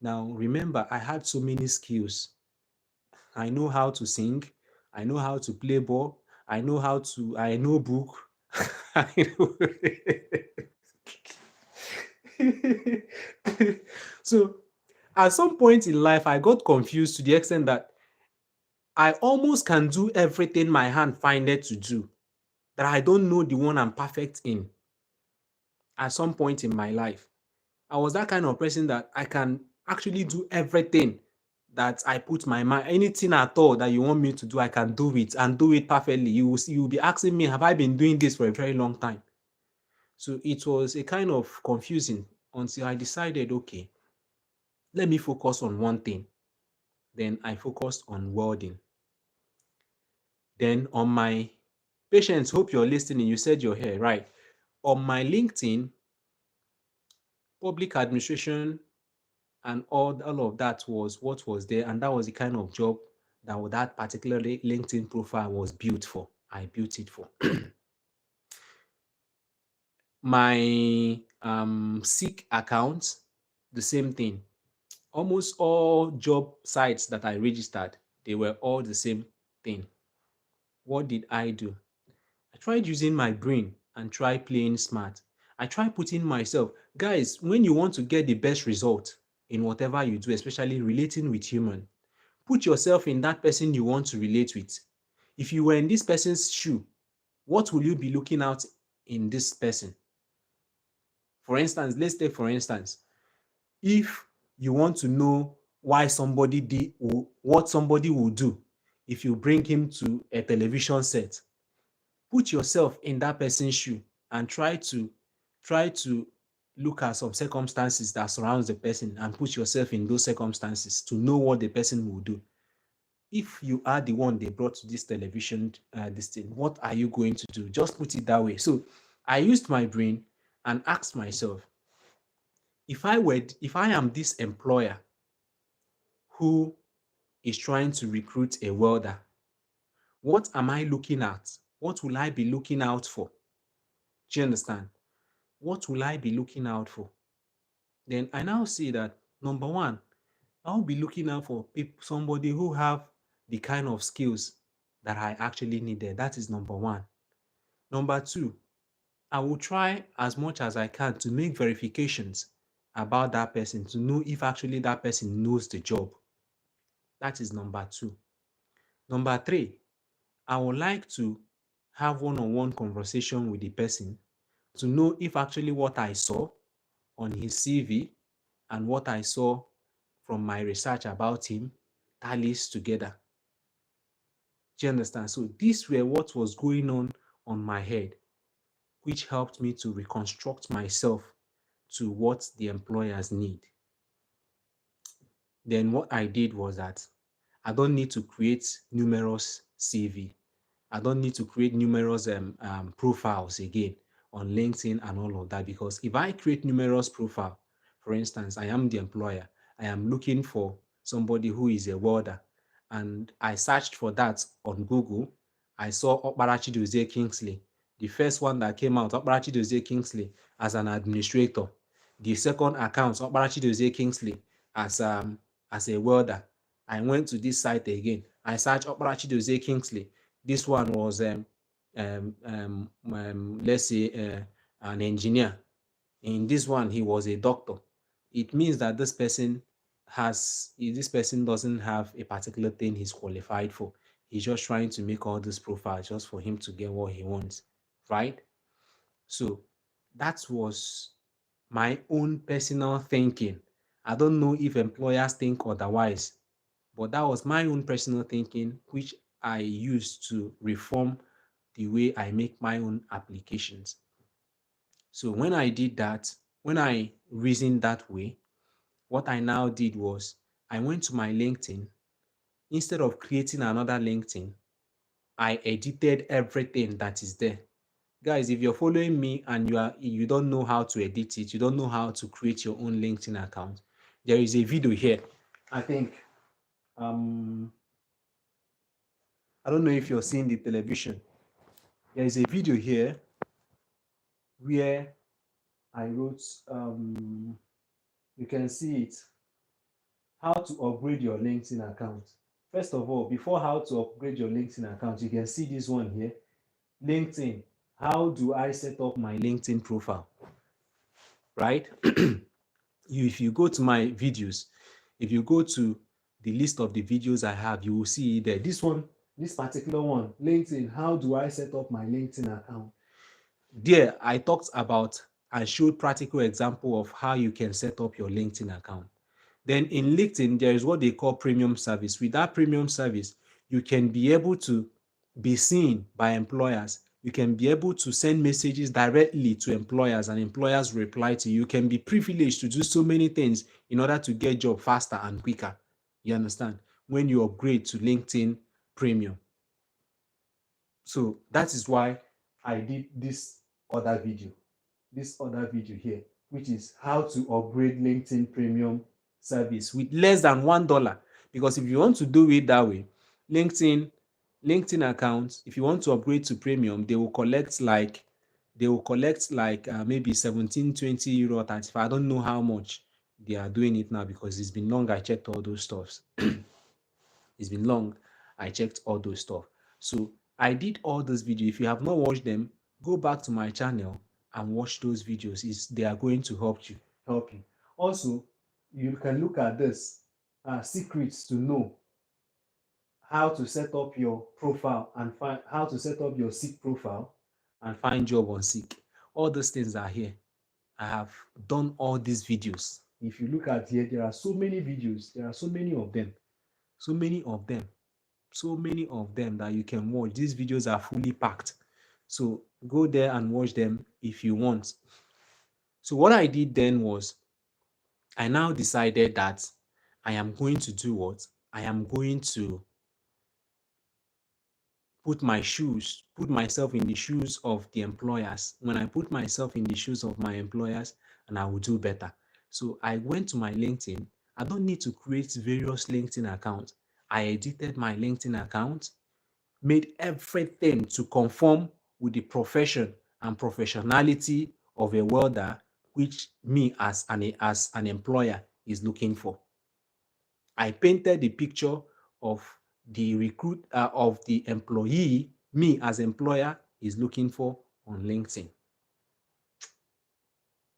Now remember, I had so many skills. I know how to sing. I know how to play ball. I know book. I know. So at some point in life, I got confused to the extent that I almost can do everything my hand findeth to do, that I don't know the one I'm perfect in at some point in my life. I was that kind of person that I can actually do everything that I put my mind, anything at all that you want me to do, I can do it and do it perfectly. You will be asking me, have I been doing this for a very long time? So it was a kind of confusing until I decided, okay, let me focus on one thing. Then I focused on welding. Then on my patients, hope you're listening. You said you're here, right? On my LinkedIn, public administration and all of that was what was there, and that was the kind of job that particular LinkedIn profile was built for. I built it for. My Seek account, the same thing. Almost all job sites that I registered, they were all the same thing. What did I do? I tried using my brain and try playing smart. I tried putting myself, guys, when you want to get the best result in whatever you do, especially relating with human, put yourself in that person you want to relate with. If you were in this person's shoe, what will you be looking out in this person? For instance, let's take for instance, if you want to know why somebody did what somebody will do if you bring him to a television set, put yourself in that person's shoe and try to look at some circumstances that surrounds the person and put yourself in those circumstances to know what the person will do. if you are the one they brought to this television, this thing, what are you going to do? Just put it that way. So I used my brain and asked myself, if I am this employer who is trying to recruit a welder, what am I looking at? What will I be looking out for? Do you understand? What will I be looking out for? Then I now see that number one, I'll be looking out for somebody who have the kind of skills that I actually needed. That is number one. Number two, I will try as much as I can to make verifications about that person to know if actually that person knows the job. That is number two. Number three, I would like to have one-on-one conversation with the person to know if actually what I saw on his CV and what I saw from my research about him tallies together. Do you understand? So these were what was going on my head, which helped me to reconstruct myself to what the employers need. Then what I did was that I don't need to create numerous CV. I don't need to create numerous profiles again on LinkedIn and all of that, because if I create numerous profile, for instance, I am the employer, I am looking for somebody who is a welder, and I searched for that on Google. I saw Okparachi Dozie Kingsley. The first one that came out, Okparachi Dozie Kingsley as an administrator. The second account, Okparachi Dozie Kingsley as a welder. I went to this site again. I searched Okparachi Dozie Kingsley. This one was let's say an engineer. In this one, he was a doctor. It means that this person doesn't have a particular thing he's qualified for. He's just trying to make all these profiles just for him to get what he wants, right? So that was my own personal thinking. I don't know if employers think otherwise, but that was my own personal thinking, which I used to reform the way I make my own applications. So when I did that, when I reasoned that way, what I now did was I went to my LinkedIn. Instead of creating another LinkedIn, I edited everything that is there. Guys, if you're following me and you don't know how to edit it, you don't know how to create your own LinkedIn account, there is a video here. I think I don't know if you're seeing the television. There is a video here where I wrote, you can see it, how to upgrade your LinkedIn account. First of all, before how to upgrade your LinkedIn account, you can see this one here, LinkedIn. How do I set up my LinkedIn profile, right? If you go to my videos, if you go to the list of the videos I have, you will see there. This one, this particular one, LinkedIn, how do I set up my LinkedIn account? There, I talked about and showed practical example of how you can set up your LinkedIn account. Then in LinkedIn, there is what they call premium service. With that premium service, you can be able to be seen by employers. You can be able to send messages directly to employers and employers reply to you. You can be privileged to do so many things in order to get job faster and quicker. You understand? When you upgrade to LinkedIn Premium. So that is why I did this other video here, which is how to upgrade LinkedIn Premium service with less than $1. Because if you want to do it that way, LinkedIn account, if you want to upgrade to premium, they will collect like maybe 17, 20 euro, 35. I don't know how much they are doing it now because it's been long I checked all those stuffs. It's been long I checked all those stuff. So I did all those videos. If you have not watched them, go back to my channel and watch those videos. They are going to help you. Also, you can look at this secrets to know how to set up your profile and find how to set up your Seek profile and find job on Seek. All those things are here. I have done all these videos. If you look at here, there are so many videos. There are so many of them. So many of them. So many of them that you can watch. These videos are fully packed. So go there and watch them if you want. So what I did then was I now decided that I am going to do what? I am going to put myself in the shoes of the employers. When I put myself in the shoes of my employers, and I will do better. So I went to my LinkedIn. I don't need to create various LinkedIn accounts. I edited my LinkedIn account, made everything to conform with the profession and professionality of a welder, which me as an employer is looking for. I painted the picture of of the employee me as employer is looking for on LinkedIn.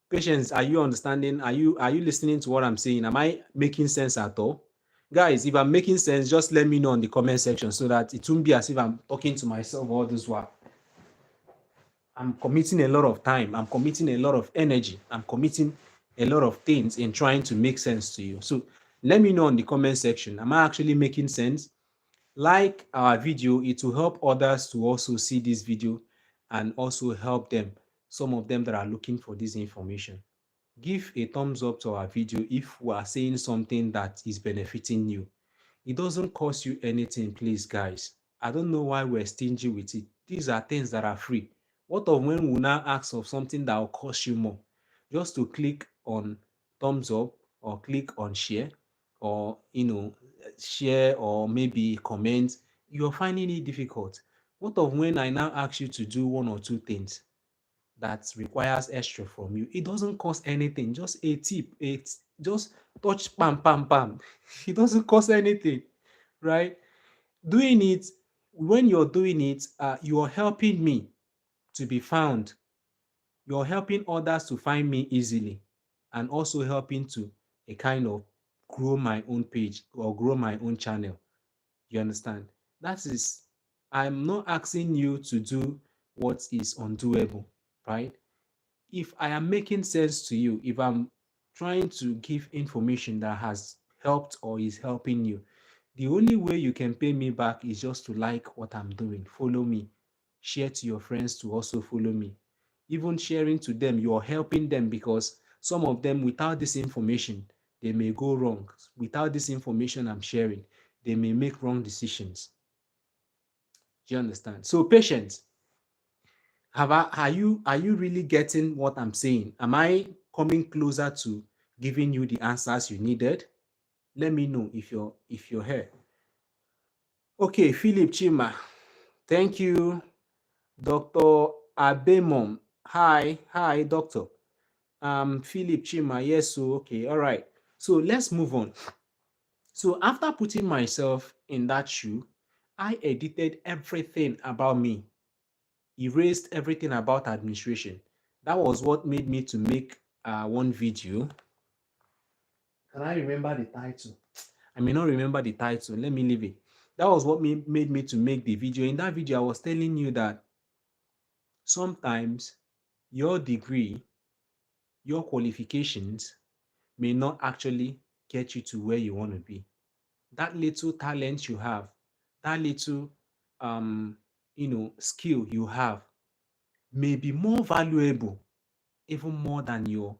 Patience, are you understanding? Are you listening to what I'm saying? Am I making sense at all? Guys, if I'm making sense, just let me know in the comment section so that it won't be as if I'm talking to myself all this while. I'm committing a lot of time. I'm committing a lot of energy. I'm committing a lot of things in trying to make sense to you. So let me know in the comment section. Am I actually making sense? Like our video, it will help others to also see this video and also help them, some of them that are looking for this information. Give a thumbs up to our video if we are saying something that is benefiting you. It doesn't cost you anything, please, guys. I don't know why we're stingy with it. These are things that are free. What of when we now ask of something that will cost you more? Just to click on thumbs up or click on share or, share or maybe comment, you're finding it difficult. What of when I now ask you to do one or two things that requires extra from you? It doesn't cost anything, just a tip, just touch pam pam pam. It doesn't cost anything, right? Doing it, when you're doing it, you're helping me to be found. You're helping others to find me easily, and also helping to a kind of grow my own page or grow my own channel. You understand? That is, I'm not asking you to do what is undoable, right? If I am making sense to you, if I'm trying to give information that has helped or is helping you, the only way you can pay me back is just to like what I'm doing, follow me, share to your friends to also follow me. Even sharing to them, you're helping them, because some of them, without this information, they may go wrong. Without this information I'm sharing, they may make wrong decisions. Do you understand? So patience. Are you really getting what I'm saying? Am I coming closer to giving you the answers you needed? Let me know if you're here. Okay, Philip Chima. Thank you. Dr. Abemom. Hi, doctor. Philip Chima. Yes, so okay, all right. So let's move on. So after putting myself in that shoe, I edited everything about me, erased everything about administration. That was what made me to make one video. Can I remember the title? I may not remember the title. Let me leave it. That was what made me to make the video. In that video, I was telling you that sometimes your degree, your qualifications may not actually get you to where you want to be. That little talent you have, that little skill you have may be more valuable, even more than your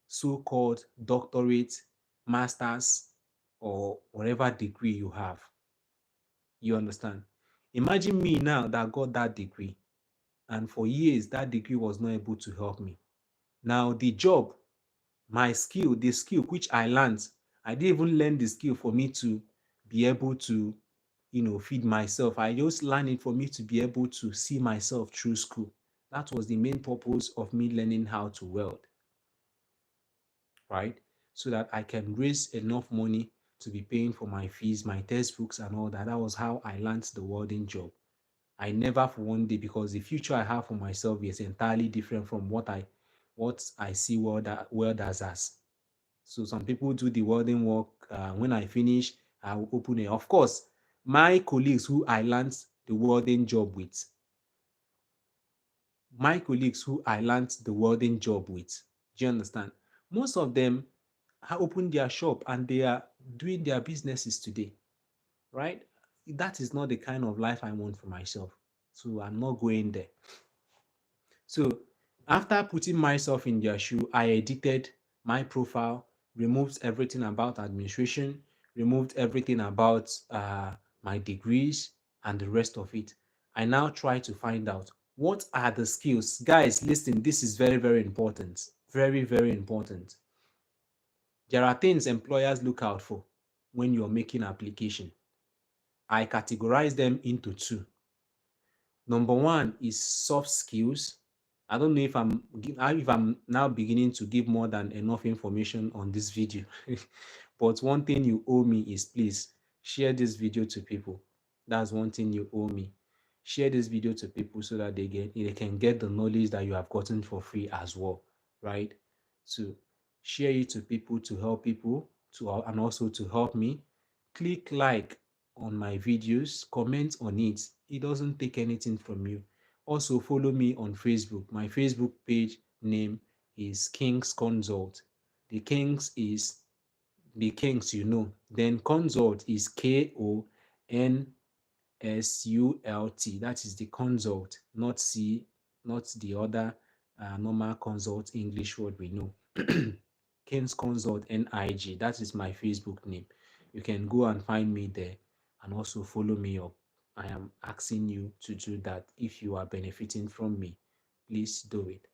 so-called doctorate, master's, or whatever degree you have. You understand? Imagine me now that got that degree, and for years that degree was not able to help me. Now the job, my skill, the skill which I learned, I didn't even learn the skill for me to be able to, feed myself. I just learned it for me to be able to see myself through school. That was the main purpose of me learning how to weld, right? So that I can raise enough money to be paying for my fees, my textbooks, and all that. That was how I learned the welding job. I never for one day, because the future I have for myself is entirely different from what I see welders as. So some people do the welding work. When I finish, I will open it. Of course, my colleagues who I learned the welding job with, do you understand? Most of them have opened their shop and they are doing their businesses today, right? That is not the kind of life I want for myself. So I'm not going there. So after putting myself in their shoe, I edited my profile, removed everything about administration, removed everything about my degrees and the rest of it. I now try to find out what are the skills. Guys, listen, this is very, very important. Very, very important. There are things employers look out for when you're making application. I categorize them into two. Number one is soft skills. I don't know if I'm now beginning to give more than enough information on this video. But one thing you owe me is, please share this video to people. That's one thing you owe me. Share this video to people so that they can get the knowledge that you have gotten for free as well, right? So share it to people to and also to help me. Click like on my videos, comment on it. It doesn't take anything from you. Also follow me on Facebook. My Facebook page name is Kings Consult. The Kings is the Kings, you know. Then Consult is KONSULT. That is the consult, not not the other normal consult English word we know. Kings Consult NIG. That is my Facebook name. You can go and find me there and also follow me up. I am asking you to do that. If you are benefiting from me, please do it.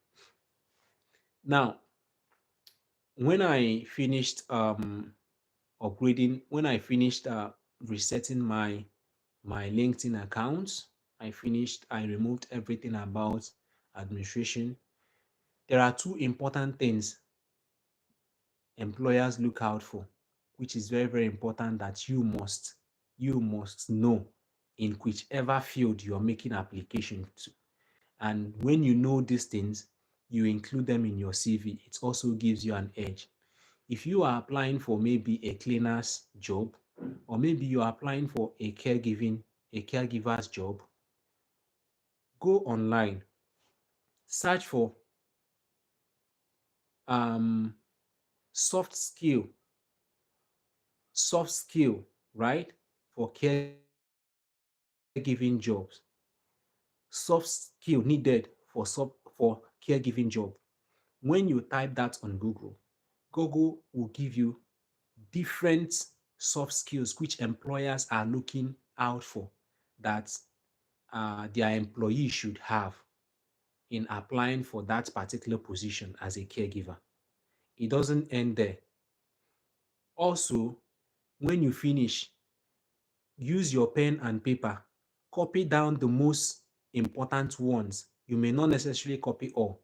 Now, when I finished when I finished resetting my LinkedIn account, I removed everything about administration. There are two important things employers look out for, which is very, very important that you must know in whichever field you are making application to. And when you know these things, you include them in your CV. It also gives you an edge. If you are applying for maybe a cleaner's job, or maybe you are applying for a caregiver's job, go online, search for um, soft skill, soft skill, right? For caregiving jobs, soft skill needed for caregiving job. When you type that on Google, Google will give you different soft skills which employers are looking out for that their employee should have in applying for that particular position as a caregiver. It doesn't end there. Also, when you finish, use your pen and paper, copy down the most important ones. You may not necessarily copy all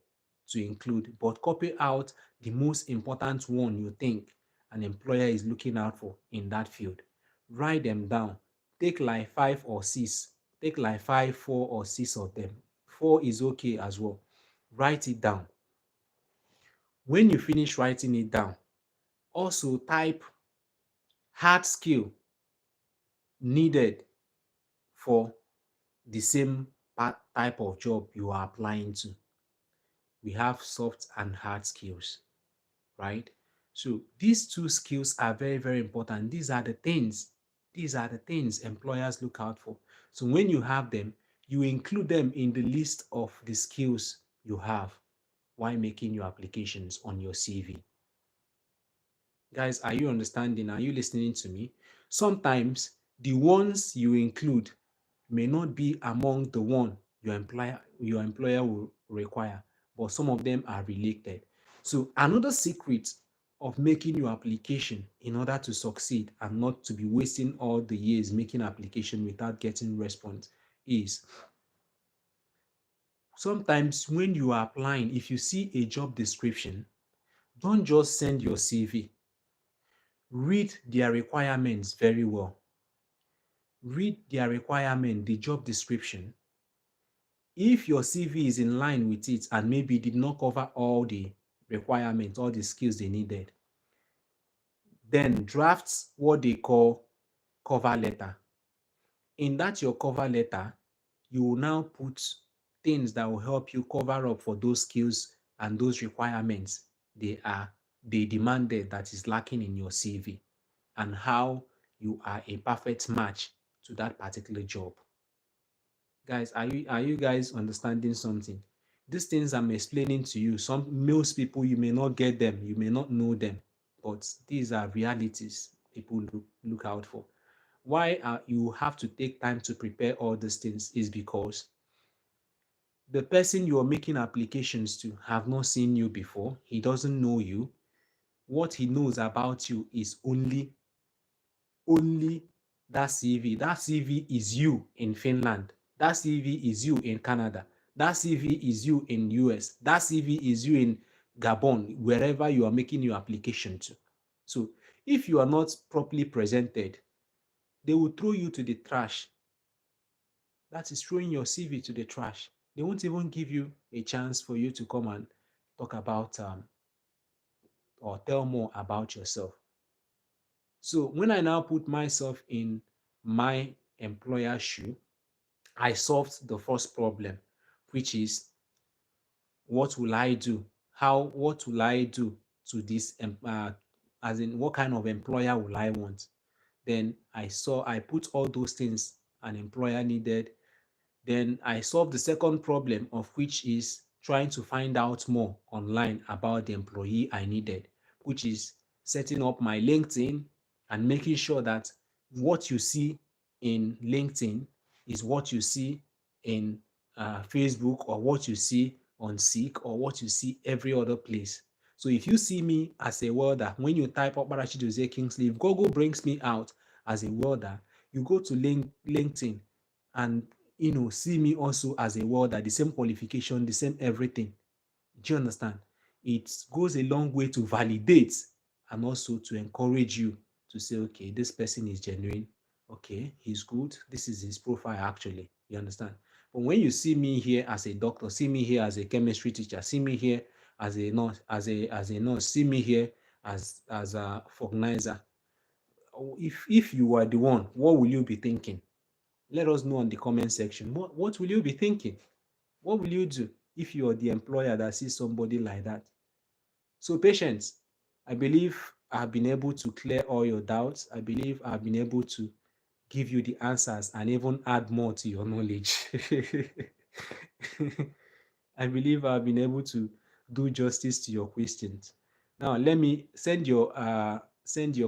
to include, but copy out the most important one you think an employer is looking out for in that field. Write them down. Take like 5 or 6. Take like 5, 4 or 6 of them. 4 is okay as well. Write it down. When you finish writing it down, also type hard skill needed for the same type of job you are applying to. We have soft and hard skills, right? So these two skills are very, very important. These are the things employers look out for. So when you have them, you include them in the list of the skills you have while making your applications on your CV. Guys, are you understanding? Are you listening to me? Sometimes the ones you include may not be among the one your employer will require, but some of them are related. So another secret of making your application in order to succeed and not to be wasting all the years making application without getting response is sometimes when you are applying, if you see a job description, don't just send your CV. Read their requirements very well. Read their requirement, the job description. If your CV is in line with it and maybe did not cover all the requirements, all the skills they needed, then draft what they call cover letter. In that your cover letter, you will now put things that will help you cover up for those skills and those requirements they demanded that is lacking in your CV, and how you are a perfect match to that particular job. Guys, are you guys understanding something? These things I'm explaining to you, most people you may not get them, you may not know them, but these are realities people look out for. Why you have to take time to prepare all these things is because the person you're making applications to have not seen you before. He doesn't know you. What he knows about you is only that CV. That CV is you in Finland. That CV is you in Canada. That CV is you in US. That CV is you in Gabon, wherever you are making your application to. So if you are not properly presented, they will throw you to the trash. That is throwing your CV to the trash. They won't even give you a chance for you to come and talk about or tell more about yourself. So when I now put myself in my employer's shoe, I solved the first problem, which is what will I do? What will I do to this, as in what kind of employer will I want? Then I put all those things an employer needed. Then I solved the second problem, of which is trying to find out more online about the employee I needed, which is setting up my LinkedIn and making sure that what you see in LinkedIn is what you see in Facebook, or what you see on Seek, or what you see every other place. So if you see me as a welder, when you type up Barachi Jose Kingsley, if Google brings me out as a welder, you go to LinkedIn and see me also as a welder, the same qualification, the same everything. Do you understand? It goes a long way to validate and also to encourage you to say, okay, this person is genuine. Okay, he's good. This is his profile actually. You understand? But when you see me here as a doctor, see me here as a chemistry teacher, see me here as a nurse, as a nurse, see me here as a organizer. If you are the one, what will you be thinking? Let us know in the comment section. What will you be thinking? What will you do if you are the employer that sees somebody like that? So patience, I believe I've been able to clear all your doubts. I believe I've been able to give you the answers and even add more to your knowledge. I believe I've been able to do justice to your questions. Now, let me send your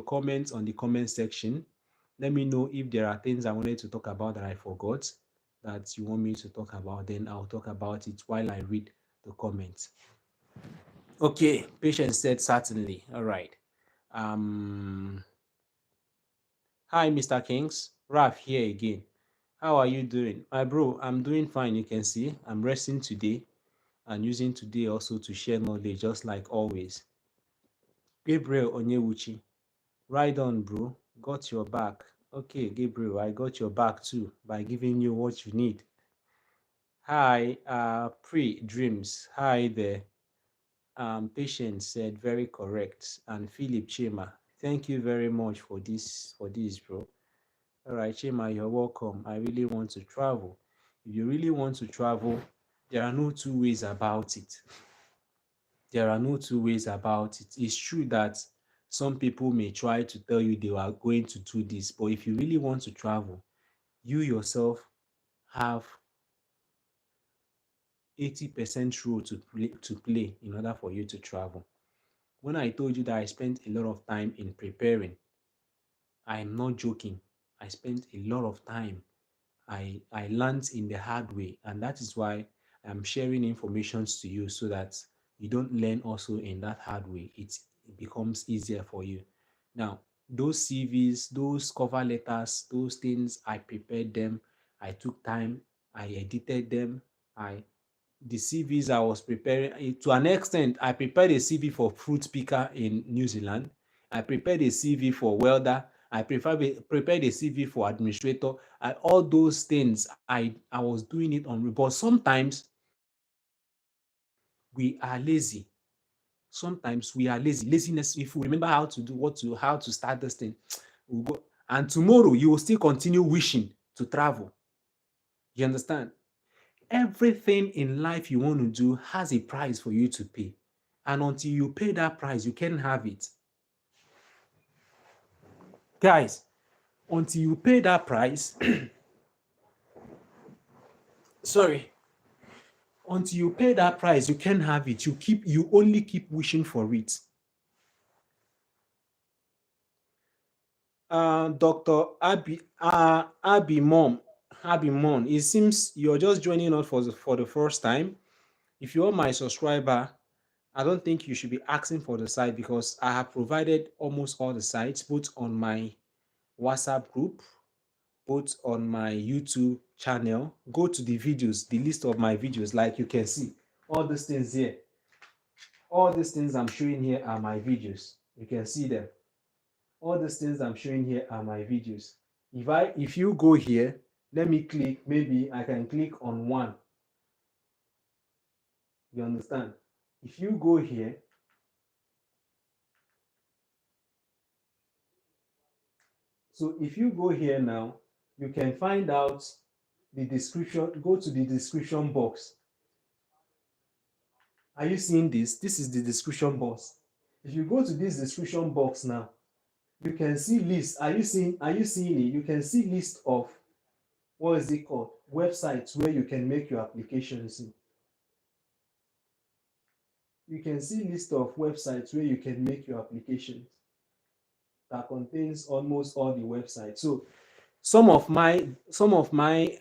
comments on the comment section. Let me know if there are things I wanted to talk about that I forgot that you want me to talk about. Then I'll talk about it while I read the comments. Okay, Patience said certainly. All right. Hi, Mr. Kings. Raf here again. How are you doing? My bro, I'm doing fine. You can see I'm resting today and using today also to share knowledge, just like always. Gabriel Onyewuchi. Right on, bro. Got your back. Okay, Gabriel, I got your back too by giving you what you need. Hi, Pre-Dreams. Hi there. Patience said very correct. And Philip Chema, thank you very much for this, bro. All right, Chema, you're welcome. I really want to travel. If you really want to travel, there are no two ways about it. There are no two ways about it. It's true that some people may try to tell you they are going to do this, but if you really want to travel, you yourself have 80% role to play in order for you to travel. When I told you that I spent a lot of time in preparing, I am not joking. I spent a lot of time. I learned in the hard way, and that is why I'm sharing information to you so that you don't learn also in that hard way. It becomes easier for you. Now, those CVs, those cover letters, those things, I prepared them. I took time. I edited them. The CVs I was preparing, to an extent, I prepared a CV for fruit picker in New Zealand. I prepared a CV for welder. I prepared a CV for administrator. All those things, I was doing it on, but sometimes we are lazy. Sometimes we are lazy. Laziness, if we remember how to start this thing, we'll go. And tomorrow you will still continue wishing to travel. You understand? Everything in life you want to do has a price for you to pay. And until you pay that price, you can't have it. Guys, until you pay that price, sorry, until you pay that price, you can't have it. You only keep wishing for it. Dr. Abimon, it seems you're just joining us for the first time. If you're my subscriber, I don't think you should be asking for the site because I have provided almost all the sites, both on my WhatsApp group, both on my YouTube channel. Go to the videos, the list of my videos, like you can see. All these things here, all these things I'm showing here are my videos. You can see them. All these things I'm showing here are my videos. If you go here, let me click, maybe I can click on one. You understand? If you go here, so if you go here now, you can find out the description. Go to the description box. Are you seeing this? This is the description box. If you go to this description box now, you can see list. Are you seeing it? You can see list of, what is it called? Websites where you can make your applications in. You can see list of websites where you can make your applications. That contains almost all the websites. So some of my some of my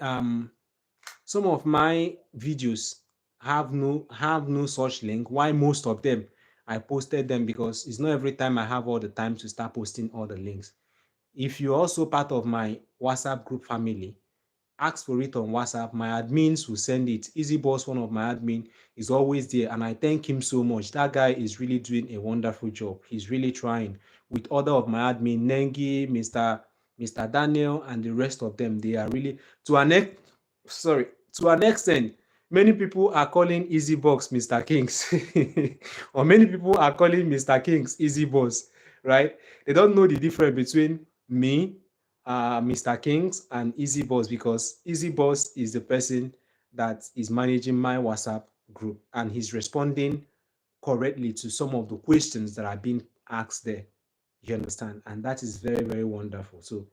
some of my videos have no such link. Why most of them I posted them, because it's not every time I have all the time to start posting all the links. If you're also part of my WhatsApp group family, ask for it on WhatsApp. My admins will send it. Easy Boss, one of my admin, is always there, and I thank him so much. That guy is really doing a wonderful job. He's really trying. With other of my admin, Nengi, Mr. Daniel, and the rest of them, they are really to an sorry to an extent. Many people are calling Easy Box Mr. Kings, or many people are calling Mr. Kings Easy Boss, right? They don't know the difference between me, Mr. Kings, and Easy Boss, because Easy Boss is the person that is managing my WhatsApp group, and he's responding correctly to some of the questions that are being asked there. You understand? And that is very, very wonderful. So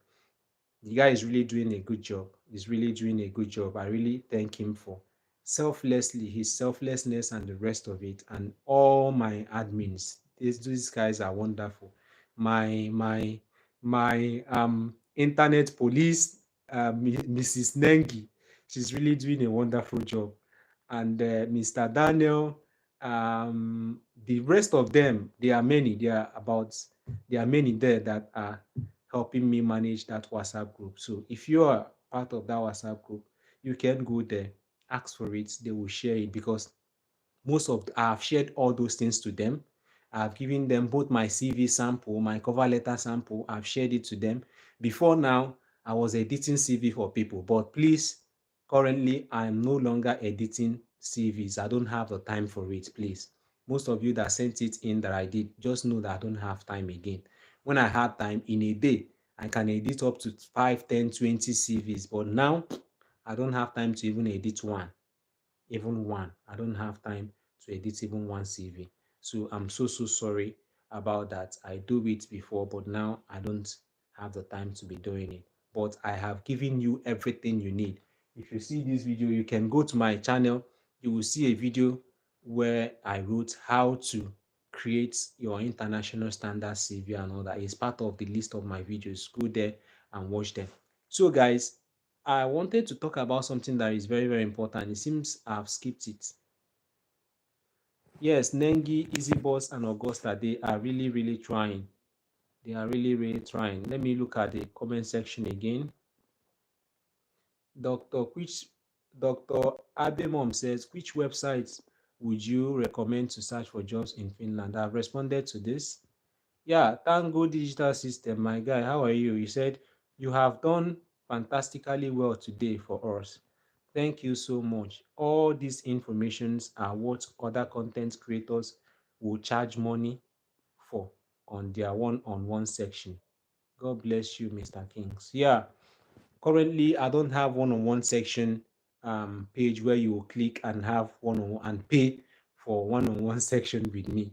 the guy is really doing a good job. He's really doing a good job. I really thank him for his selflessness and the rest of it. And all my admins, these guys are wonderful. My internet police, Mrs. Nengi, she's really doing a wonderful job. And Mr. Daniel, the rest of them, there are many. There are many there that are helping me manage that WhatsApp group. So if you are part of that WhatsApp group, you can go there, ask for it, they will share it, because I've shared all those things to them. I've given them both my CV sample, my cover letter sample. I've shared it to them. Before now, I was editing CV for people, but please, currently, I'm no longer editing CVs. I don't have the time for it, please. Most of you that sent it in that I did, just know that I don't have time again. When I had time in a day, I can edit up to 5, 10, 20 CVs, but now I don't have time to even edit one. Even one. I don't have time to edit even one CV. So I'm so sorry about that. I do it before, but now I don't have the time to be doing it. But I have given you everything you need. If you see this video, you can go to my channel. You will see a video where I wrote how to create your international standard CV and all that. It's part of the list of my videos. Go there and watch them. So guys, I wanted to talk about something that is very, very important. It seems I've skipped it. Yes, Nengi, Easy Boss, and Augusta, they are really, really trying. They are really, really trying. Let me look at the comment section again. Dr. Abemom says, which websites would you recommend to search for jobs in Finland? I've responded to this. Yeah, Tango Digital System, my guy, how are you? You said you have done fantastically well today for us. Thank you so much. All these informations are what other content creators will charge money for on their one-on-one section. God bless you, Mr. Kings. Yeah, currently I don't have one-on-one section page where you will click and have one-on-one and pay for one-on-one section with me.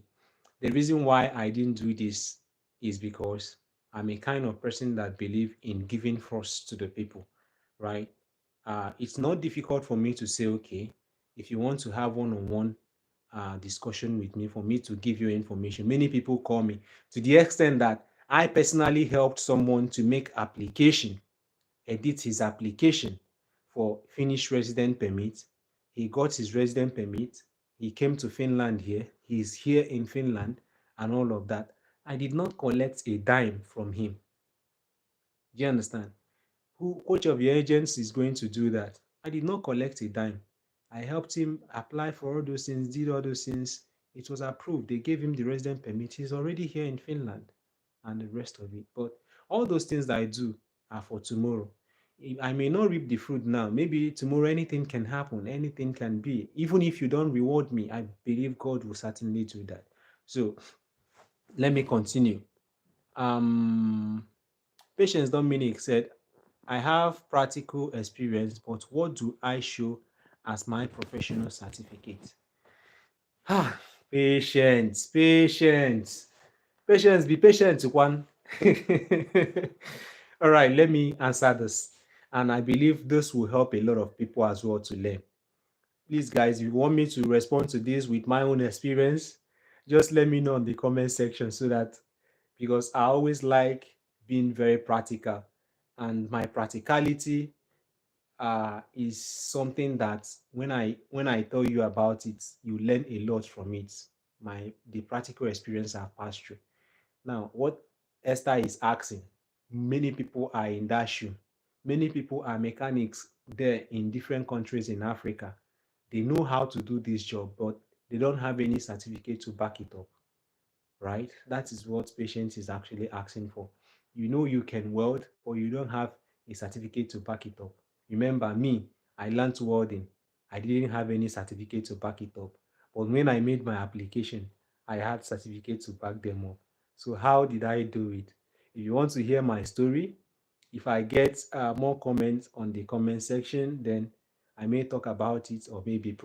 The reason why I didn't do this is because I'm a kind of person that believe in giving first to the people, right? It's not difficult for me to say, okay, if you want to have one-on-one discussion with me, for me to give you information. Many people call me to the extent that I personally helped someone to make application, edit his application for Finnish resident permit. He got his resident permit. He came to Finland here. He's here in Finland and all of that. I did not collect a dime from him. Do you understand? Which of your agents is going to do that? I did not collect a dime. I helped him apply for all those things, did all those things. It was approved. They gave him the resident permit. He's already here in Finland and the rest of it. But all those things that I do are for tomorrow. I may not reap the fruit now. Maybe tomorrow anything can happen, anything can be. Even if you don't reward me, I believe God will certainly do that. So let me continue. Patience Dominic said, I have practical experience, but what do I show as my professional certificate? Patience, patience, patience, be patient, one. All right, let me answer this. And I believe this will help a lot of people as well to learn. Please, guys, if you want me to respond to this with my own experience, just let me know in the comment section so that, because I always like being very practical, and my practicality is something that when I tell you about it, you learn a lot from it. The practical experience I've passed through. Now, what Esther is asking, many people are in that shoe. Many people are mechanics there in different countries in Africa. They know how to do this job, but they don't have any certificate to back it up, right? That is what patience is actually asking for. You know you can weld, but you don't have a certificate to back it up. Remember me, I learned welding. I didn't have any certificate to back it up. But when I made my application, I had certificates to back them up. So how did I do it? If you want to hear my story, if I get more comments on the comment section, then I may talk about it, or maybe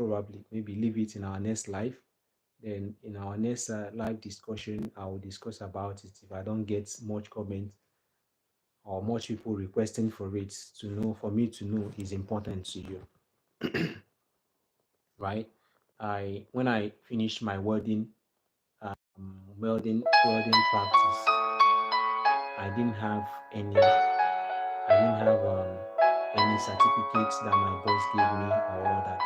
leave it in our next live. Then in our next live discussion, I will discuss about it if I don't get much comment or much people requesting for it for me to know is important to you. Right? When I finished my welding practice, I didn't have any certificates that my boss gave me or all that.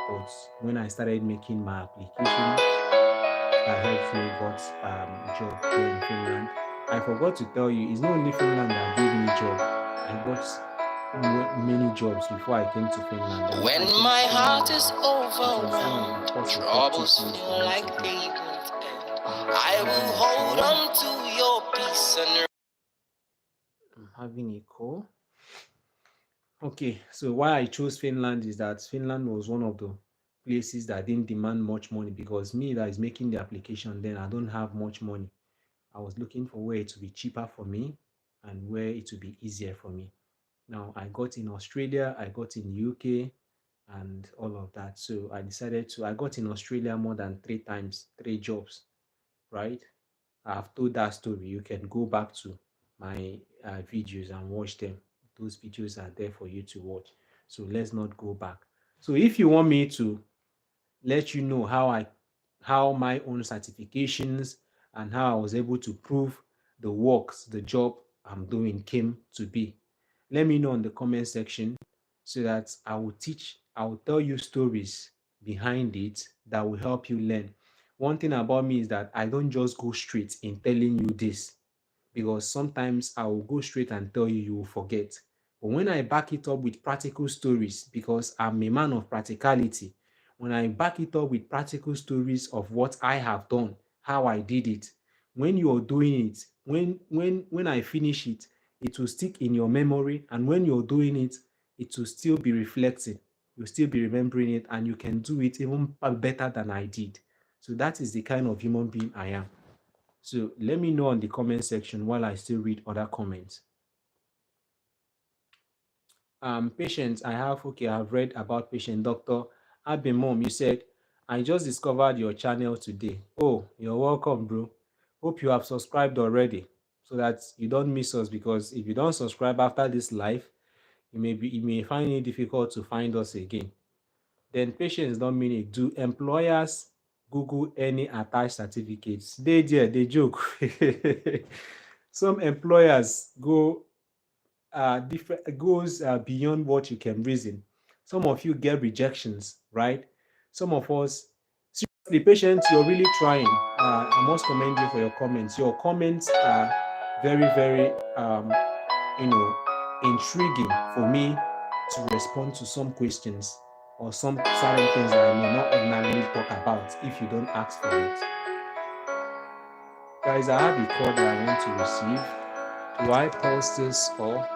But when I started making my application, that helped me got job here in Finland. I forgot to tell you, it's not only Finland that gave me job. I got many jobs before I came to Finland. When my heart is overwhelmed, troubles feel like they won't end. I will hold on to your peace and. I'm having a call. Okay, so why I chose Finland is that Finland was one of the places that didn't demand much money, because me that is making the application, then I don't have much money. I was looking for where it would be cheaper for me and where it would be easier for me. Now I got in Australia, I got in UK and all of that. So I got in Australia more than 3 times, 3 jobs, right? I've told that story. You can go back to my videos and watch them. Those videos are there for you to watch. So let's not go back. So if you want me to let you know how my own certifications and how I was able to prove the job I'm doing came to be, let me know in the comment section so that I will tell you stories behind it that will help you learn. One thing about me is that I don't just go straight in telling you this, because sometimes I will go straight and tell you, you will forget. But when I back it up with practical stories, because I'm a man of practicality, when I back it up with practical stories of what I have done, how I did it, when you're doing it, when I finish it, it will stick in your memory, and when you're doing it, it will still be reflecting. You'll still be remembering it, and you can do it even better than I did. So that is the kind of human being I am. So let me know in the comment section while I still read other comments. Patience, I've read about patient. Dr. Abimom, you said, I just discovered your channel today. Oh, you're welcome, bro. Hope you have subscribed already so that you don't miss us, because if you don't subscribe after this live, you may find it difficult to find us again. Then patience don't mean it. Do employers Google any attached certificates? They joke. Some employers goes beyond what you can reason. Some of you get rejections, right? Some of us, seriously, patient, you're really trying. I must commend you for your comments. Your comments are very, very, you know, intriguing for me to respond to some questions or some certain things that I may not ordinarily talk about if you don't ask for it. Guys, I have a call that I want to receive. Do I pause this or?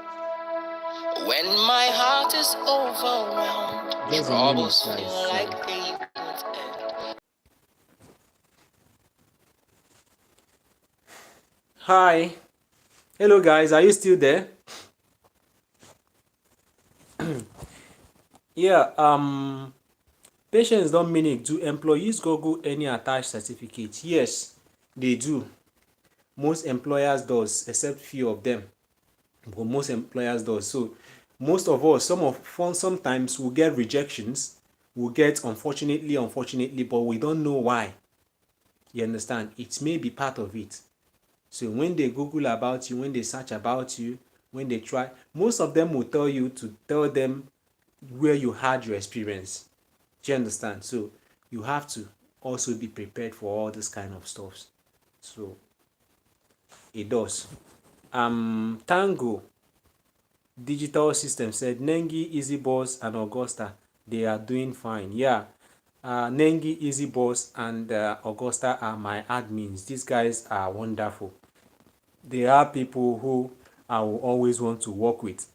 When my heart is overwhelmed, Just a minute, troubles guys. feel like they won't end. Hi. Hello, guys. Are you still there? Yeah. Patience Dominic, do employees Google any attached certificate? Yes, they do. Most employers does, except few of them. But most employers does. So most of us, sometimes we'll get rejections. We'll get unfortunately, but we don't know why. You understand? It may be part of it. So when they Google about you, when they search about you, when they try, most of them will tell you to tell them where you had your experience. Do you understand? So you have to also be prepared for all this kind of stuff. So it does. Tango Digital System said Nengi, Easy Boss, and Augusta, they are doing fine. Yeah. Nengi, Easy Boss, and Augusta are my admins. These guys are wonderful. They are people who I will always want to work with.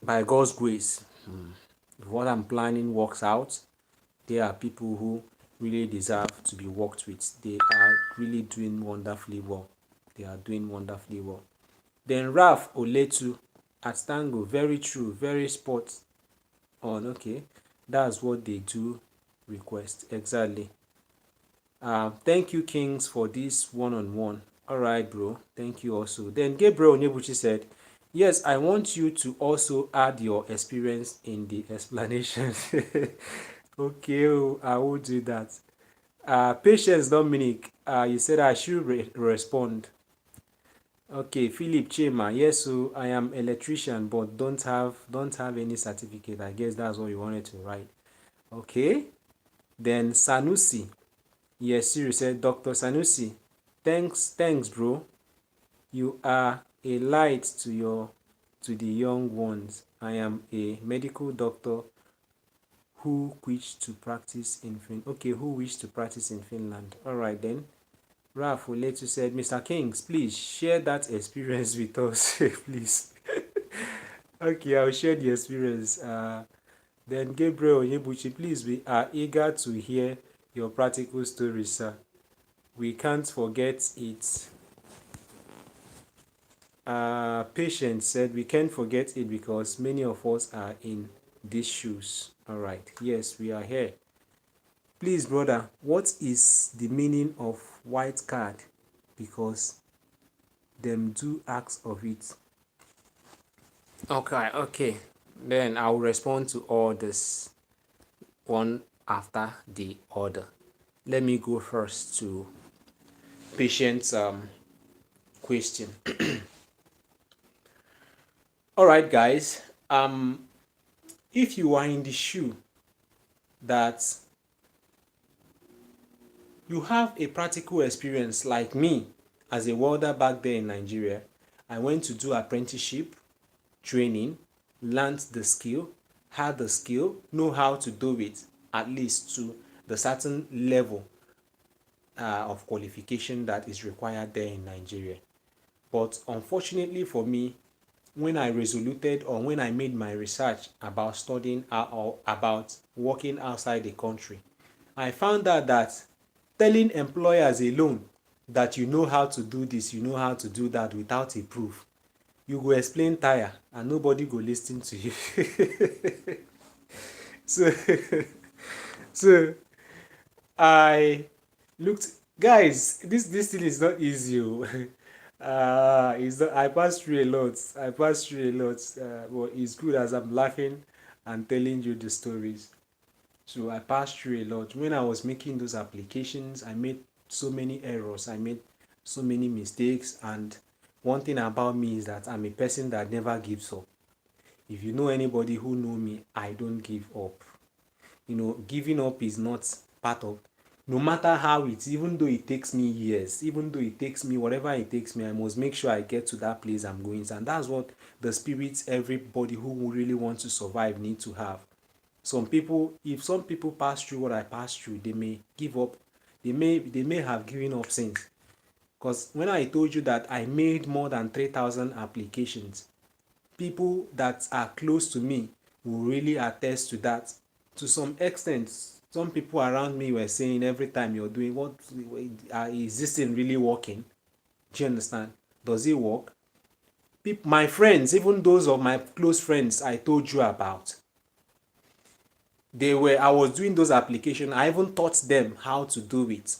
By God's grace, if what I'm planning works out, they are people who really deserve to be worked with. They are really doing wonderfully well. They are doing wonderfully well. Then Ralph Oletu at Tango, very true, very spot on. Okay, that's what they do request exactly. Thank you, Kings, for this one-on-one. All right, bro. Thank you also. Then Gabriel Onyebuchi said, yes, I want you to also add your experience in the explanation. Okay, I will do that. Patience Dominic, you said I should respond. Okay, Philip Chema, yes, so I am electrician but don't have any certificate. I guess that's what you wanted to write. Okay. Then Sanusi, yes, Siri said, Dr. Sanusi, thanks, bro. You are a light to the young ones. I am a medical doctor who wished to practice in Finland. Okay, who wished to practice in Finland. All right then. Ralph later said, Mr. Kings, please share that experience with us, please. Okay, I'll share the experience. Then Gabriel Onyebuchi, please, we are eager to hear your practical stories, sir. We can't forget it. Patient said we can't forget it because many of us are in these shoes. All right. Yes, we are here. Please, brother, what is the meaning of white card? Because them do ask of it. Okay. Then I'll respond to all this one after the other. Let me go first to patient's question. All right, guys. If you are in the shoe that you have a practical experience like me as a welder back there in Nigeria, I went to do apprenticeship training, learned the skill, had the skill, know how to do it, at least to the certain level of qualification that is required there in Nigeria. But unfortunately for me, when I resoluted or when I made my research about studying or about working outside the country, I found out that telling employers alone that you know how to do this, you know how to do that without a proof, you go explain tire and nobody go listen to you. so so I looked, guys, this thing is not easy. It's not, I passed through a lot. But it's good as I'm laughing and telling you the stories. So I passed through a lot. When I was making those applications, I made so many errors. I made so many mistakes. And one thing about me is that I'm a person that never gives up. If you know anybody who know me, I don't give up. Giving up is not part of, no matter how it's, even though it takes me years, even though it takes me whatever it takes me, I must make sure I get to that place I'm going to. And that's what the spirits everybody who really wants to survive need to have. If some people pass through what I passed through, they may give up. They may have given up since. Because when I told you that I made more than 3,000 applications, people that are close to me will really attest to that. To some extent, some people around me were saying every time you're doing what, is this thing really working? Do you understand? Does it work? My friends, even those of my close friends I told you about, I was doing those applications. I even taught them how to do it.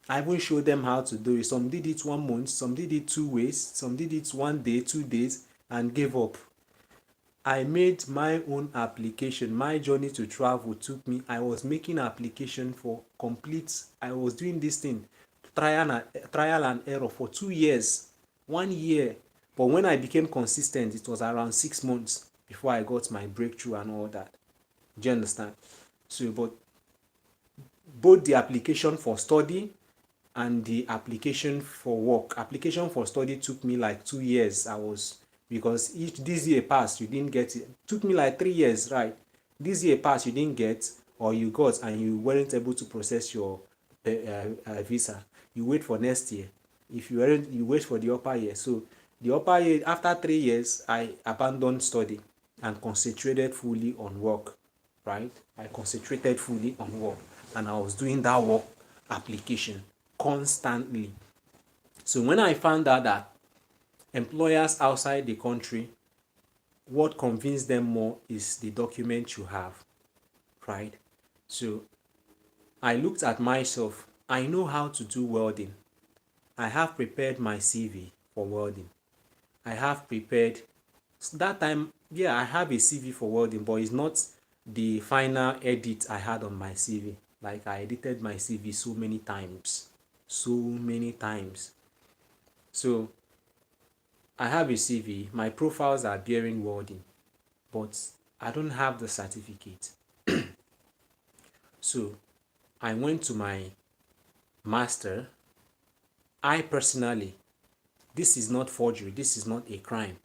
I even showed them how to do it. Some did it 1 month, some did it 2 ways, some did it 1 day, 2 days, and gave up. I made my own application. My journey to travel took me, I was making application for complete, I was doing this thing, trial and error for 2 years, 1 year. But when I became consistent, it was around 6 months before I got my breakthrough and all that. Do you understand? So, but both the application for study and the application for work. Application for study took me like 2 years. Because this year passed, you didn't get it. Took me like 3 years, right? This year passed, you didn't get, or you got and you weren't able to process your visa. You wait for next year. If you weren't, you wait for the upper year. So the upper year, after 3 years, I abandoned study and concentrated fully on work, right? I concentrated fully on work and I was doing that work application constantly. So when I found out that employers outside the country, what convinced them more is the document you have, right? So I looked at myself. I know how to do welding. I have prepared my CV for welding. I have prepared, that time, yeah, I have a CV for welding, but it's not the final edit I had on my CV. Like, I edited my CV so many times. So many times. So I have a CV. My profiles are bearing welding, but I don't have the certificate. So I went to my master. I personally, this is not forgery. This is not a crime.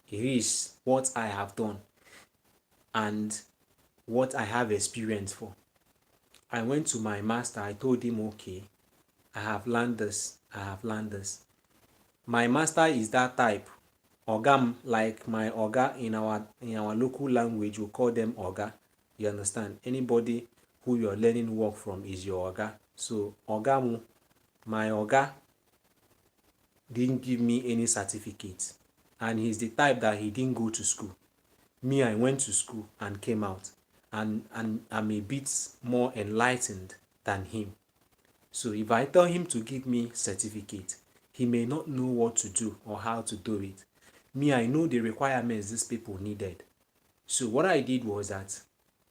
It is what I have done and what I have experience for. I went to my master. I told him, okay, I have learned this. I have learned this. My master is that type. Ogam, like my oga in our local language, we call them oga. You understand? Anybody who you're learning work from is your oga. So ogamu, my oga didn't give me any certificate, and he's the type that he didn't go to school. Me, I went to school and came out, and I'm a bit more enlightened than him. So if I tell him to give me certificate, he may not know what to do or how to do it. Me, I know the requirements these people needed. So what I did was that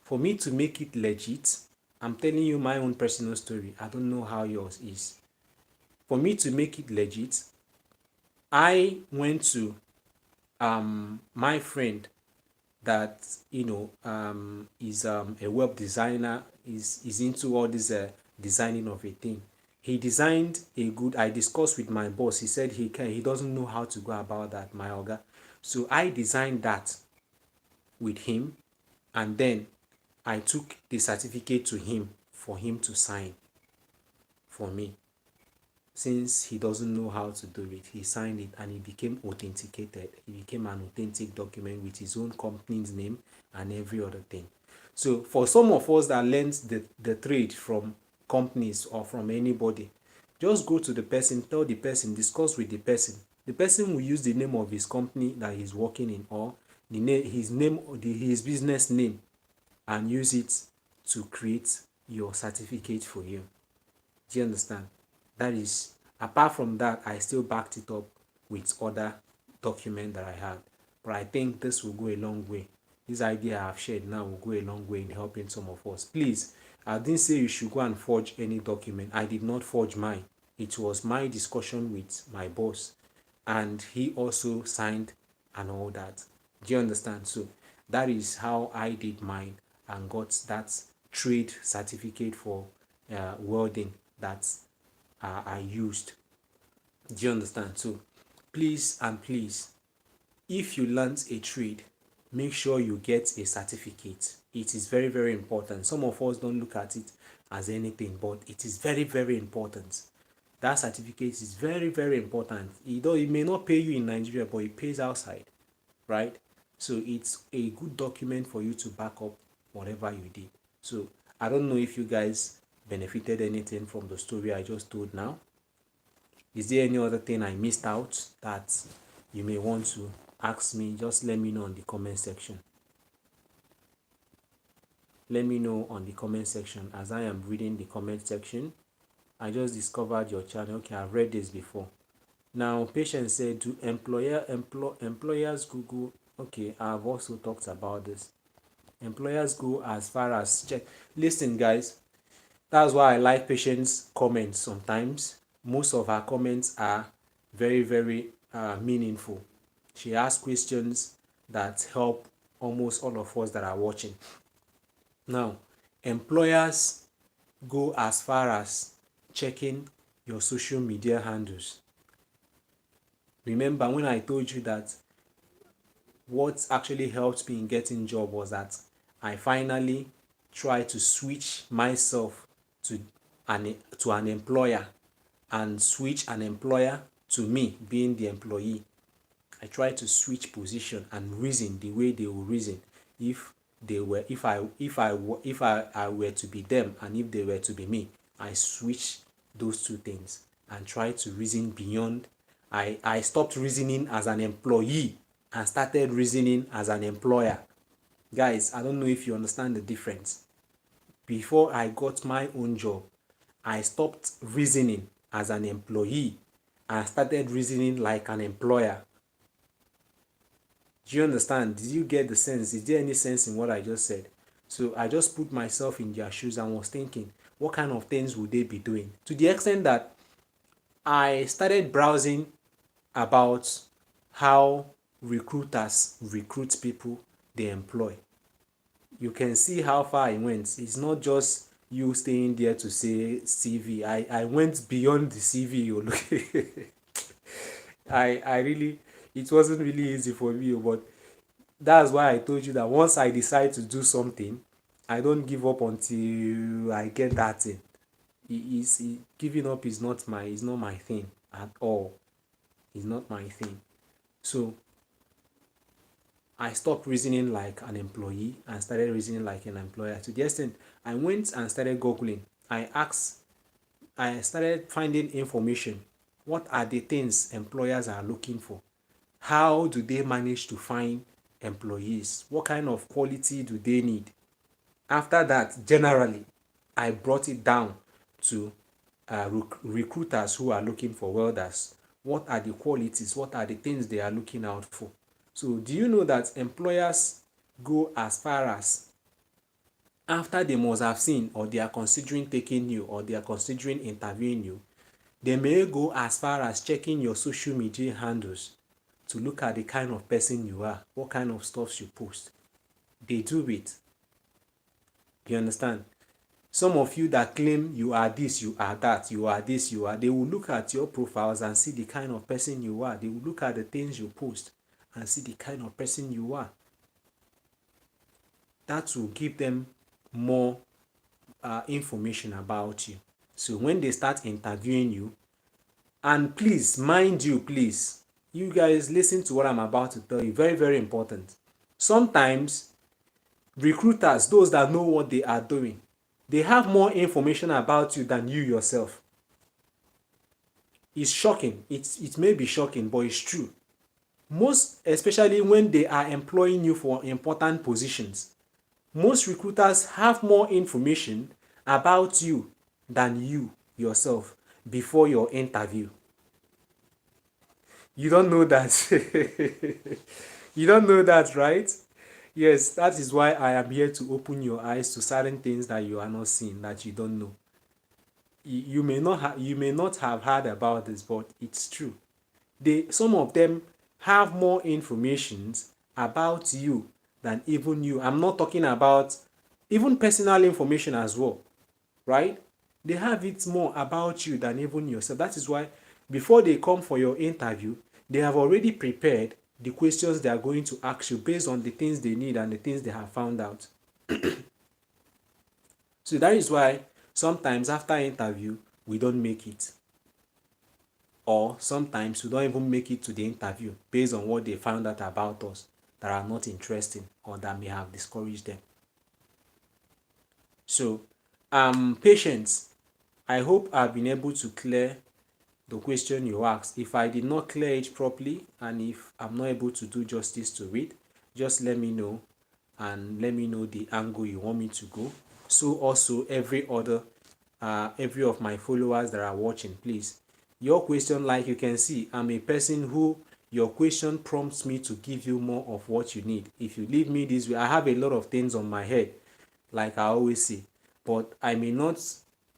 for me to make it legit, I'm telling you my own personal story. I don't know how yours is. For me to make it legit, I went to my friend that is a web designer, is into all this designing of a thing. He designed a good. I discussed with my boss. He said he doesn't know how to go about that, my oga. So I designed that with him, and then I took the certificate to him for him to sign for me. Since he doesn't know how to do it, he signed it and it became authenticated. It became an authentic document with his own company's name and every other thing. So for some of us that learned the trade from companies or from anybody, just go to the person, tell the person, discuss with the person. The person will use the name of his company that he's working in, or his business name, and use it to create your certificate for you. Do you understand? That is, apart from that, I still backed it up with other documents that I had. But I think this will go a long way. This idea I've shared now will go a long way in helping some of us. Please, I didn't say you should go and forge any document. I did not forge mine. It was my discussion with my boss. and he also signed and all that. Do you understand? So that is how I did mine and got that trade certificate for welding that I used. Do you understand? So please and please, if you learnt a trade, make sure you get a certificate. It is very, very important. Some of us don't look at it as anything, but it is very, very important. That certificate is very, very important. It may not pay you in Nigeria, but it pays outside, right? So it's a good document for you to back up whatever you did. So I don't know if you guys benefited anything from the story I just told now. Is there any other thing I missed out that you may want to ask me? Just let me know in the comment section. Let me know on the comment section as I am reading the comment section. I just discovered your channel. Okay, I've read this before. Now, Patience said, do employers Google? Okay, I've also talked about this. Employers go as far as check. Listen, guys, that's why I like Patience's comments sometimes. Most of her comments are very, very meaningful. She asks questions that help almost all of us that are watching. Now, employers go as far as checking your social media handles. Remember when I told you that what actually helped me in getting job was that I finally tried to switch myself to an employer and switch an employer to me being the employee. I tried to switch position and reason the way they will reason if they were if I were to be them and if they were to be me. I switched those two things and tried to reason beyond. I stopped reasoning as an employee and started reasoning as an employer. Guys, I don't know if you understand the difference. Before I got my own job, I stopped reasoning as an employee and started reasoning like an employer. Do you understand? Did you get the sense? Is there any sense in what I just said? So I just put myself in their shoes and was thinking, what kind of things would they be doing? To the extent that I started browsing about how recruiters recruit people they employ. You can see how far I went. It's not just you staying there to say CV. I went beyond the CV. You look. I really, it wasn't really easy for me, but that's why I told you that once I decide to do something, I don't give up until I get that thing. Giving up is not my thing at all. It's not my thing. So I stopped reasoning like an employee and started reasoning like an employer. To the extent I went and started Googling. I started finding information. What are the things employers are looking for? How do they manage to find employees? What kind of quality do they need? After that, generally, I brought it down to recruiters who are looking for welders. What are the qualities? What are the things they are looking out for? So, do you know that employers go as far as after they must have seen or they are considering taking you or they are considering interviewing you, they may go as far as checking your social media handles to look at the kind of person you are, what kind of stuff you post. They do it. You understand? Some of you that claim you are this, you are that, you are this, you are, they will look at your profiles and see the kind of person you are. They will look at the things you post and see the kind of person you are. That will give them more information about you. So when they start interviewing you, and please, mind you, please, you guys listen to what I'm about to tell you. Very, very important. Sometimes recruiters, those that know what they are doing, they have more information about you than you yourself. It's shocking. It may be shocking, but it's true. Most, especially when they are employing you for important positions, most recruiters have more information about you than you yourself before your interview. You don't know that. You don't know that, right? Yes, that is why I am here to open your eyes to certain things that you are not seeing, that you don't know. You may not have heard about this, but it's true. some of them have more information about you than even you. I'm not talking about even personal information as well, right? They have it more about you than even yourself. That is why before they come for your interview, they have already prepared the questions they are going to ask you based on the things they need and the things they have found out. So that is why sometimes after interview, we don't make it. Or sometimes we don't even make it to the interview based on what they found out about us that are not interesting or that may have discouraged them. So, patience, I hope I've been able to clear the question you asked. If I did not clear it properly and if I'm not able to do justice to it, just let me know and let me know the angle you want me to go. So also every of my followers that are watching, please, your question, like you can see, I'm a person who your question prompts me to give you more of what you need. If you leave me this way, I have a lot of things on my head, like I always say, but I may not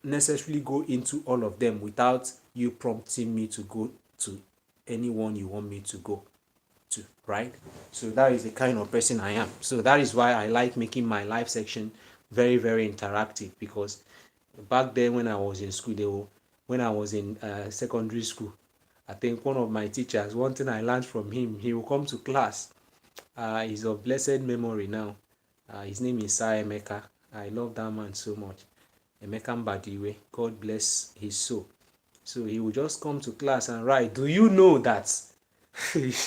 necessarily go into all of them without you prompting me to go to anyone you want me to go to, right? So that is the kind of person I am. So that is why I like making my live section very, very interactive, because back then when I was in school, when I was in secondary school, I think one of my teachers, one thing I learned from him, he will come to class. He's of blessed memory now. His name is Sir Emeka. I love that man so much. Emeka Mbadiwe, God bless his soul. So he will just come to class and write, "Do you know that?"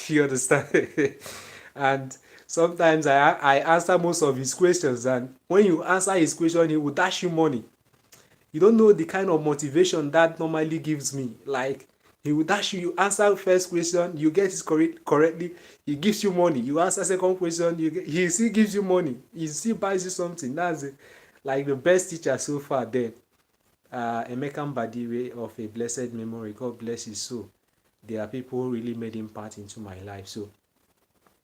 You understand? And sometimes I answer most of his questions, and when you answer his question, he will dash you money. You don't know the kind of motivation that normally gives me. Like, he will dash you, you answer first question, you get it correctly, he gives you money. You answer second question, he still gives you money. He still buys you something. That's it. Like the best teacher so far there. Emeka Mbadiwe of a blessed memory. God bless his soul. There are people who really made impact into my life. So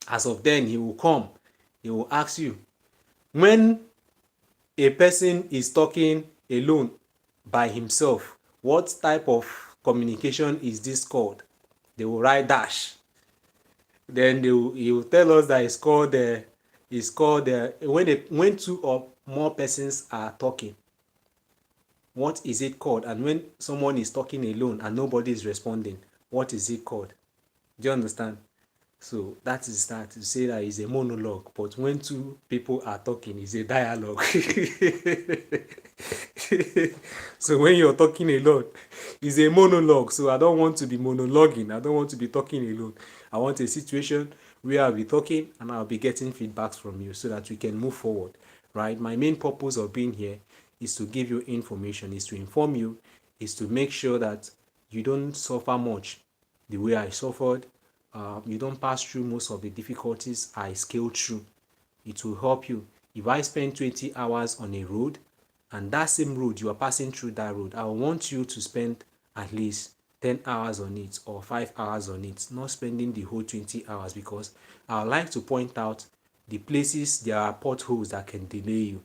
as of then, he will come. He will ask you, when a person is talking alone by himself, what type of communication is this called? They will write dash. Then he will tell us that when two or more persons are talking, what is it called? And when someone is talking alone and nobody is responding, what is it called? Do you understand? So that is that, to say that it's a monologue, but when two people are talking, it's a dialogue. So when you're talking alone, it's a monologue. So I don't want to be monologuing. I don't want to be talking alone. I want a situation where I'll be talking and I'll be getting feedbacks from you so that we can move forward, right? My main purpose of being here is to give you information, is to inform you, is to make sure that you don't suffer much the way I suffered. You don't pass through most of the difficulties I scaled through. It will help you. If I spend 20 hours on a road and that same road, you are passing through that road, I want you to spend at least 10 hours on it or 5 hours on it, not spending the whole 20 hours, because I like to point out the places there are potholes that can delay you.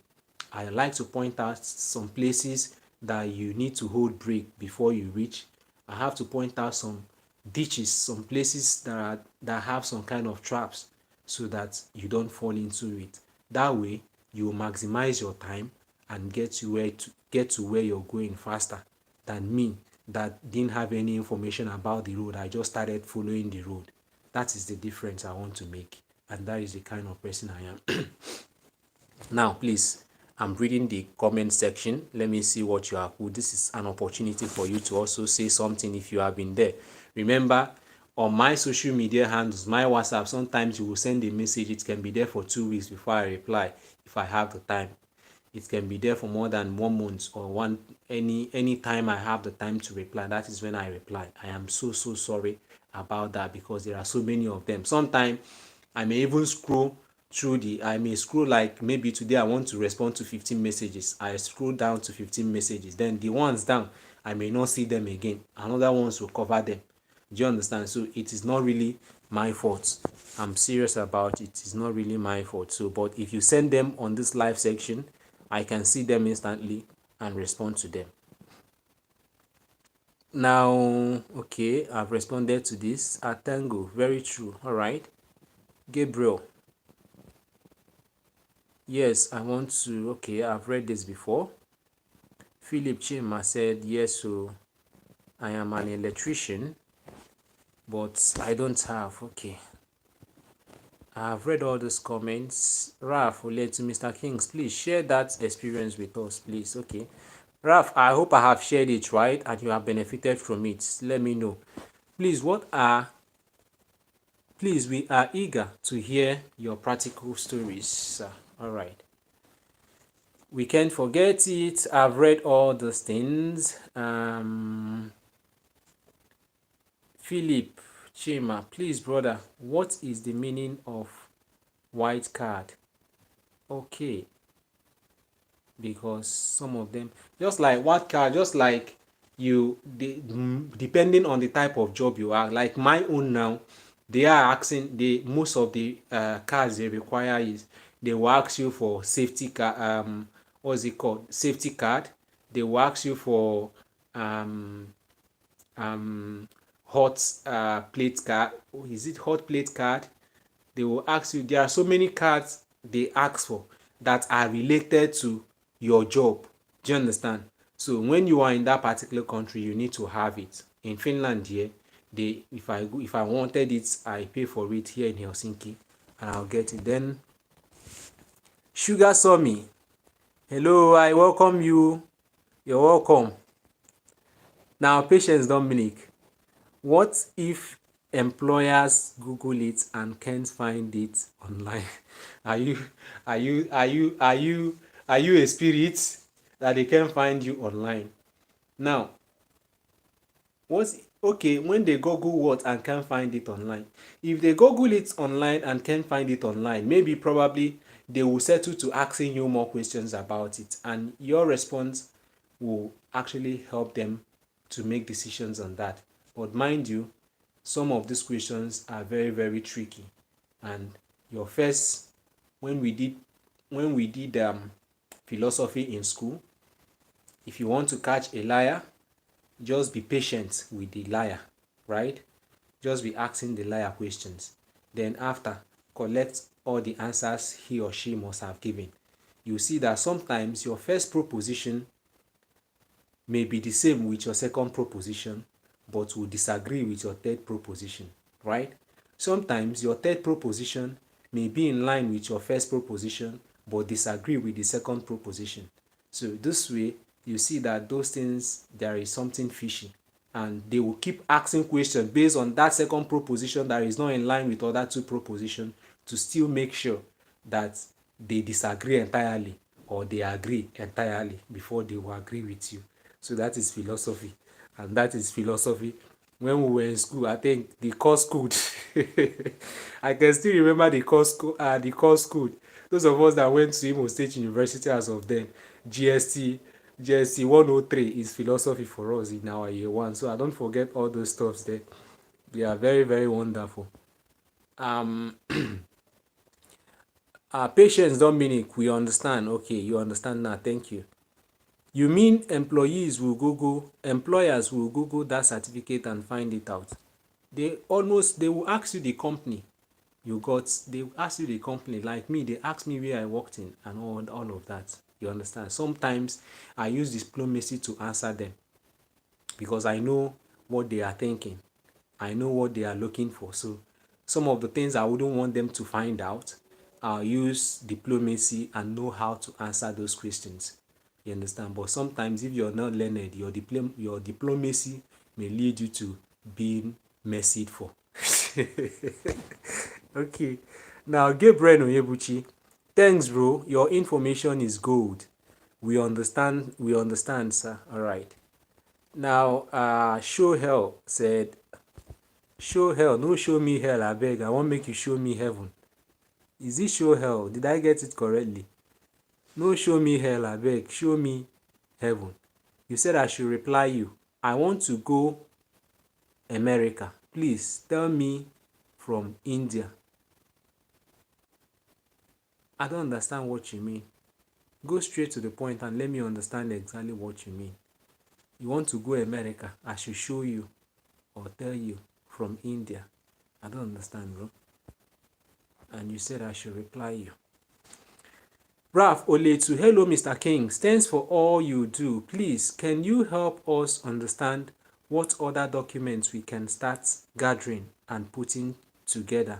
I like to point out some places that you need to hold brake before you reach. I have to point out some ditches, some places that have some kind of traps so that you don't fall into it. That way, you will maximize your time and get to where you're going faster than me that didn't have any information about the road. I just started following the road. That is the difference I want to make, and that is the kind of person I am. Now, please, I'm reading the comment section. Let me see what you have put. This is an opportunity for you to also say something if you have been there. Remember, on my social media handles, my WhatsApp, sometimes you will send a message. It can be there for 2 weeks before I reply if I have the time. It can be there for more than 1 month or any time I have the time to reply. That is when I reply. I am so sorry about that, because there are so many of them. Sometimes I may even scroll I may scroll, like maybe today I want to respond to 15 messages. I scroll down to 15 messages. Then the ones down, I may not see them again. Another ones will cover them. Do you understand? So it is not really my fault. I'm serious about it. It's not really my fault. So, but if you send them on this live section, I can see them instantly and respond to them. Now, okay, I've responded to this. Atango, very true. All right. Gabriel, yes, I want to. Okay, I've read this before. Philip Chima said, yes, so I am an electrician, but I don't have. Okay, I've read all those comments. Raf, relate to Mr. Kings, please share that experience with us, please. Okay. Raf, I hope I have shared it right and you have benefited from it. Let me know. Please, we are eager to hear your practical stories. All right. We can't forget it. I've read all those things. Philip Chima, please, brother, what is the meaning of white card? Okay, because some of them, just like what card, just like depending on the type of job you are, like my own now, they are asking, most of the cards they require is they will ask you for safety card, what's it called, safety card. They will ask you for um hot plate card. Is it hot plate card? They will ask you, there are so many cards they ask for that are related to your job. Do you understand? So when you are in that particular country, you need to have it. In Finland here, if I wanted it, I pay for it here in Helsinki and I'll get it. Then Sugar saw me. Hello, I welcome you. You're welcome. Now, Patience Dominic, what if employers Google it and can't find it online? Are you are you are you are you are you a spirit that they can't find you online? Now, what's okay when they Google what and can't find it online? If they Google it online and can't find it online, maybe probably they will settle to asking you more questions about it, and your response will actually help them to make decisions on that. But mind you, some of these questions are very, very tricky. And your first, when we did philosophy in school, if you want to catch a liar, just be patient with the liar, right? Just be asking the liar questions. Then after, collect all the answers he or she must have given. You see that sometimes your first proposition may be the same with your second proposition, but will disagree with your third proposition, right? Sometimes your third proposition may be in line with your first proposition, but disagree with the second proposition. So this way, you see that those things, there is something fishy, and they will keep asking questions based on that second proposition that is not in line with other two propositions to still make sure that they disagree entirely or they agree entirely before they will agree with you. So that is philosophy, and that is philosophy. When we were in school, I think the course code. I can still remember the course code. The course code. Those of us that went to Imo State University as of then, GST 103 is philosophy for us in our year one. So I don't forget all those stuffs there. They are very, very wonderful. Patience, Dominic, we understand. Okay, you understand now. Thank you. You mean employers will Google that certificate and find it out? They will ask you the company you got. They will ask you the company. Like me, they ask me where I worked in and all of that. You understand? Sometimes I use diplomacy to answer them because I know what they are thinking. I know what they are looking for. So some of the things I wouldn't want them to find out, I'll use diplomacy and know how to answer those questions. You understand? But sometimes if you're not learned, your diplomacy may lead you to being messed for. Okay. Now, Gabriel Oyebuchi, thanks, bro. Your information is gold. We understand, sir. All right. Now, Show Hell said, show hell, no show me hell, I beg. I want make you show me heaven. Is it show hell? Did I get it correctly? No show me hell, I beg. Show me heaven. You said I should reply you. I want to go America. Please tell me from India. I don't understand what you mean. Go straight to the point and let me understand exactly what you mean. You want to go America, I should show you or tell you from India. I don't understand, bro. And you said I should reply you. Ralph Oletu, hello Mr. Kings. Thanks for all you do. Please, can you help us understand what other documents we can start gathering and putting together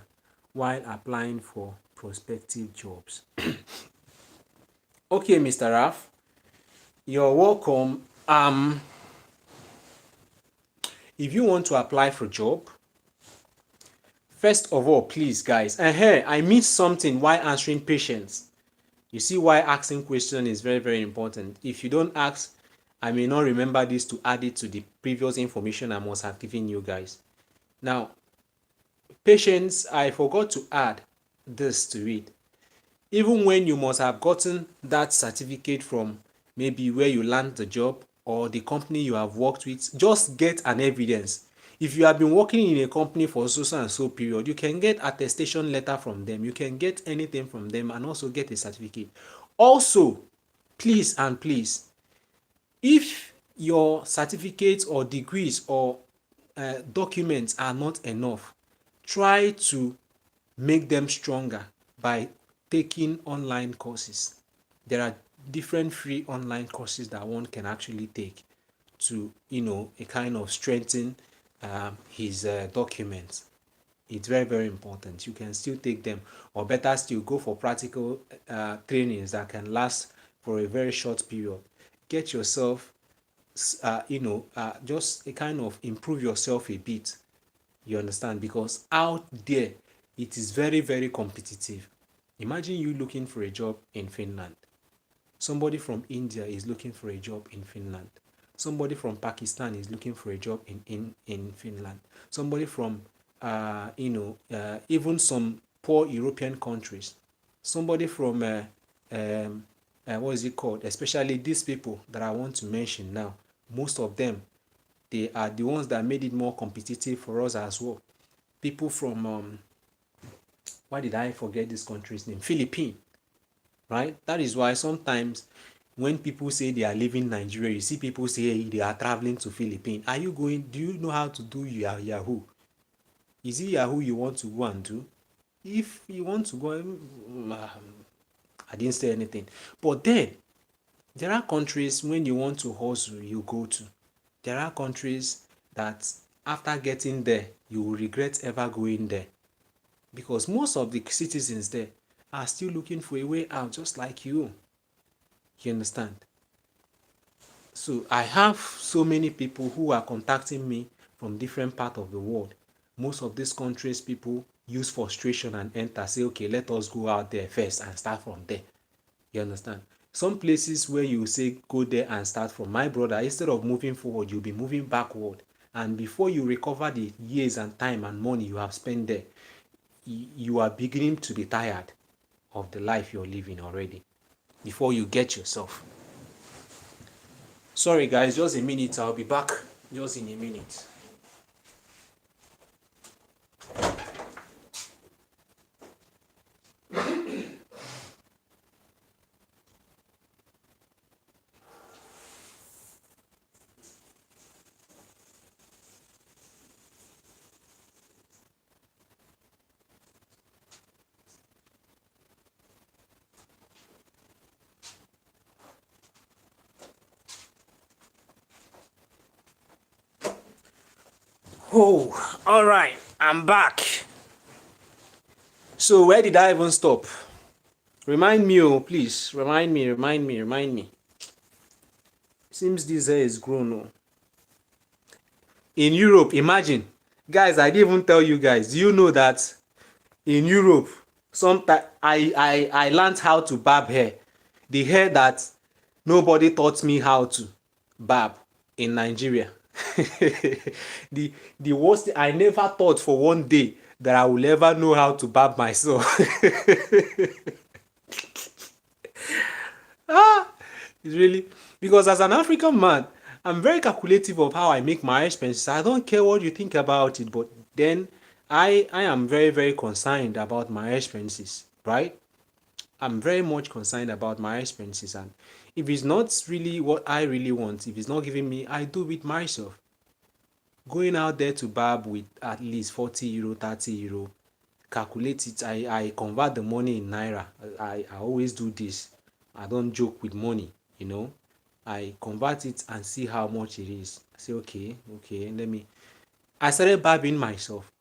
while applying for prospective jobs? Okay, Mr. Ralph, you're welcome. If you want to apply for a job, first of all, please, guys, and here I missed something while answering patients. You see why asking question is very, very important. If you don't ask, I may not remember this to add it to the previous information I must have given you guys. Now, patients, I forgot to add this to it. Even when you must have gotten that certificate from maybe where you land the job or the company you have worked with, just get an evidence. If you have been working in a company for so and so period, you can get attestation letter from them. You can get anything from them and also get a certificate. Also, please and please, if your certificates or degrees or documents are not enough, try to make them stronger by taking online courses. There are different free online courses that one can actually take to, a kind of strengthen his documents. It's very, very important. You can still take them, or better still, go for practical trainings that can last for a very short period. Get yourself, just a kind of improve yourself a bit. You understand? Because out there, it is very, very competitive. Imagine you looking for a job in Finland. Somebody from India is looking for a job in Finland. Somebody from Pakistan is looking for a job in Finland. Somebody from, even some poor European countries. Somebody from, what is it called? Especially these people that I want to mention now. Most of them, they are the ones that made it more competitive for us as well. People from, why did I forget this country's name? Philippines, right? That is why sometimes when people say they are leaving Nigeria, you see people say, hey, they are traveling to Philippines. Are you going? Do you know how to do Yahoo? Is it Yahoo you want to go and do? If you want to go, I didn't say anything. But then, there are countries when you want to hustle, you go to. There are countries that after getting there, you will regret ever going there. Because most of the citizens there are still looking for a way out, just like you. You understand? So I have so many people who are contacting me from different parts of the world. Most of these countries, people use frustration and enter, say, okay, let us go out there first and start from there. You understand? Some places where you say go there and start from, my brother, instead of moving forward, you'll be moving backward. And before you recover the years and time and money you have spent there, you are beginning to be tired of the life you're living already before you get yourself. Sorry guys, just a minute. I'll be back just in a minute. Oh, all right, I'm back. So where did I even stop? Remind me, oh, please. Remind me. Seems this hair is grown, oh. In Europe, imagine. Guys, I didn't even tell you guys. Do you know that in Europe, I learned how to barb hair. The hair that nobody taught me how to barb in Nigeria. the worst, I never thought for one day that I will ever know how to barb myself. It's really, because as an African man, I'm very calculative of how I make my expenses. I don't care what you think about it, but then I am very, very concerned about my expenses, right? I'm very much concerned about my expenses, and if it's not really what I really want, if it's not giving me, I do it myself. Going out there to barb with at least 40 euro, 30 euro, calculate it. I convert the money in naira. I always do this. I don't joke with money, you know. I convert it and see how much it is. I say, okay, let me. I started barbing myself,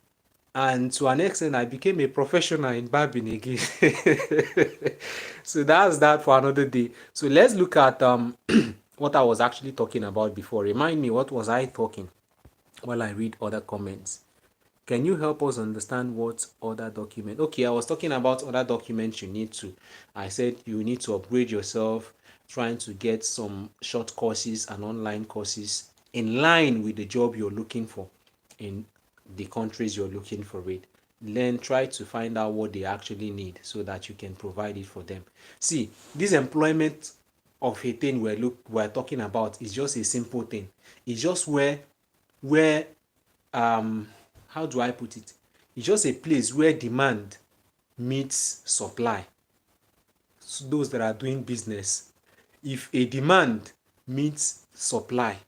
and to an extent I became a professional in barbing again. So that's that for another day. So let's look at what I was actually talking about before. Remind me, what was I talking while I read other comments? Can you help us understand what other document? Okay, I was talking about other documents you need to. I said you need to upgrade yourself, trying to get some short courses and online courses in line with the job you're looking for in the countries you're looking for it. Then try to find out what they actually need so that you can provide it for them. See, this employment of a thing we're talking about is just a simple thing. It's just where how do I put it? It's just a place where demand meets supply. So those that are doing business, if a demand meets supply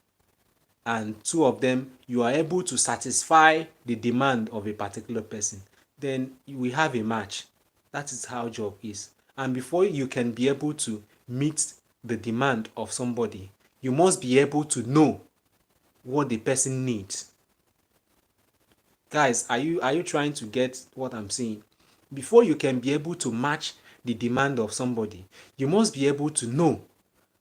and two of them, you are able to satisfy the demand of a particular person, then we have a match. That is how job is. And before you can be able to meet the demand of somebody, you must be able to know what the person needs. Guys, are you trying to get what I'm saying? Before you can be able to match the demand of somebody, you must be able to know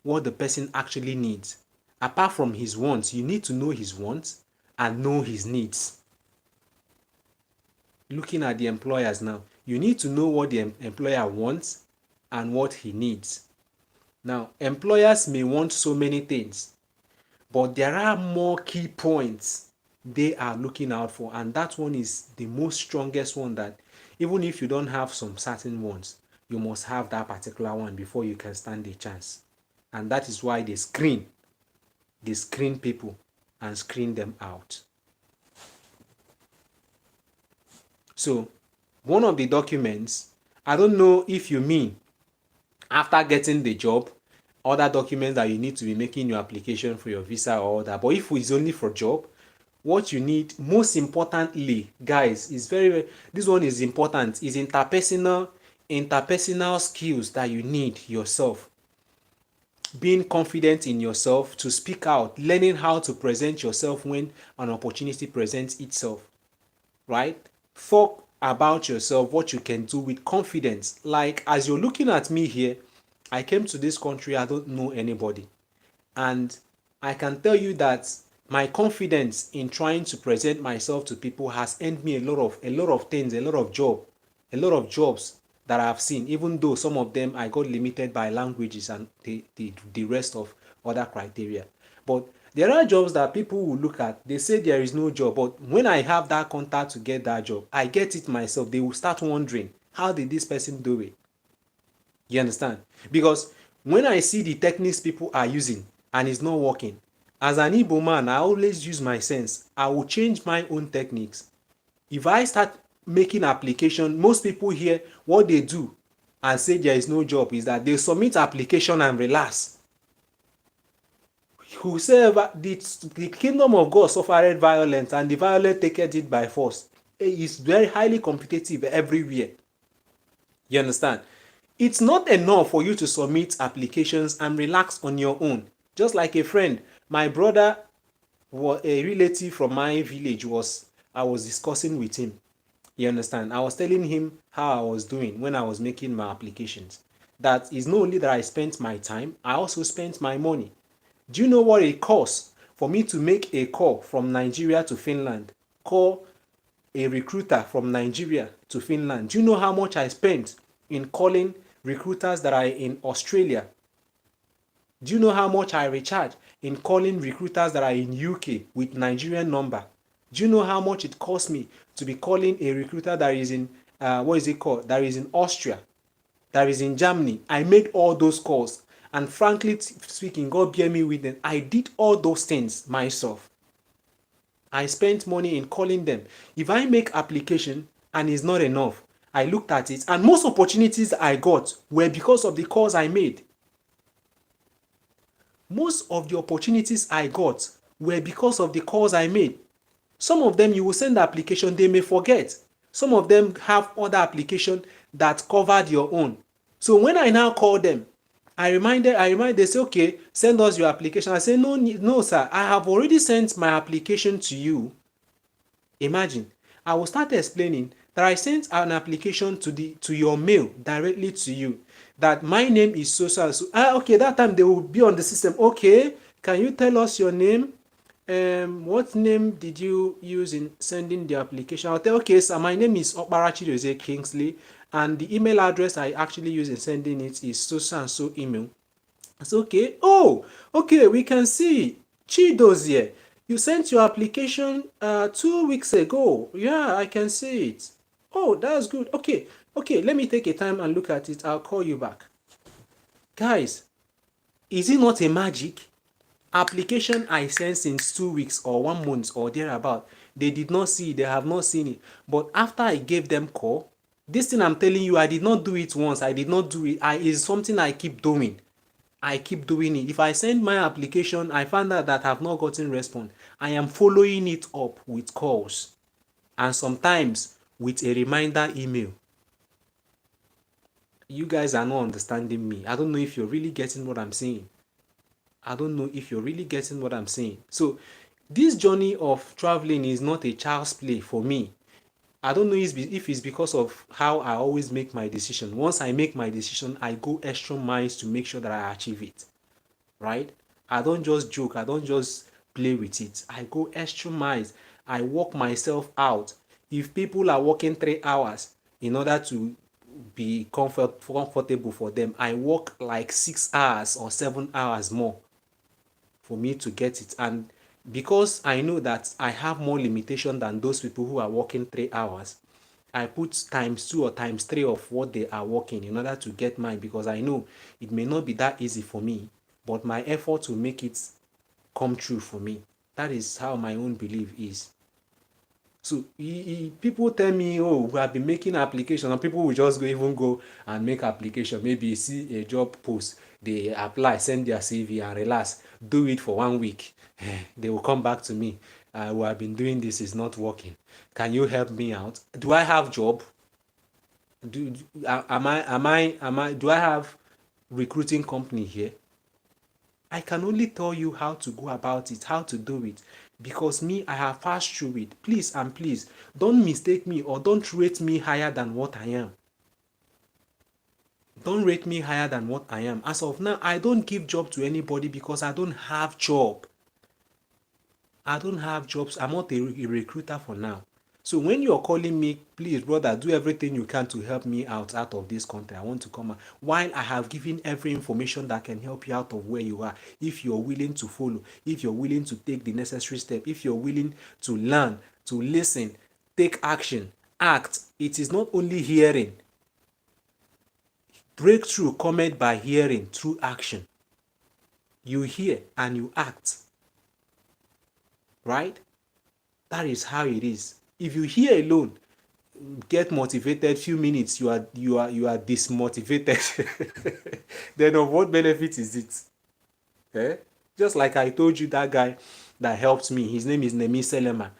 what the person actually needs. Apart from his wants, you need to know his wants and know his needs. Looking at the employers now, you need to know what the employer wants and what he needs. Now, employers may want so many things, but there are more key points they are looking out for, and that one is the most strongest one, that even if you don't have some certain ones, you must have that particular one before you can stand a chance. And that is why they screen people and screen them out. So one of the documents, I don't know if you mean after getting the job, other documents that you need to be making your application for your visa or that, but if it's only for job, what you need most importantly, guys, is this one is important, is interpersonal skills that you need yourself. Being confident in yourself to speak out, learning how to present yourself when an opportunity presents itself, right? Talk about yourself, what you can do with confidence. Like as you're looking at me here, I came to this country, I don't know anybody, and I can tell you that my confidence in trying to present myself to people has earned me a lot of things, a lot of jobs that I've seen, even though some of them I got limited by languages and the rest of other criteria. But there are jobs that people will look at, they say there is no job, but when I have that contact to get that job, I get it myself. They will start wondering, how did this person do it? You understand? Because when I see the techniques people are using and it's not working, as an Igbo man, I always use my sense. I will change my own techniques. If I start making application, most people here, what they do and say there is no job is that they submit application and relax. Whosoever the kingdom of God suffered violence, and the violent taketh it by force. It is very highly competitive everywhere. You understand? It's not enough for you to submit applications and relax on your own. Just like a friend, my brother, a relative from my village, I was discussing with him. You understand? I was telling him how I was doing when I was making my applications. That is not only that I spent my time, I also spent my money. Do you know what it costs for me to make a call from Nigeria to Finland? Call a recruiter from Nigeria to Finland. Do you know how much I spent in calling recruiters that are in Australia? Do you know how much I recharge in calling recruiters that are in UK with Nigerian number? Do you know how much it costs me to be calling a recruiter that is in that is in Austria, that is in Germany? I made all those calls, and frankly speaking, God bear me witness, I did all those things myself. I spent money in calling them. If I make application and it's not enough, I looked at it, and most opportunities I got were because of the calls I made. Most of the opportunities I got were because of the calls I made. Some of them you will send the application, they may forget. Some of them have other application that covered your own. So when I now call them, I remind, they say, okay, send us your application. I say, no, sir, I have already sent my application to you. Imagine, I will start explaining that I sent an application to your mail directly to you. That my name is so so and so. Okay, that time they will be on the system. Okay, can you tell us your name? What name did you use in sending the application? I'll tell, okay, sir, my name is Okparachi Jose Kingsley, and the email address I actually use in sending it is so so and so email. It's okay. Oh, okay, we can see Chidozie. You sent your application 2 weeks ago. Yeah, I can see it. Oh, that's good. Okay, let me take a time and look at it. I'll call you back. Guys, is it not a magic? Application I sent since 2 weeks or 1 month or thereabout. They did not see it, they have not seen it. But after I gave them call, this thing I'm telling you, I did not do it once. I did not do it. It's something I keep doing. I keep doing it. If I send my application, I find out that I have not gotten response. I am following it up with calls and sometimes with a reminder email. You guys are not understanding me. I don't know if you're really getting what I'm saying. So this journey of traveling is not a child's play for me. I don't know if it's because of how I always make my decision. Once I make my decision, I go extra miles to make sure that I achieve it. Right? I don't just joke. I don't just play with it. I go extra miles. I work myself out. If people are working 3 hours in order to be comfortable for them, I work like 6 hours or 7 hours more for me to get it. And because I know that I have more limitation than those people who are working 3 hours, I put times 2 or times 3 of what they are working in order to get mine, because I know it may not be that easy for me, but my effort will make it come true for me. That is how my own belief is. So people tell me, oh, we have been making application, and people will just even go and make application. Maybe see a job post, they apply, send their CV and relax, do it for 1 week. They will come back to me. We have been doing this, is not working. Can you help me out? Do I have job? Do I have recruiting company here? I can only tell you how to go about it, how to do it, because me, I have passed through it. Please and please, don't mistake me or don't rate me higher than what I am. Don't rate me higher than what I am. As of now, I don't give job to anybody because I don't have job. I don't have jobs. I'm not a recruiter for now. So when you're calling me, please, brother, do everything you can to help me out of this country. I want to come out. While I have given every information that can help you out of where you are, if you're willing to follow, if you're willing to take the necessary step, if you're willing to learn, to listen, take action, act. It is not only hearing. Breakthrough cometh by hearing through action. You hear and you act. Right? That is how it is. If you hear alone, get motivated, few minutes, you are dismotivated. Then of what benefit is it? Just like I told you, that guy that helped me, his name is Nemi Selema.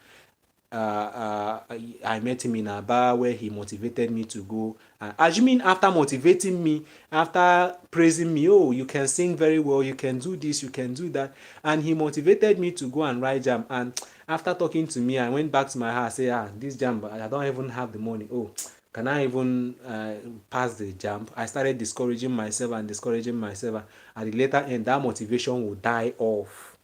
I met him in a bar where he motivated me to go. Assuming after motivating me, after praising me, oh, you can sing very well, you can do this, you can do that, and he motivated me to go and write Jamb. And after talking to me, I went back to my house, say, this Jamb, I don't even have the money. Oh, can I even pass the Jamb? I started discouraging myself. At the later end, that motivation will die off.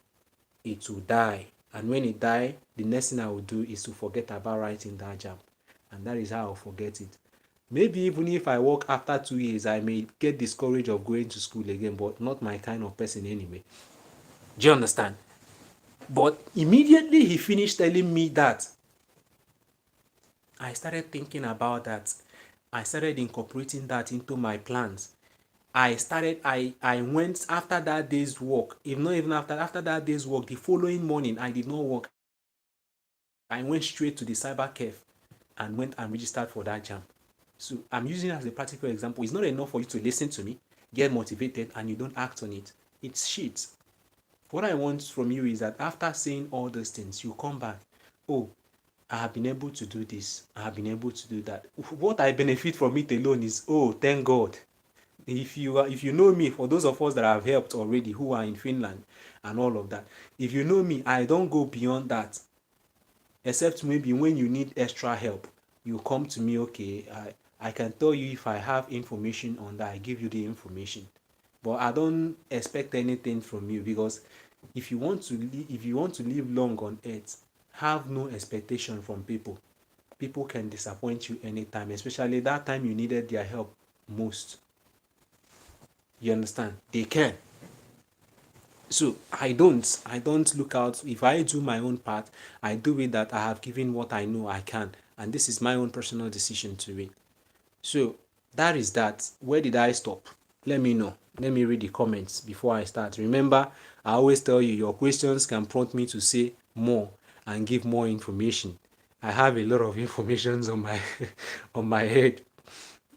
It will die. And when it die, the next thing I will do is to forget about writing that Jamb. And that is how I'll forget it. Maybe even if I work after 2 years, I may get discouraged of going to school again, but not my kind of person anyway. Do you understand? But immediately he finished telling me that, I started thinking about that. I started incorporating that into my plans. I went after that day's work. If not even after that day's work, the following morning, I did not work. I went straight to the cyber cafe and went and registered for that Jamb. So I'm using it as a practical example. It's not enough for you to listen to me, get motivated, and you don't act on it. It's shit. What I want from you is that after saying all those things, you come back. Oh, I have been able to do this. I have been able to do that. What I benefit from it alone is, oh, thank God. If you know me, for those of us that have helped already who are in Finland and all of that, if you know me, I don't go beyond that. Except maybe when you need extra help, you come to me. Okay, I can tell you if I have information on that, I give you the information. But I don't expect anything from you, because if you want to live long on earth, have no expectation from people. People can disappoint you anytime, especially that time you needed their help most. You understand? They can. So I don't look out. If I do my own part, I do it that I have given what I know I can, and this is my own personal decision to it. So that is that. Where did I stop? Let me know. Let me read the comments before I start. Remember, I always tell you your questions can prompt me to say more and give more information. I have a lot of information on my on my head.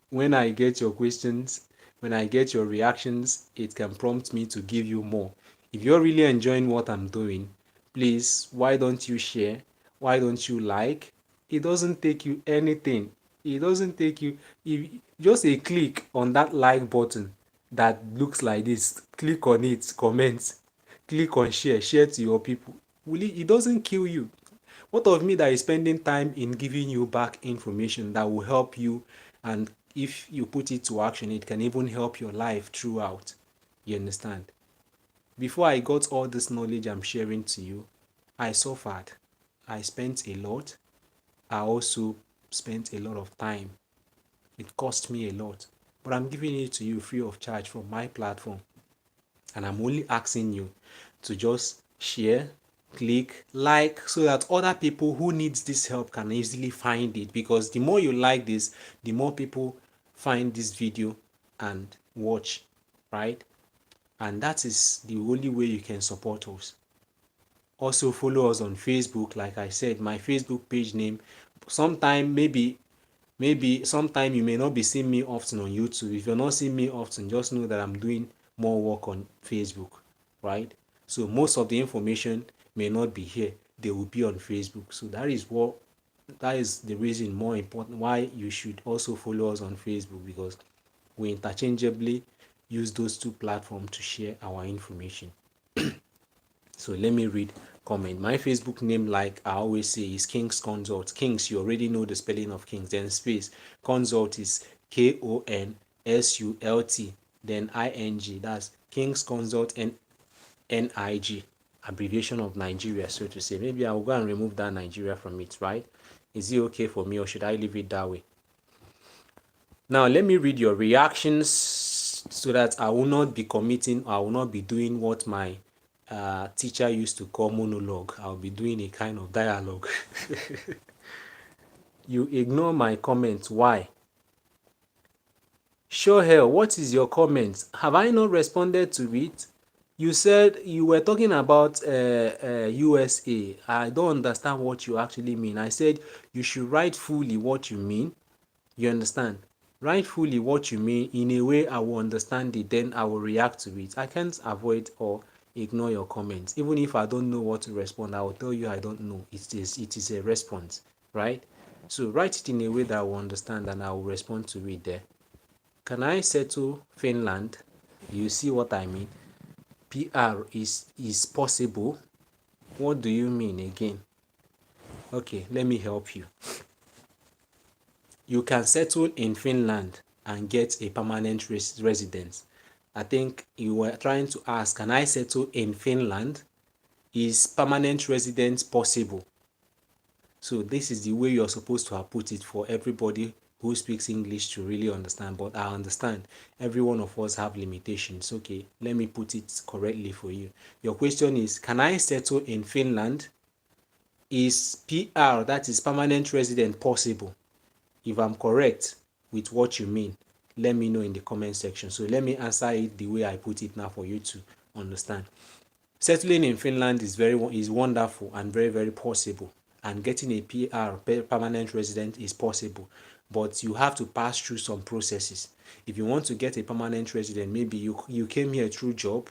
When I get your questions, when I get your reactions, it can prompt me to give you more. If you're really enjoying what I'm doing, please, why don't you share? Why don't you like? It doesn't take you anything. It doesn't take you, if just a click on that like button that looks like this, click on it, comment, click on share, share to your people. It doesn't kill you. What of me that is spending time in giving you back information that will help you, and if you put it to action, it can even help your life throughout. You understand? Before I got all this knowledge I'm sharing to you, I suffered. I spent a lot. I also spent a lot of time. It cost me a lot. But I'm giving it to you free of charge from my platform. And I'm only asking you to just share, click, like, so that other people who needs this help can easily find it. Because the more you like this, the more people find this video and watch, right? And that is the only way you can support us. Also follow us on Facebook. Like I said, my Facebook page name, sometime maybe sometime you may not be seeing me often on YouTube. If you're not seeing me often, just know that I'm doing more work on Facebook, right? So most of the information may not be here, they will be on Facebook. So that is the reason, more important, why you should also follow us on Facebook, because we interchangeably use those two platforms to share our information. So let me read comment. My Facebook name, like I always say, is King's Consult. Kings, you already know the spelling of Kings. Then space. Consult is KONSULT. Then ING. That's King's Consult and NIG. Abbreviation of Nigeria, so to say. Maybe I will go and remove that Nigeria from it, right? Is it okay for me, or should I leave it that way? Now, let me read your reactions so that I will not be committing, I will not be doing what my teacher used to call monologue. I'll be doing a kind of dialogue. You ignore my comments. Why? Show hell, what is your comment? Have I not responded to it? You said you were talking about USA. I don't understand what you actually mean. I said you should write fully what you mean. You understand? Write fully what you mean in a way I will understand it, then I will react to it. I can't avoid or ignore your comments. Even if I don't know what to respond, I will tell you I don't know. It is a response, right? So write it in a way that I will understand, and I will respond to it there. Can I settle Finland? You see what I mean? PR is possible. What do you mean again? Okay, let me help you. You can settle in Finland and get a permanent residence. I think you were trying to ask, can I settle in Finland? Is permanent residence possible? So this is the way you're supposed to have put it for everybody who speaks English to really understand. But I understand every one of us have limitations. Okay, let me put it correctly for you. Your question is, can I settle in Finland? Is PR, that is permanent resident, possible? If I'm correct with what you mean, let me know in the comment section. So let me answer it the way I put it now for you to understand. Settling in Finland is wonderful and very, very possible. And getting a PR, permanent resident, is possible. but you have to pass through some processes. If you want to get a permanent resident, maybe you came here through job,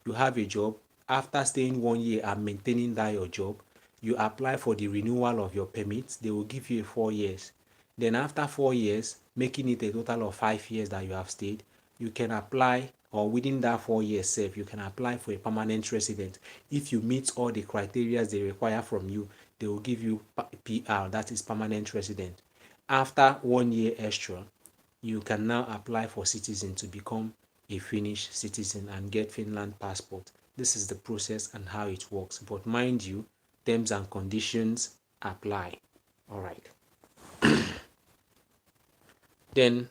you have a job. After staying 1 year and maintaining that your job, you apply for the renewal of your permit. They will give you 4 years. Then after 4 years, making it a total of 5 years that you have stayed, you can apply, or within that 4 years self, you can apply for a permanent resident. If you meet all the criteria they require from you, they will give you PR, that is permanent resident. After 1 year extra, you can now apply for citizen to become a Finnish citizen and get Finland passport. This is the process and how it works. But mind you, terms and conditions apply. All right. Then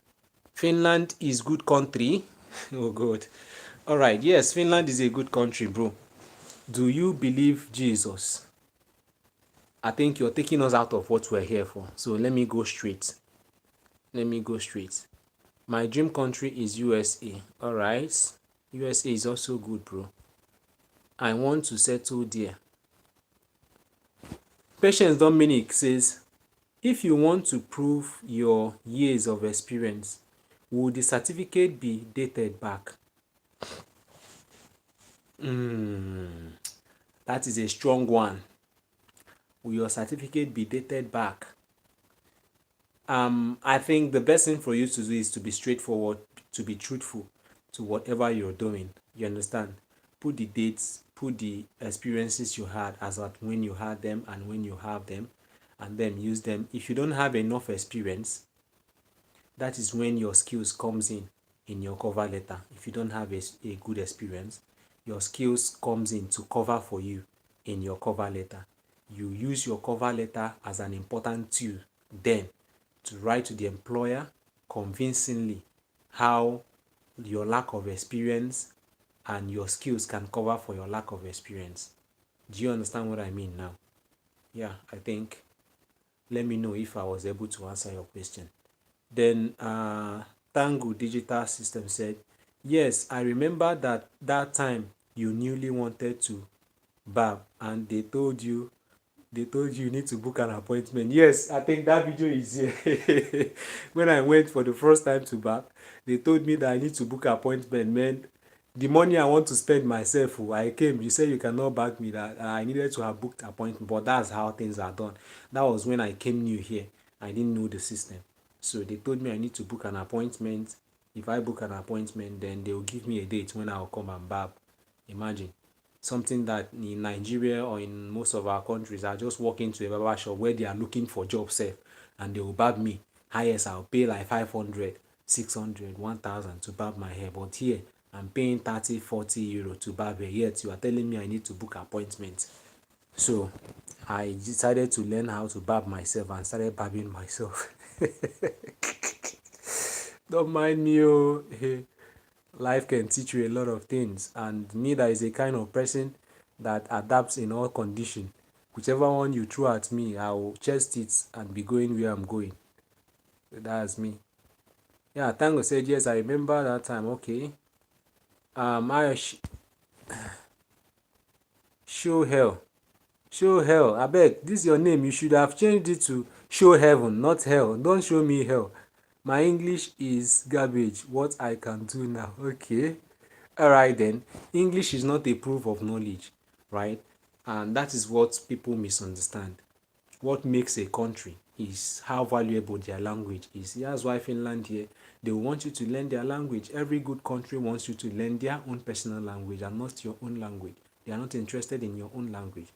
Finland is good country. Oh God. All right. Yes, Finland is a good country, bro. Do you believe Jesus? I think you're taking us out of what we're here for. So let me go straight. My dream country is USA. All right. USA is also good, bro. I want to settle there. Patience Dominic says, if you want to prove your years of experience, will the certificate be dated back? That is a strong one. Will your certificate be dated back? I think the best thing for you to do is to be straightforward, to be truthful to whatever you're doing. You understand? Put the dates, put the experiences you had as at when you had them and when you have them, and then use them. If you don't have enough experience, that is when your skills comes in your cover letter. If you don't have a good experience, your skills comes in to cover for you in your cover letter. You use your cover letter as an important tool then to write to the employer convincingly how your lack of experience and your skills can cover for your lack of experience. Do you understand what I mean now? Yeah, I think. Let me know if I was able to answer your question. Then Tango Digital System said, yes, I remember that time you newly wanted to barb and they told you you need to book an appointment. Yes, I think that video is here. When I went for the first time to barb, they told me that I need to book an appointment. Man, the money I want to spend myself, I came, you said you cannot back me, that I needed to have booked appointment, but that's how things are done. That was when I came new here. I didn't know the system. So they told me I need to book an appointment. If I book an appointment, then they will give me a date when I'll come and barb. Imagine. Something that in Nigeria or in most of our countries, I just walk into a barber shop where they are looking for job safe and they will barb me. Highest, I'll pay like 500, 600, 1,000 to barb my hair. But here, I'm paying 30, 40 euro to barb hair. Yet you are telling me I need to book appointment. So I decided to learn how to barb myself and started barbing myself. Don't mind me, oh. Life can teach you a lot of things, and me that is a kind of person that adapts in all conditions. Whichever one you throw at me, I will chest it and be going where I'm going. So that's me. Yeah, Tango said yes, I remember that time. Okay. Show hell. Show hell. I beg, this is your name. You should have changed it to show heaven, not hell. Don't show me hell. My English is garbage. What I can do now. Okay. Alright then. English is not a proof of knowledge, right? And that is what people misunderstand. What makes a country is how valuable their language is. That's why Finland here, they want you to learn their language. Every good country wants you to learn their own personal language and not your own language. They are not interested in your own language.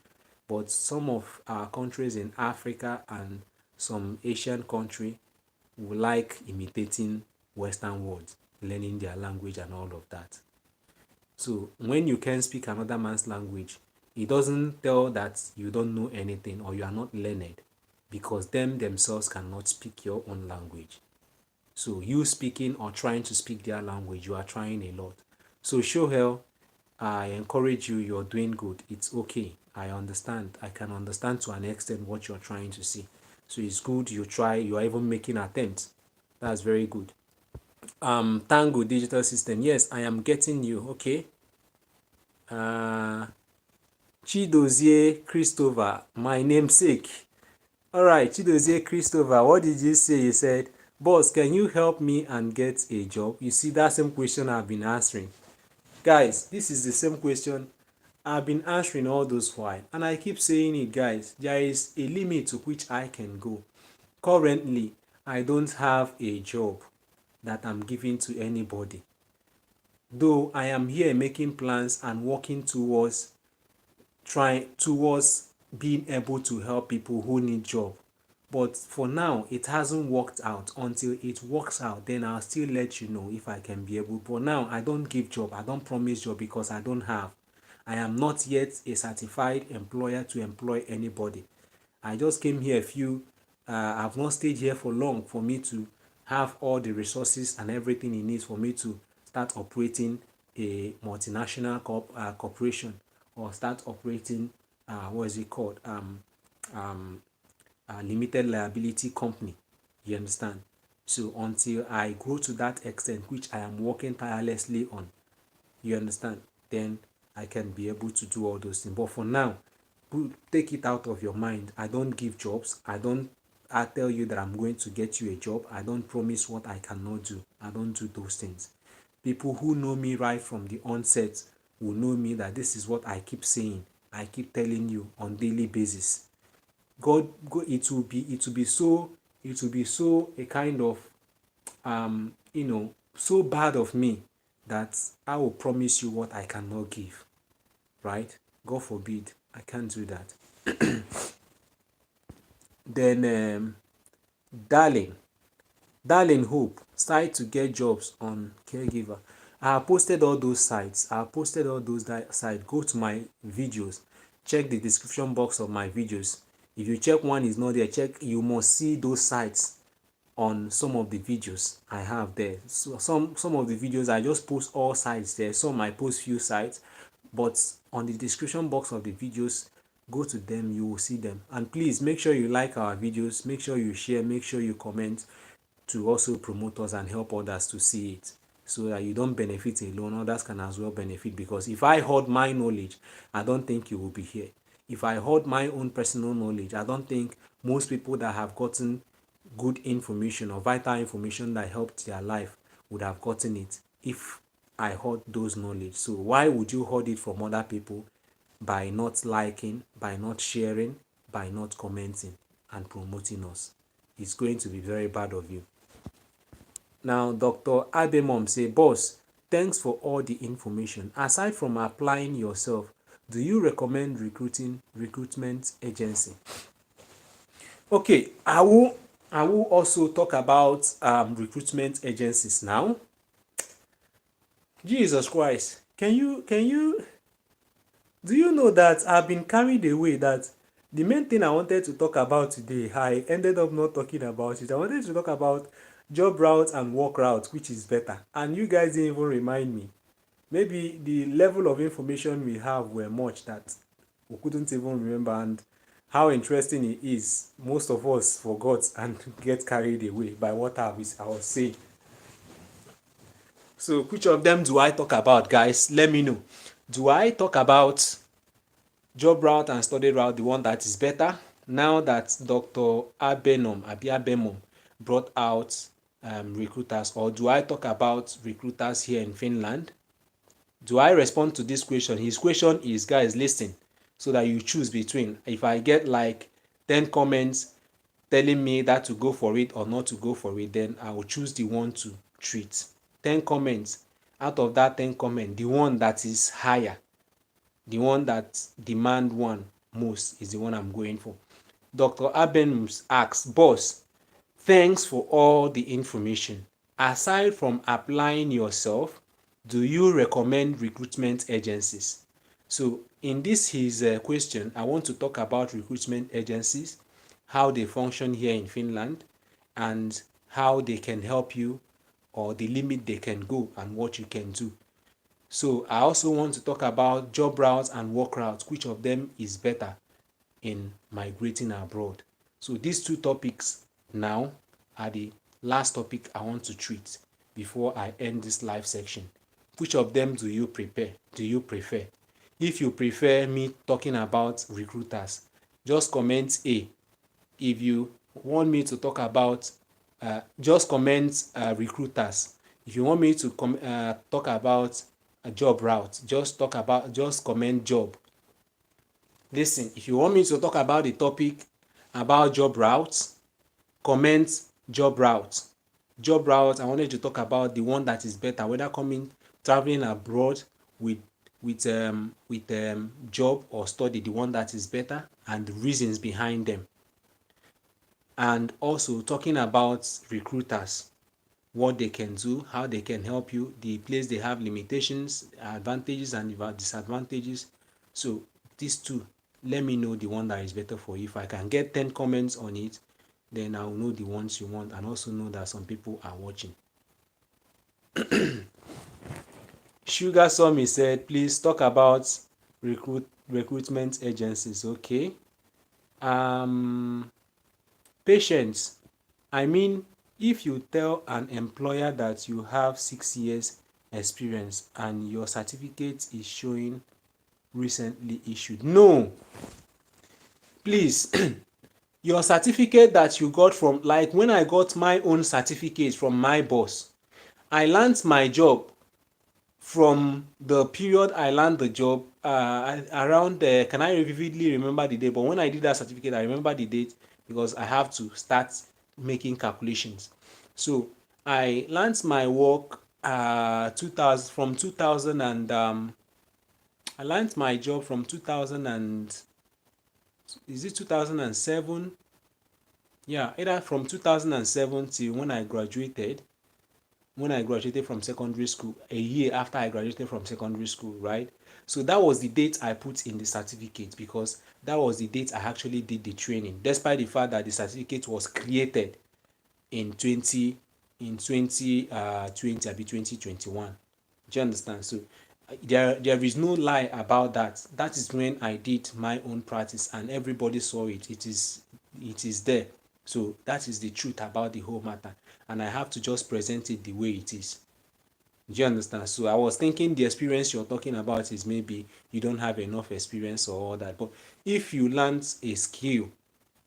But some of our countries in Africa and some Asian country will like imitating Western words, learning their language and all of that. So when you can speak another man's language, it doesn't tell that you don't know anything or you are not learned, because them themselves cannot speak your own language. So you speaking or trying to speak their language, you are trying a lot. So show hell, I encourage you, you're doing good. It's okay. I understand. I can understand to an extent what you're trying to see. So it's good you try, you are even making attempts. That's very good. Tango Digital System. Yes, I am getting you. Okay. Chidozie Christopher, my namesake. All right, Chidozie Christopher, what did you say? You said Boss, can you help me and get a job? You see, that same question I've been answering. Guys, this is the same question I've been answering all those while. And I keep saying it, guys. There is a limit to which I can go. Currently, I don't have a job that I'm giving to anybody. Though I am here making plans and working towards being able to help people who need job. But for now, it hasn't worked out. Until it works out, then I'll still let you know if I can be able. But now, I don't give job. I don't promise job because I don't have. I am not yet a certified employer to employ anybody. I just came here I've not stayed here for long for me to have all the resources and everything it needs for me to start operating a multinational corporation, or start operating what is it called, a limited liability company. You understand? So until I grow to that extent, which I am working tirelessly on, you understand, then I can be able to do all those things. But for now, take it out of your mind. I don't give jobs. I tell you that I'm going to get you a job. I don't promise what I cannot do. I don't do those things. People who know me right from the onset will know me that this is what I keep saying. I keep telling you on daily basis. It will be so a kind of so bad of me that I will promise you what I cannot give. Right? God forbid. I can't do that. Then Darling Hope, site to get jobs on caregiver. I have posted all those sites. Sites. Go to my videos. Check the description box of my videos. If you check one is not there, you must see those sites on some of the videos I have there. So some of the videos I just post all sites there. Some I post few sites, but on the description box of the videos, go to them, you will see them. And please make sure you like our videos, make sure you share, make sure you comment, to also promote us and help others to see it, so that you don't benefit alone, others can as well benefit. Because if I hold my knowledge, I don't think you will be here. If I hold my own personal knowledge, I don't think most people that have gotten good information or vital information that helped their life would have gotten it if I hold those knowledge. So why would you hold it from other people? By not liking, by not sharing, by not commenting and promoting us. It's going to be very bad of you. Now, Dr. Abemom say, boss, thanks for all the information. Aside from applying yourself, do you recommend recruitment agency? Okay, I will also talk about recruitment agencies now. Jesus Christ, do you know that I've been carried away that the main thing I wanted to talk about today, I ended up not talking about it. I wanted to talk about job routes and work routes, which is better. And you guys didn't even remind me. Maybe the level of information we have were much that we couldn't even remember, and how interesting it is, most of us forgot and get carried away by what I was saying. So which of them do I talk about, guys? Let me know. Do I talk about job route and study route, the one that is better, now that Dr. Abemom brought out recruiters? Or do I talk about recruiters here in Finland? Do I respond to this question? His question is, guys, listen, so that you choose between. If I get like 10 comments telling me that to go for it or not to go for it, then I will choose the one to treat. 10 comments. Out of that 10 comments, the one that is higher, the one that demand one most, is the one I'm going for. Dr. Abenus asks, boss, thanks for all the information. Aside from applying yourself, do you recommend recruitment agencies? So in this his question, I want to talk about recruitment agencies, how they function here in Finland, and how they can help you, or the limit they can go and what you can do. So I also want to talk about job routes and work routes, which of them is better in migrating abroad. So these two topics now are the last topic I want to treat before I end this live section. Which of them do you prefer? If you prefer me talking about recruiters, just comment A. If you want me to talk about just comment recruiters. If you want me to talk about a job route, just comment job. Listen, if you want me to talk about the topic about job routes, comment job route. Job route, I wanted to talk about the one that is better, whether traveling abroad with job or study, the one that is better and the reasons behind them. And also talking about recruiters, what they can do, how they can help you, the place they have limitations, advantages and disadvantages. So these two, let me know the one that is better for you. If I can get 10 comments on it, then I'll know the ones you want and also know that some people are watching. Sugar Summy said, please talk about recruitment agencies. Okay. Patience. I mean, if you tell an employer that you have 6 years experience and your certificate is showing recently issued, no, please. Your certificate that you got from, like when I got my own certificate from my boss, I learned my job from the period I learned the job around can I vividly remember the date, but when I did that certificate I remember the date because I have to start making calculations. So I learned my work 2000 from 2000 and I learned my job from 2000 and is it 2007? Yeah, either from 2007 till when I graduated from secondary school, a year after I graduated from secondary school, right? So that was the date I put in the certificate because that was the date I actually did the training, despite the fact that the certificate was created in 2020 2021. Do you understand? So there is no lie about that. That is when I did my own practice and everybody saw it. It is there. So that is the truth about the whole matter. And I have to just present it the way it is. Do you understand? So I was thinking the experience you're talking about is maybe you don't have enough experience or all that. But if you learned a skill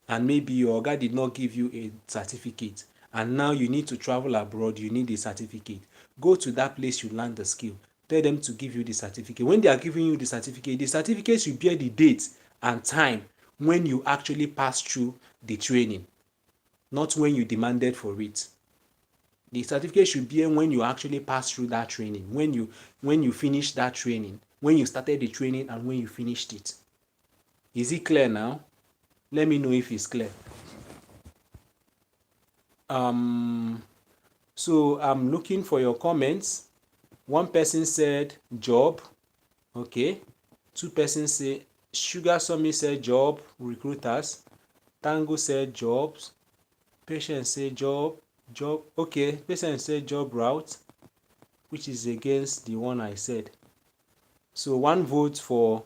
and maybe your guy did not give you a certificate and now you need to travel abroad, you need a certificate, go to that place you learned the skill, tell them to give you the certificate. When they are giving you the certificate should bear the date and time when you actually pass through the training, not when you demanded for it. The certificate should be when you actually pass through that training, when you finish that training, when you started the training and when you finished it. Is it clear now? Let me know if it's clear. So I'm looking for your comments. One person said job. Okay. Two persons say Sugar Summy said job, recruiters. Tango said jobs. Patient said job. Okay, patient said job route, which is against the one I said. So one vote for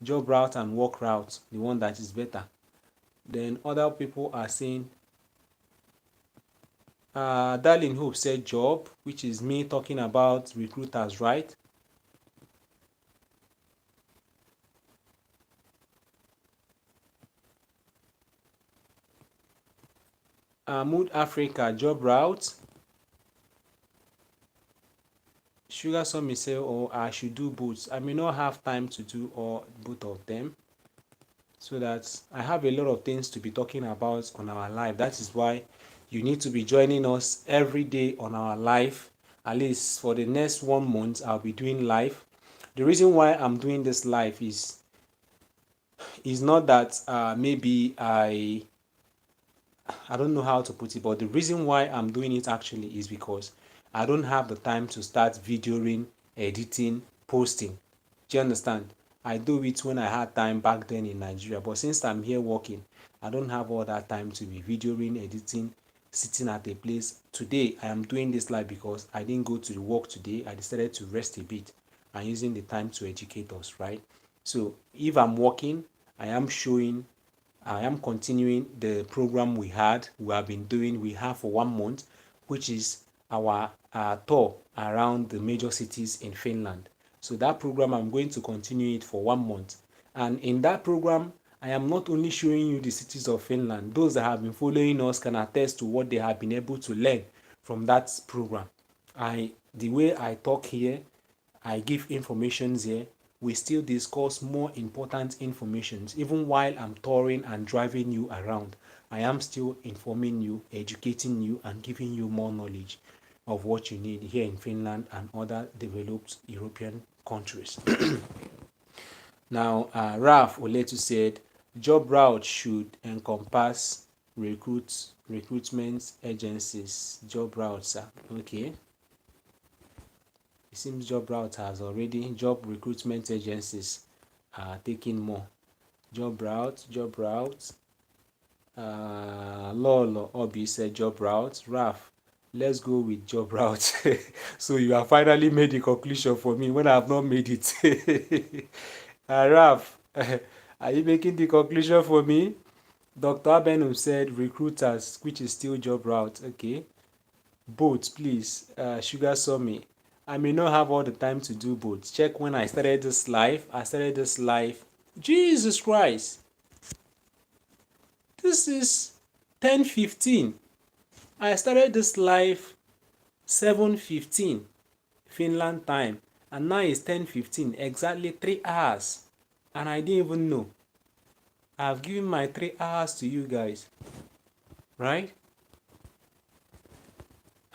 job route and work route, the one that is better. Then other people are saying Darling Hope said job, which is me talking about recruiters, right? Mood Africa, job route. Sugar Summy say, oh, I should do both. I may not have time to do all both of them. So that I have a lot of things to be talking about on our live. That is why you need to be joining us every day on our live. At least for the next 1 month, I'll be doing live. The reason why I'm doing this live is not that maybe I don't know how to put it, but the reason why I'm doing it actually is because I don't have the time to start videoing, editing, posting. Do you understand? I do it when I had time back then in Nigeria, but since I'm here working, I don't have all that time to be videoing, editing, sitting at a place. Today, I am doing this live because I didn't go to the work today. I decided to rest a bit and using the time to educate us, right? So if I'm working, I am continuing the program we have been doing, we have for 1 month, which is our tour around the major cities in Finland. So that program, I'm going to continue it for 1 month. And in that program, I am not only showing you the cities of Finland. Those that have been following us can attest to what they have been able to learn from that program. The way I talk here, I give informations here. We still discuss more important informations. Even while I'm touring and driving you around, I am still informing you, educating you, and giving you more knowledge of what you need here in Finland and other developed European countries. Now, Ralph Oletu said, job route should encompass recruitment agencies. Job routes, okay. It seems job route has already, job recruitment agencies are taking more. Job route. Lolo Obi said job route. Raf, let's go with job route. So you have finally made the conclusion for me when I have not made it. Raf, are you making the conclusion for me? Dr. Abenum said recruiters, which is still job route. Okay. Both, please. Sugar saw me. I may not have all the time to do both. Check when I started this live. I started this live. Jesus Christ. This is 10:15. I started this live 7:15 Finland time. And now it's 10:15. Exactly 3 hours. And I didn't even know. I've given my 3 hours to you guys. Right?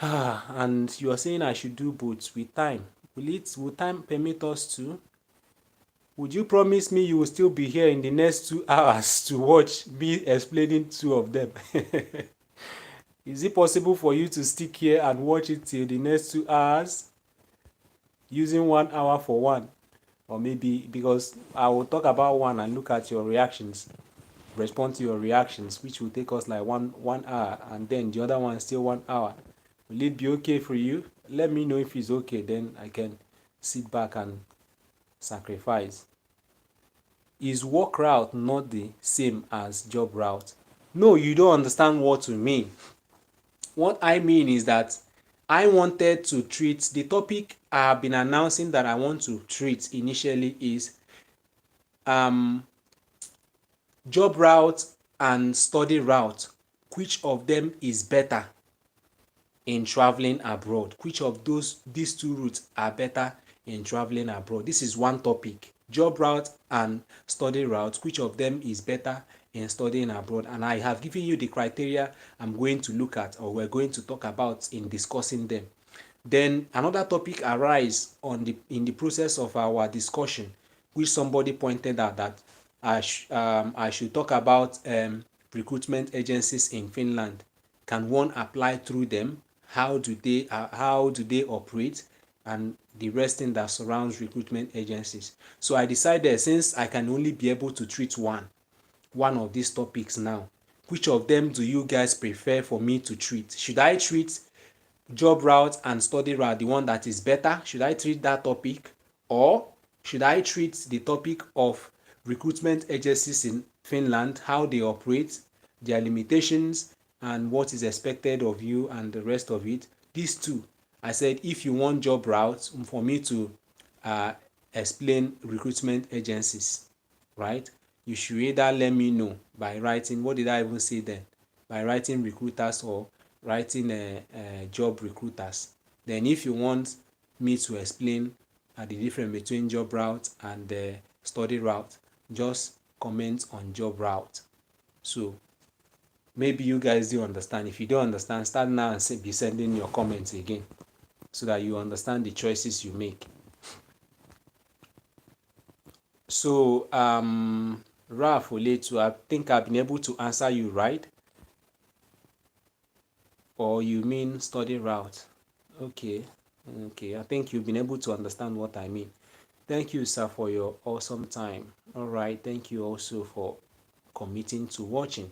And you are saying I should do both with time. Will time permit us to? Would you promise me you will still be here in the next 2 hours to watch me explaining 2 of them? Is it possible for you to stick here and watch it till the next 2 hours using 1 hour for one? Or maybe because I will talk about one and look at your reactions, respond to your reactions, which will take us like one hour, and then the other one still 1 hour. Will it be okay for you? Let me know if it's okay, then I can sit back and sacrifice. Is work route not the same as job route? No, you don't understand what we mean. What I mean is that I wanted to treat the topic I have been announcing that I want to treat initially is job route and study route. Which of them is better in traveling abroad? Which of these 2 routes are better in traveling abroad? This is one topic. Job route and study route. Which of them is better in studying abroad? And I have given you the criteria I'm going to look at, or we're going to talk about in discussing them. Then another topic arise in the process of our discussion, which somebody pointed out that I should talk about recruitment agencies in Finland. Can one apply through them? How do they operate? And the rest thing that surrounds recruitment agencies. So I decided, since I can only be able to treat one of these topics now, which of them do you guys prefer for me to treat? Should I treat job route and study route, the one that is better? Should I treat that topic, or should I treat the topic of recruitment agencies in Finland, how they operate, their limitations, and what is expected of you, and the rest of it? These 2. I said, if you want job routes, for me to explain recruitment agencies, right? You should either let me know by writing, what did I even say then? By writing recruiters, or writing job recruiters. Then if you want me to explain the difference between job route and study route, just comment on job route. So maybe you guys do understand. If you don't understand, start now and be sending your comments again, so that you understand the choices you make. So Ralph Oletu, I think I've been able to answer you, right? Or you mean study route? Okay, I think you've been able to understand what I mean. Thank you, sir, for your awesome time. All right, thank you also for committing to watching.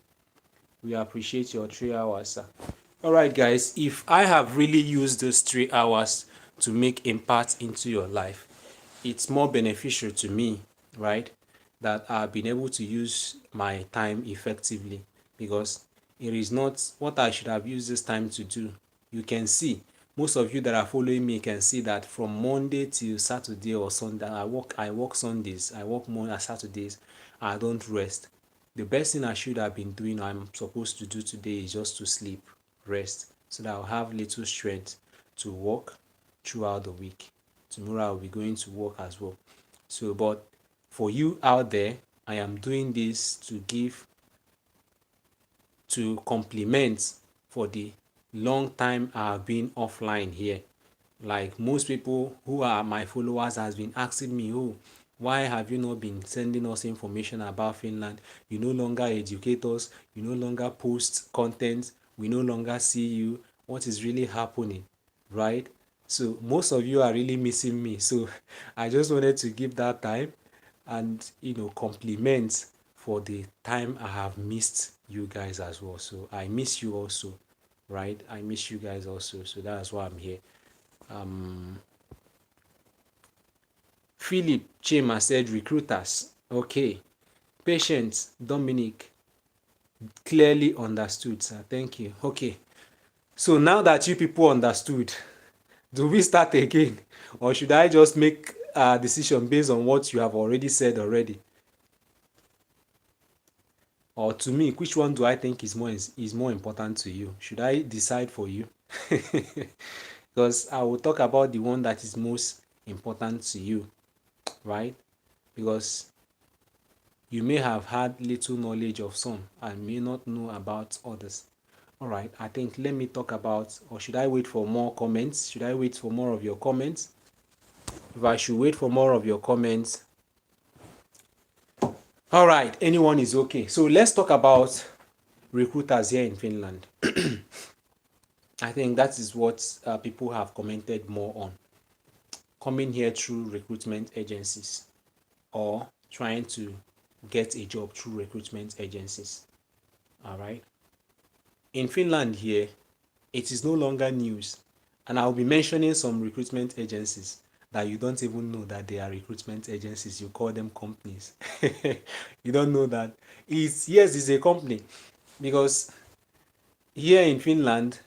We appreciate your 3 hours, sir. All right, guys, if I have really used those 3 hours to make impact into your life, it's more beneficial to me, right, that I've been able to use my time effectively, because it is not what I should have used this time to do. You can see, most of you that are following me can see that from Monday till Saturday or Sunday, I work Sundays, I work Monday, Saturdays, I don't rest. the best thing I should have been doing, I'm supposed to do today, is just to sleep, rest, so that I'll have little strength to work throughout the week. Tomorrow I'll be going to work as well. So, but for you out there, I am doing this to complement for the long time I have been offline here. Like most people who are my followers has been asking me, oh, why have you not been sending us information about Finland? You no longer educate us, you no longer post content, we no longer see you. What is really happening, right? So most of you are really missing me. So I just wanted to give that time and compliment for the time I have missed you guys as well. So I miss you also, right? I miss you guys also. So that's why I'm here. Philip Chema said recruiters. Okay. Patience, Dominic, clearly understood, sir. Thank you. Okay. So now that you people understood, do we start again? Or should I just make a decision based on what you have already said already? Or to me, which one do I think is more important to you? Should I decide for you? Because I will talk about the one that is most important to you, right? Because you may have had little knowledge of some and may not know about others. All right, I think let me talk about, or should I wait for more comments? Should I wait for more of your comments? If I should wait for more of your comments. All right, anyone is okay. So let's talk about recruiters here in Finland. I think that is what people have commented more on. Coming here through recruitment agencies or trying to get a job through recruitment agencies. All right. In Finland here, it is no longer news. And I'll be mentioning some recruitment agencies that you don't even know that they are recruitment agencies. You call them companies. You don't know that. It's a company. Because here in Finland,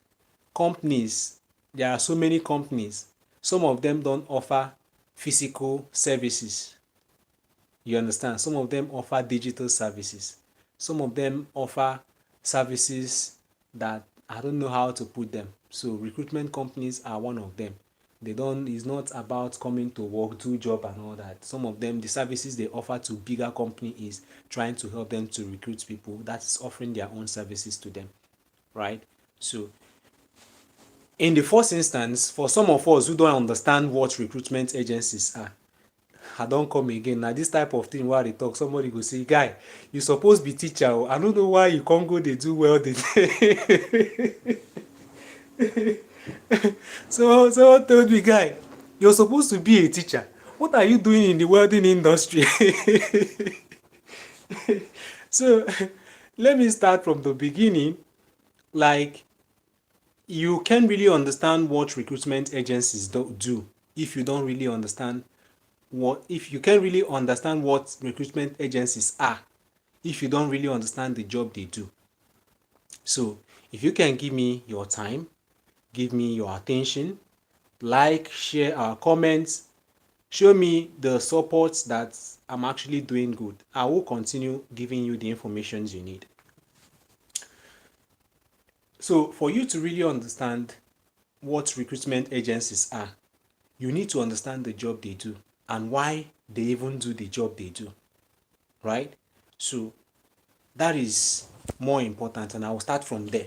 companies, there are so many companies. Some of them don't offer physical services. You understand? Some of them offer digital services. Some of them offer services that I don't know how to put them. So recruitment companies are one of them. It's not about coming to work, do job and all that. Some of them, the services they offer to bigger company is trying to help them to recruit people. That's offering their own services to them, right? So in the first instance, for some of us who don't understand what recruitment agencies are, I don come again. Na this type of thing wey I dey talk, somebody go say, guy, you suppose be teacher o. I no know why you come go dey do welding. So someone told me, guy, you're supposed to be a teacher. What are you doing in the welding industry? So let me start from the beginning. Like, you can't really understand what recruitment agencies do if you don't really understand if you can't really understand what recruitment agencies are if you don't really understand the job they do. So if you can give me your time, give me your attention, like, share our comments, show me the support that I'm actually doing good, I will continue giving you the information you need. So for you to really understand what recruitment agencies are, you need to understand the job they do and why they even do the job they do, right? So that is more important, and I will start from there.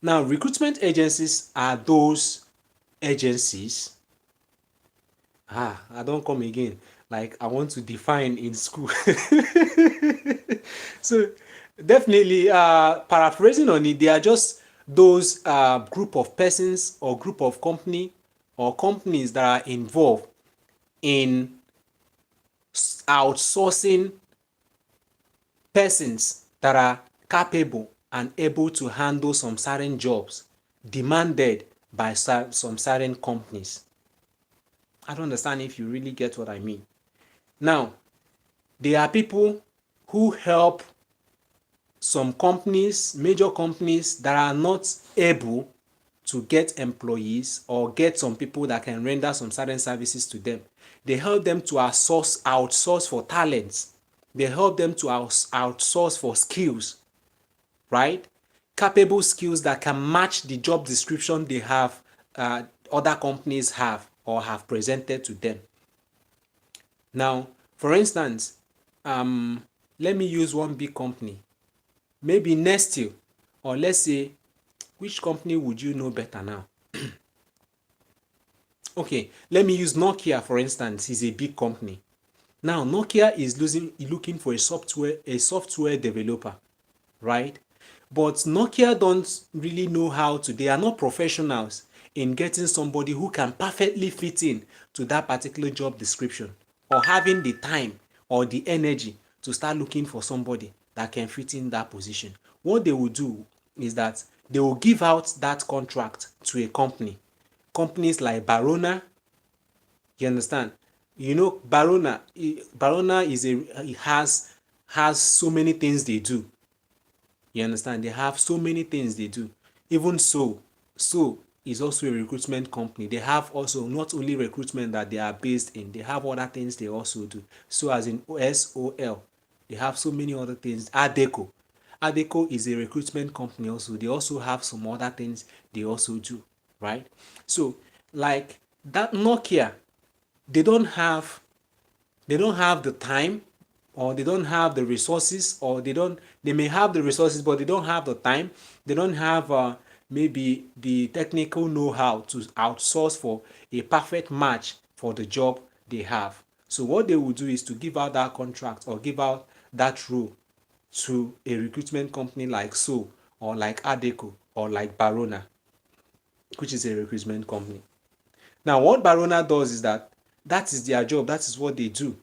Now, recruitment agencies are those agencies. I don't come again. Like, I want to define in school. So definitely, paraphrasing on it, they are just those group of persons or group of company or companies that are involved in outsourcing persons that are capable and able to handle some certain jobs demanded by some certain companies. I don't understand if you really get what I mean. Now, there are people who help some companies, major companies that are not able to get employees or get some people that can render some certain services to them. They help them to outsource for talents. They help them to outsource for skills, right? Capable skills that can match the job description they have, other companies have or have presented to them. Now, for instance, let me use one big company, maybe Nestle, or let's say, which company would you know better now? Okay, let me use Nokia for instance. It's a big company. Now Nokia is looking for a software developer, right? But Nokia don't really know how to. They are not professionals in getting somebody who can perfectly fit in to that particular job description, or having the time or the energy to start looking for somebody that can fit in that position. What they will do is that they will give out that contract to a company. Companies like Barona, you understand? You know, Barona it has so many things they do. You understand? They have so many things they do. Even so is also a recruitment company. They have also not only recruitment that they are based in, they have other things they also do. So as in SOL, they have so many other things. Adeco is a recruitment company also. They also have some other things they also do, right? So like that Nokia, they don't have the time, or they don't have the resources, or they may have the resources but they don't have the time. They don't have maybe the technical know-how to outsource for a perfect match for the job they have. So what they will do is to give out that contract or give out that role to a recruitment company like So, or like Adeco, or like Barona, which is a recruitment company. Now, what Barona does is that is their job, that is what they do.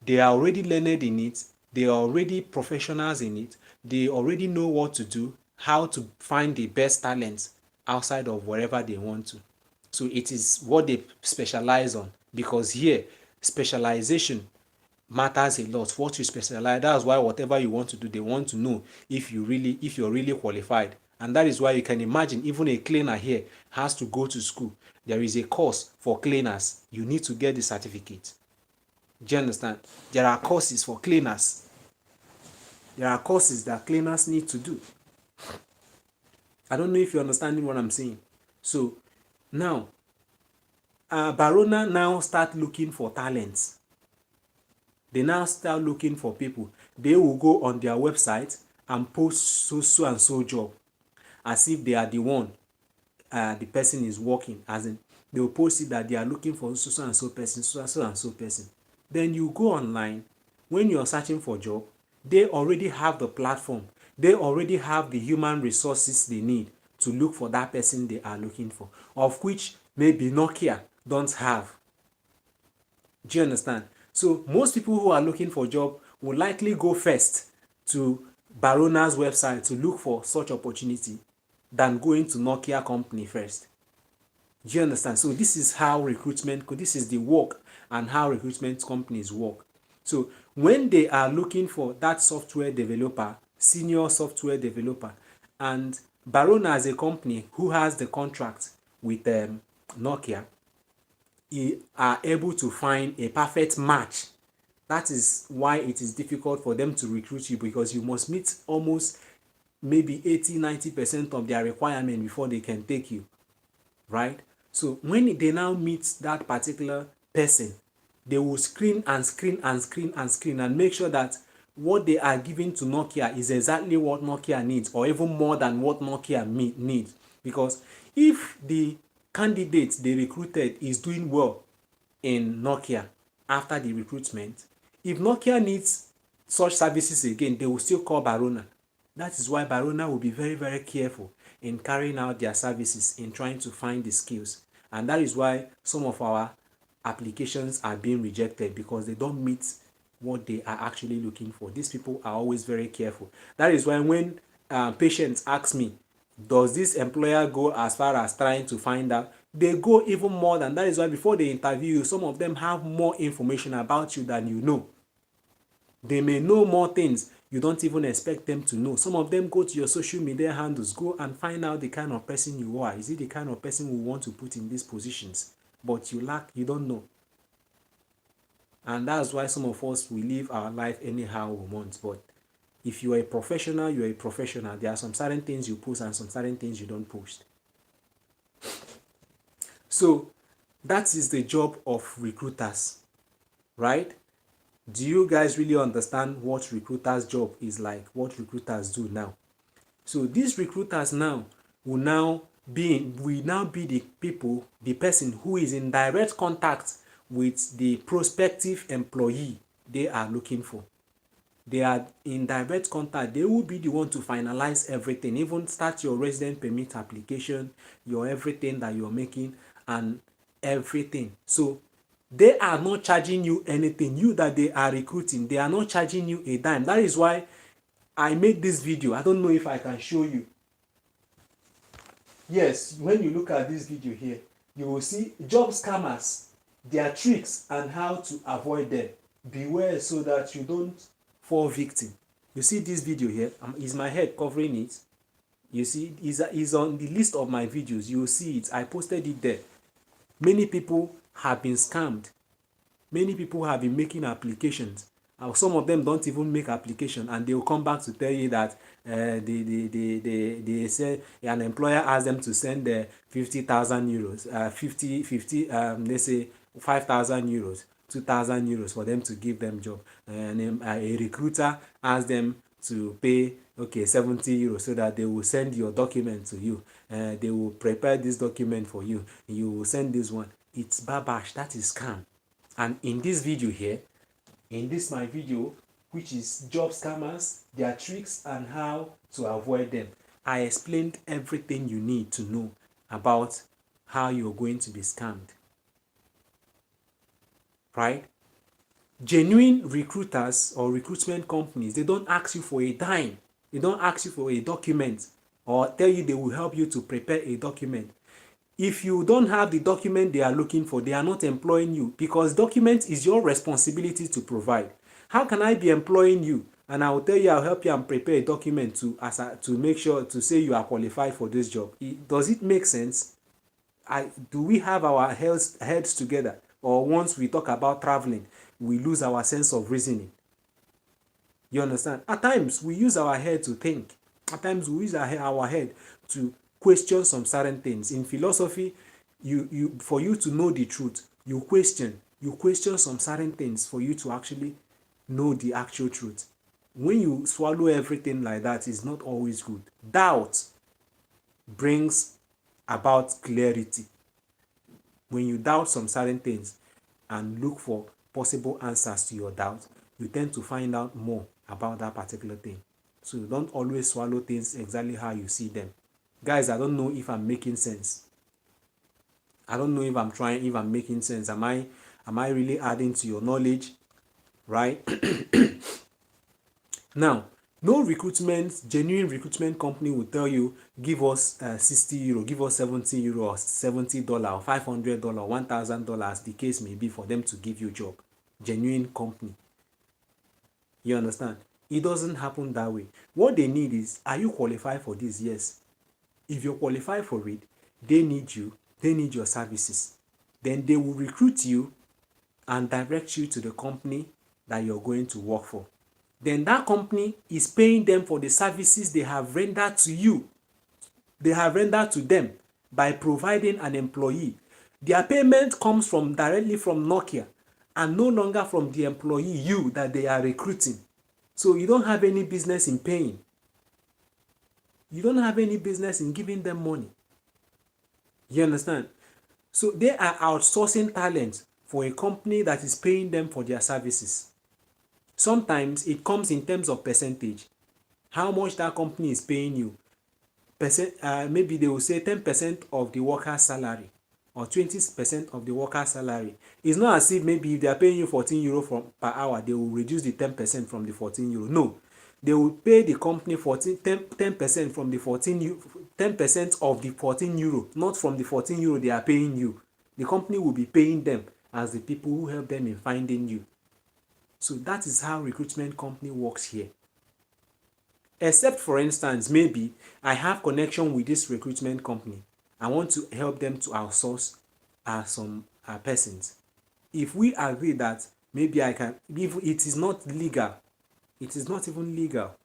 They are already learned in it, they are already professionals in it, they already know what to do, how to find the best talents outside of wherever they want to. So it is what they specialize on, because here, specialization matters a lot. What you specialize, that's why whatever you want to do, they want to know if you're really qualified. And that is why you can imagine even a cleaner here has to go to school. There is a course for cleaners. You need to get the certificate. Do you understand? There are courses for cleaners. There are courses that cleaners need to do. I don't know if you're understanding what I'm saying. So now, Barona now start looking for talents. They now start looking for people. They will go on their website and post so and so job, as if they are the one, the person is working. As in, they will post it that they are looking for so and so person, so and so person. Then you go online. When you are searching for job, they already have the platform. They already have the human resources they need to look for that person they are looking for, of which maybe Nokia don't have. Do you understand? So most people who are looking for a job will likely go first to Barona's website to look for such opportunity than going to Nokia company first. Do you understand? So this is this is the work and how recruitment companies work. So when they are looking for that software developer, senior software developer, and Barona as a company who has the contract with Nokia, are able to find a perfect match. That is why it is difficult for them to recruit you, because you must meet almost maybe 80-90% of their requirement before they can take you, right? So when they now meet that particular person, they will screen and screen and screen and screen and make sure that what they are giving to Nokia is exactly what Nokia needs, or even more than what Nokia needs. Because if the candidate they recruited is doing well in Nokia after the recruitment, if Nokia needs such services again, they will still call Barona. That is why Barona will be very, very careful in carrying out their services, in trying to find the skills. And that is why some of our applications are being rejected, because they don't meet what they are actually looking for. These people are always very careful. That is why when patients ask me, does this employer go as far as trying to find out, they go even more than that. Is why before they interview you, some of them have more information about you than you know. They may know more things you don't even expect them to know. Some of them go to your social media handles, go and find out the kind of person you are. Is it the kind of person we want to put in these positions? But you don't know. And that's why some of us, we live our life anyhow we want. But if you are a professional, you are a professional. There are some certain things you post and some certain things you don't post. So that is the job of recruiters, right? Do you guys really understand what recruiters' job is like, what recruiters do now? So these recruiters now will now be the people, the person who is in direct contact with the prospective employee they are looking for. They are in direct contact. They will be the one to finalize everything, even start your resident permit application, your everything that you're making and everything. So they are not charging you anything. You that they are recruiting, they are not charging you a dime. That is why I made this video. I don't know if I can show you. Yes, when you look at this video here, you will see job scammers, their tricks and how to avoid them. Beware so that you don't fall victim. You see this video here, is my head covering it? You see, is on the list of my videos. You will see it. I posted it there. Many people have been scammed. Many people have been making applications. Some of them don't even make application, and they will come back to tell you that they say an employer asked them to send 50,000 euros, 50, let's say 5,000 euros, 2,000 euros for them to give them job. And a recruiter asked them to pay 70 euros so that they will send your document to you. They will prepare this document for you. You will send this one. It's babash. That is scam. And in this video here, in this my video, which is job scammers, their tricks and how to avoid them, I explained everything you need to know about how you're going to be scammed. Right? Genuine recruiters or recruitment companies, they don't ask you for a dime. They don't ask you for a document or tell you they will help you to prepare a document. If you don't have the document they are looking for, they are not employing you, because document is your responsibility to provide. How can I be employing you and I will tell you I'll help you and prepare a document to make sure to say you are qualified for this job? Does it make sense? Do we have our heads together? Or once we talk about traveling, we lose our sense of reasoning? You understand? At times we use our head to think. At times we use our head to question some certain things. In philosophy, for you to know the truth, you question some certain things for you to actually know the actual truth. When you swallow everything like that, it's not always good. Doubt brings about clarity. When you doubt some certain things and look for possible answers to your doubt, you tend to find out more about that particular thing. So you don't always swallow things exactly how you see them. Guys, I don't know if I'm making sense. I don't know if I'm making sense. Am I really adding to your knowledge? Right? Now, no genuine recruitment company will tell you, give us 60 euro, give us 70 euro, or $70, or $500, $1,000, the case may be, for them to give you a job. Genuine company. You understand? It doesn't happen that way. What they need is, are you qualified for this? Yes. If you're qualified for it, they need you, they need your services. Then they will recruit you and direct you to the company that you're going to work for. Then that company is paying them for the services they have rendered to you. They have rendered to them by providing an employee. Their payment comes directly from Nokia and no longer from the employee, you, that they are recruiting. So you don't have any business in paying. You don't have any business in giving them money. You understand? So they are outsourcing talent for a company that is paying them for their services. Sometimes it comes in terms of percentage. How much that company is paying you. Maybe they will say 10% of the worker's salary or 20% of the worker's salary. It's not as if maybe if they are paying you 14 euro per hour, they will reduce the 10% from the 14 euro. No. They will pay the company 10% from the 10% of the 14 euro, not from the 14 euro they are paying you. The company will be paying them as the people who help them in finding you. So that is how recruitment company works here. Except, for instance, maybe I have connection with this recruitment company. I want to help them to outsource some persons. If we agree that maybe I can, if it is not legal, it is not even legal.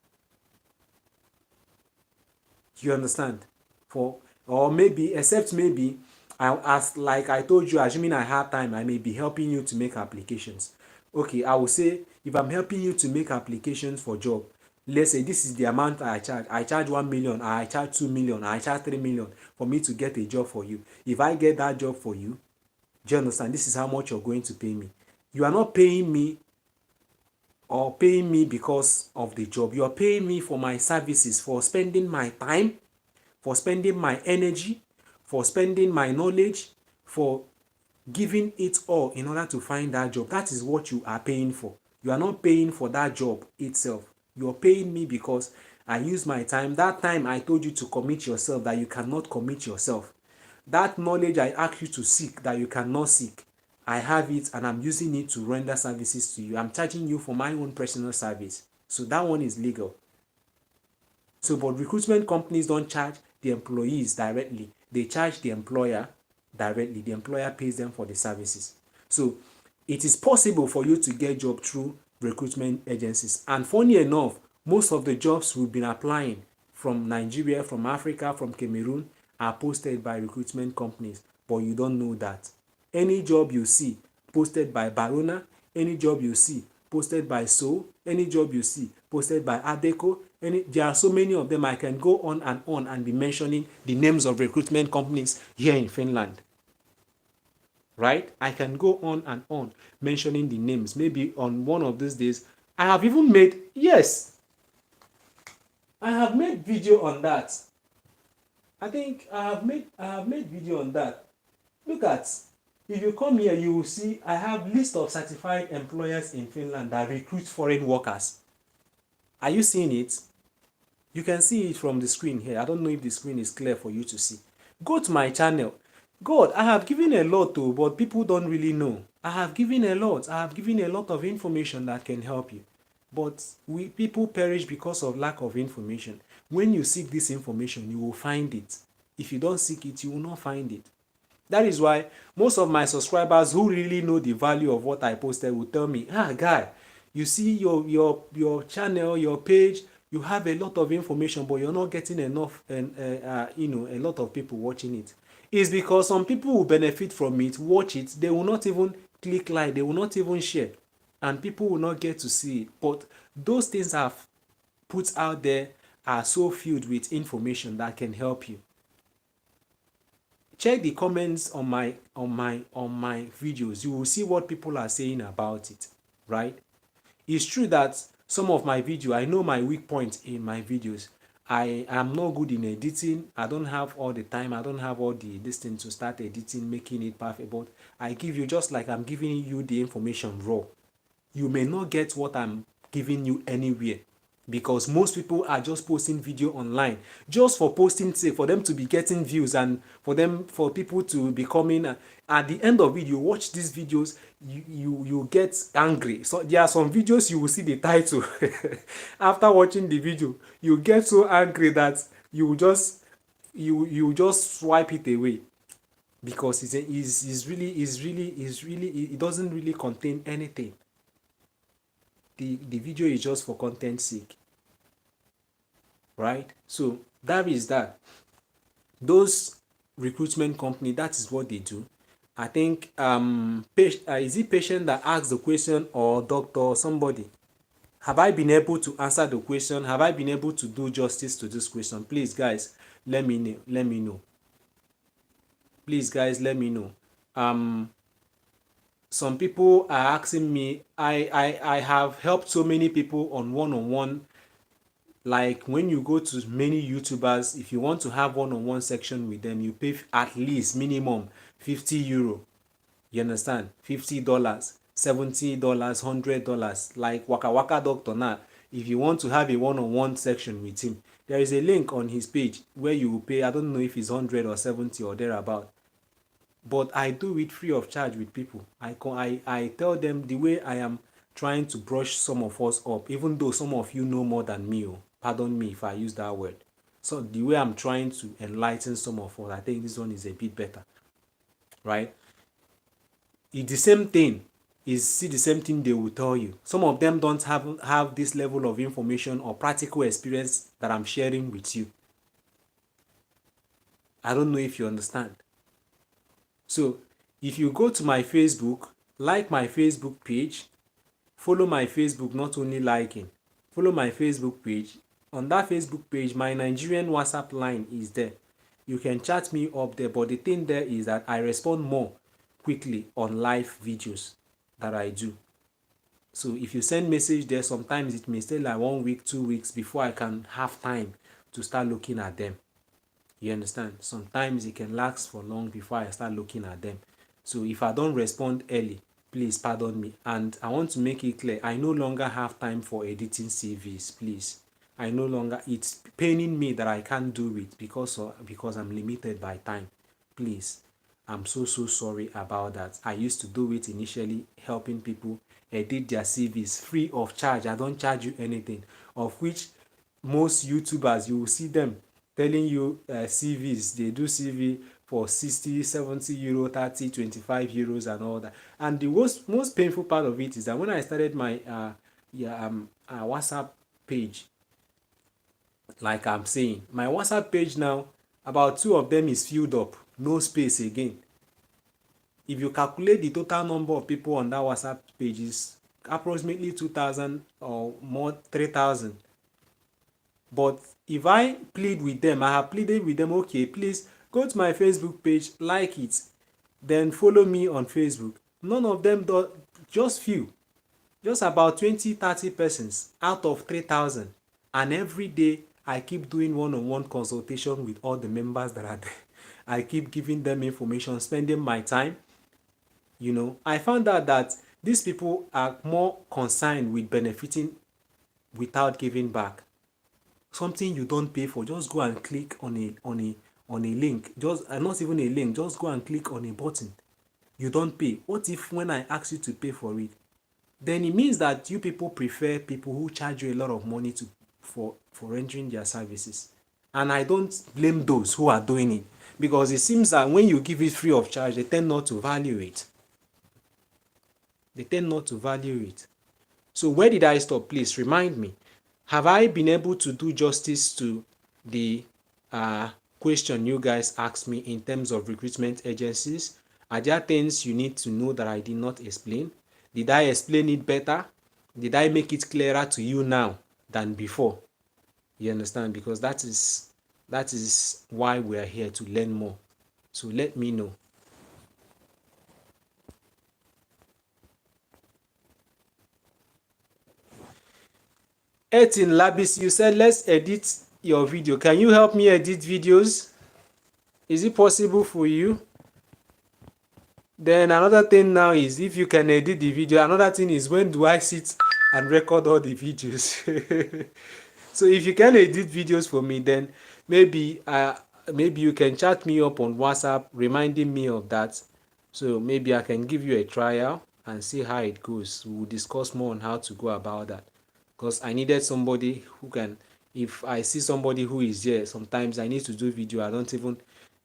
You understand? For, or maybe, except maybe, as like I told you, assuming I have time, I may be helping you to make applications. Okay, I will say if I'm helping you to make applications for job, let's say this is the amount I charge. I charge 1 million, I charge 2 million, I charge 3 million for me to get a job for you. If I get that job for you, do you understand? This is how much you're going to pay me. You are not paying me or paying me because of the job. You are paying me for my services, for spending my time, for spending my energy, for spending my knowledge, for giving it all in order to find that job. That is what you are paying for. You are not paying for that job itself. You are paying me because I use my time. That time I told you to commit yourself that you cannot commit yourself. That knowledge I asked you to seek that you cannot seek. I have it and I'm using it to render services to you. I'm charging you for my own personal service. So that one is legal. So, but recruitment companies don't charge the employees directly. They charge the employer directly. The employer pays them for the services. So, it is possible for you to get job through recruitment agencies. And funny enough, most of the jobs we've been applying from Nigeria, from Africa, from Cameroon are posted by recruitment companies. But you don't know that. Any job you see posted by Barona, any job you see posted by So, any job you see posted by Adeco, there are so many of them. I can go on and be mentioning the names of recruitment companies here in Finland. Right? I can go on mentioning the names. Maybe on one of these days, I have even made, yes, I have made video on that. I think I have made video on that. Look at, if you come here, you will see I have list of certified employers in Finland that recruit foreign workers. Are you seeing it? You can see it from the screen here. I don't know if the screen is clear for you to see. Go to my channel. God, I have given a lot too, but people don't really know. I have given a lot. I have given a lot of information that can help you. But people perish because of lack of information. When you seek this information, you will find it. If you don't seek it, you will not find it. That is why most of my subscribers who really know the value of what I posted will tell me, guy, you see your channel, your page, you have a lot of information, but you're not getting enough, and a lot of people watching it. It's because some people will benefit from it, watch it, they will not even click like, they will not even share, and people will not get to see it. But those things I've put out there are so filled with information that can help you. Check the comments on my videos. You will see what people are saying about it, right? It's true that some of my video, I know my weak points in my videos. I am not good in editing. I don't have all the time. I don't have all the distance to start editing, making it perfect. But I give you, just like I'm giving you the information raw. You may not get what I'm giving you anywhere, because most people are just posting video online just for posting sake, for them to be getting views, and for people to be coming. At the end of it, you watch these videos, you get angry. So there are some videos you will see the title after watching the video, you get so angry that you just swipe it away, because it doesn't really contain anything. The video is just for content sake, right? So that is that. Those recruitment company, that is what they do. I think is it patient that asks the question, or doctor, or somebody? Have I been able to answer the question? Have I been able to do justice to this question? Please, guys, let me know. Please, guys, let me know. Some people are asking me, I have helped so many people on one-on-one. Like when you go to many YouTubers, if you want to have one-on-one section with them, you pay at least minimum 50 euro. You understand? $50, $70, $100. Like Waka Waka Doctor now, if you want to have a one-on-one section with him, there is a link on his page where you will pay. I don't know if it's 100 or 70 or thereabout. But I do it free of charge with people. I tell them the way I am trying to brush some of us up, even though some of you know more than me. Pardon me if I use that word. So the way I'm trying to enlighten some of us, I think this one is a bit better, right? It's the same thing. is see the same thing they will tell you. Some of them don't have this level of information or practical experience that I'm sharing with you. I don't know if you understand. So if you go to my Facebook, like my Facebook page, follow my Facebook, not only liking, follow my Facebook page. On that Facebook page, my Nigerian WhatsApp line is there. You can chat me up there, but the thing there is that I respond more quickly on live videos that I do. So if you send message there, sometimes it may stay like 1 week, 2 weeks before I can have time to start looking at them. You understand? Sometimes it can last for long before I start looking at them. So if I don't respond early, please pardon me. And I want to make it clear, I no longer have time for editing CVs, please. I no longer, it's paining me that I can't do it because I'm limited by time. Please, I'm so sorry about that. I used to do it initially, helping people edit their CVs free of charge. I don't charge you anything, of which most YouTubers, you will see them telling you CVs, they do CV for 60, 70 euro, 30, 25 euros and all that. And the most painful part of it is that when I started my WhatsApp page, like I'm saying, my WhatsApp page now, about 2 of them is filled up, no space again. If you calculate the total number of people on that WhatsApp page is approximately 2,000 or more, 3,000. But if I plead with them, I have pleaded with them, okay, please go to my Facebook page, like it, then follow me on Facebook. None of them do, just few, just about 20, 30 persons out of 3,000. And every day I keep doing one-on-one consultation with all the members that are there. I keep giving them information, spending my time. You know, I found out that these people are more concerned with benefiting without giving back. Something you don't pay for, just go and click on a link, just not even a link, just go and click on a button. You don't pay. What if when I ask you to pay for it? Then it means that you people prefer people who charge you a lot of money for rendering their services. And I don't blame those who are doing it, because it seems that when you give it free of charge, they tend not to value it. They tend not to value it. So where did I stop? Please remind me. Have I been able to do justice to the question you guys asked me in terms of recruitment agencies? Are there things you need to know that I did not explain? Did I explain it better? Did I make it clearer to you now than before? You understand? Because that is why we are here, to learn more. So let me know. Etin Labis, you said let's edit your video. Can you help me edit videos? Is it possible for you? Then another thing now is, if you can edit the video, another thing is, when do I sit and record all the videos? So if you can edit videos for me, then maybe you can chat me up on WhatsApp reminding me of that. So maybe I can give you a trial and see how it goes. We'll discuss more on how to go about that, because I needed somebody who can, if I see somebody who is there, sometimes I need to do video,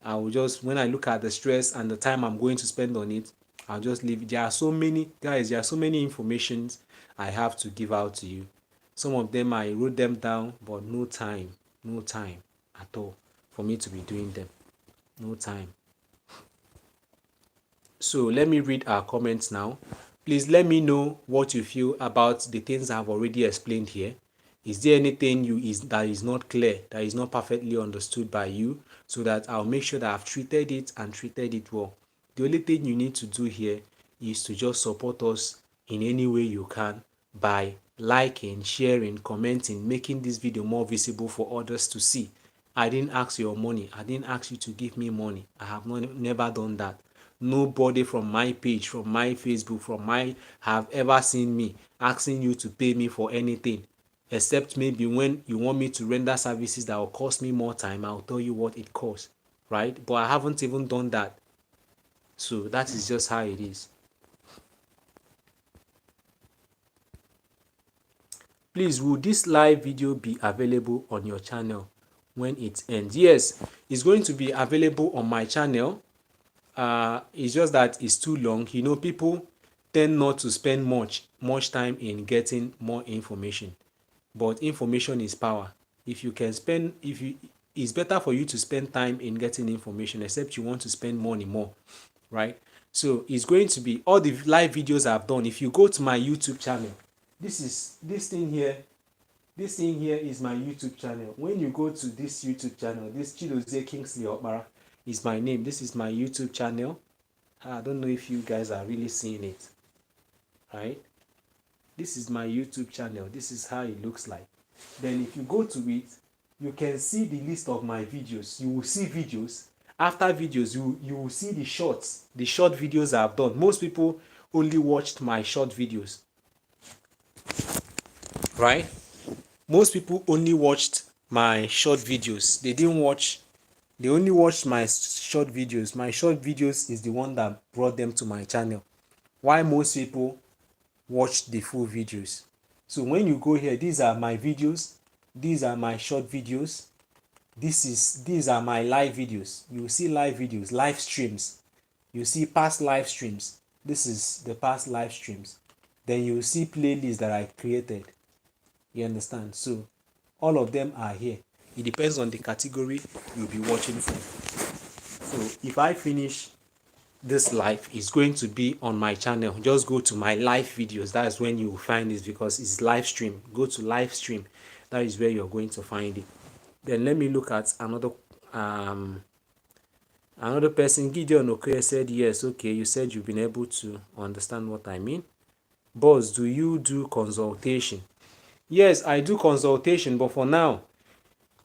I will just, when I look at the stress and the time I'm going to spend on it, I'll just leave it. There are so many informations I have to give out to you. Some of them I wrote them down, but no time at all for me to be doing them. No time. So let me read our comments now. Please let me know what you feel about the things I've already explained here. Is there anything that is not clear, that is not perfectly understood by you, so that I'll make sure that I've treated it and treated it well? The only thing you need to do here is to just support us in any way you can by liking, sharing, commenting, making this video more visible for others to see. I didn't ask your money. I didn't ask you to give me money. I have never done that. Nobody from my page, from my Facebook, have ever seen me asking you to pay me for anything, except maybe when you want me to render services that will cost me more time. I'll tell you what it costs, right? But I haven't even done that. So that is just how it is. Please, will this live video be available on your channel when it ends? Yes, it's going to be available on my channel. It's just that it's too long. You know, people, tend not to spend much time in getting more information. But information is power. If you can spend, if you, it's better for you to spend time in getting information, except you want to spend money more, right? So it's going to be all the live videos I've done. If you go to my YouTube channel, this thing here. This thing here is my YouTube channel. When you go to this YouTube channel, this Chidozie Kingsley Okpara is my name. This is my YouTube channel. I don't know if you guys are really seeing it, right? This is my YouTube channel. This is how it looks like. Then if you go to it, you can see the list of my videos. You will see videos. After videos, you will see the short videos I've done. Most people only watched my short videos, right? Most people only watched my short videos. They only watched my short videos. My short videos is the one that brought them to my channel. Why most people watch the full videos. So when you go here, these are my videos, these are my short videos, these are my live videos. You see live videos, live streams. You see past live streams. This is the past live streams. Then you see playlists that I created. You understand? So all of them are here. It depends on the category you'll be watching from. So if I finish this live, is going to be on my channel. Just go to my live videos. That's when you will find this, because it's live stream. Go to live stream. That is where you're going to find it. Then let me look at another person. Gideon Okoye said yes. Okay, you said you've been able to understand what I mean. Boss, do you do consultation? Yes, I do consultation, but for now,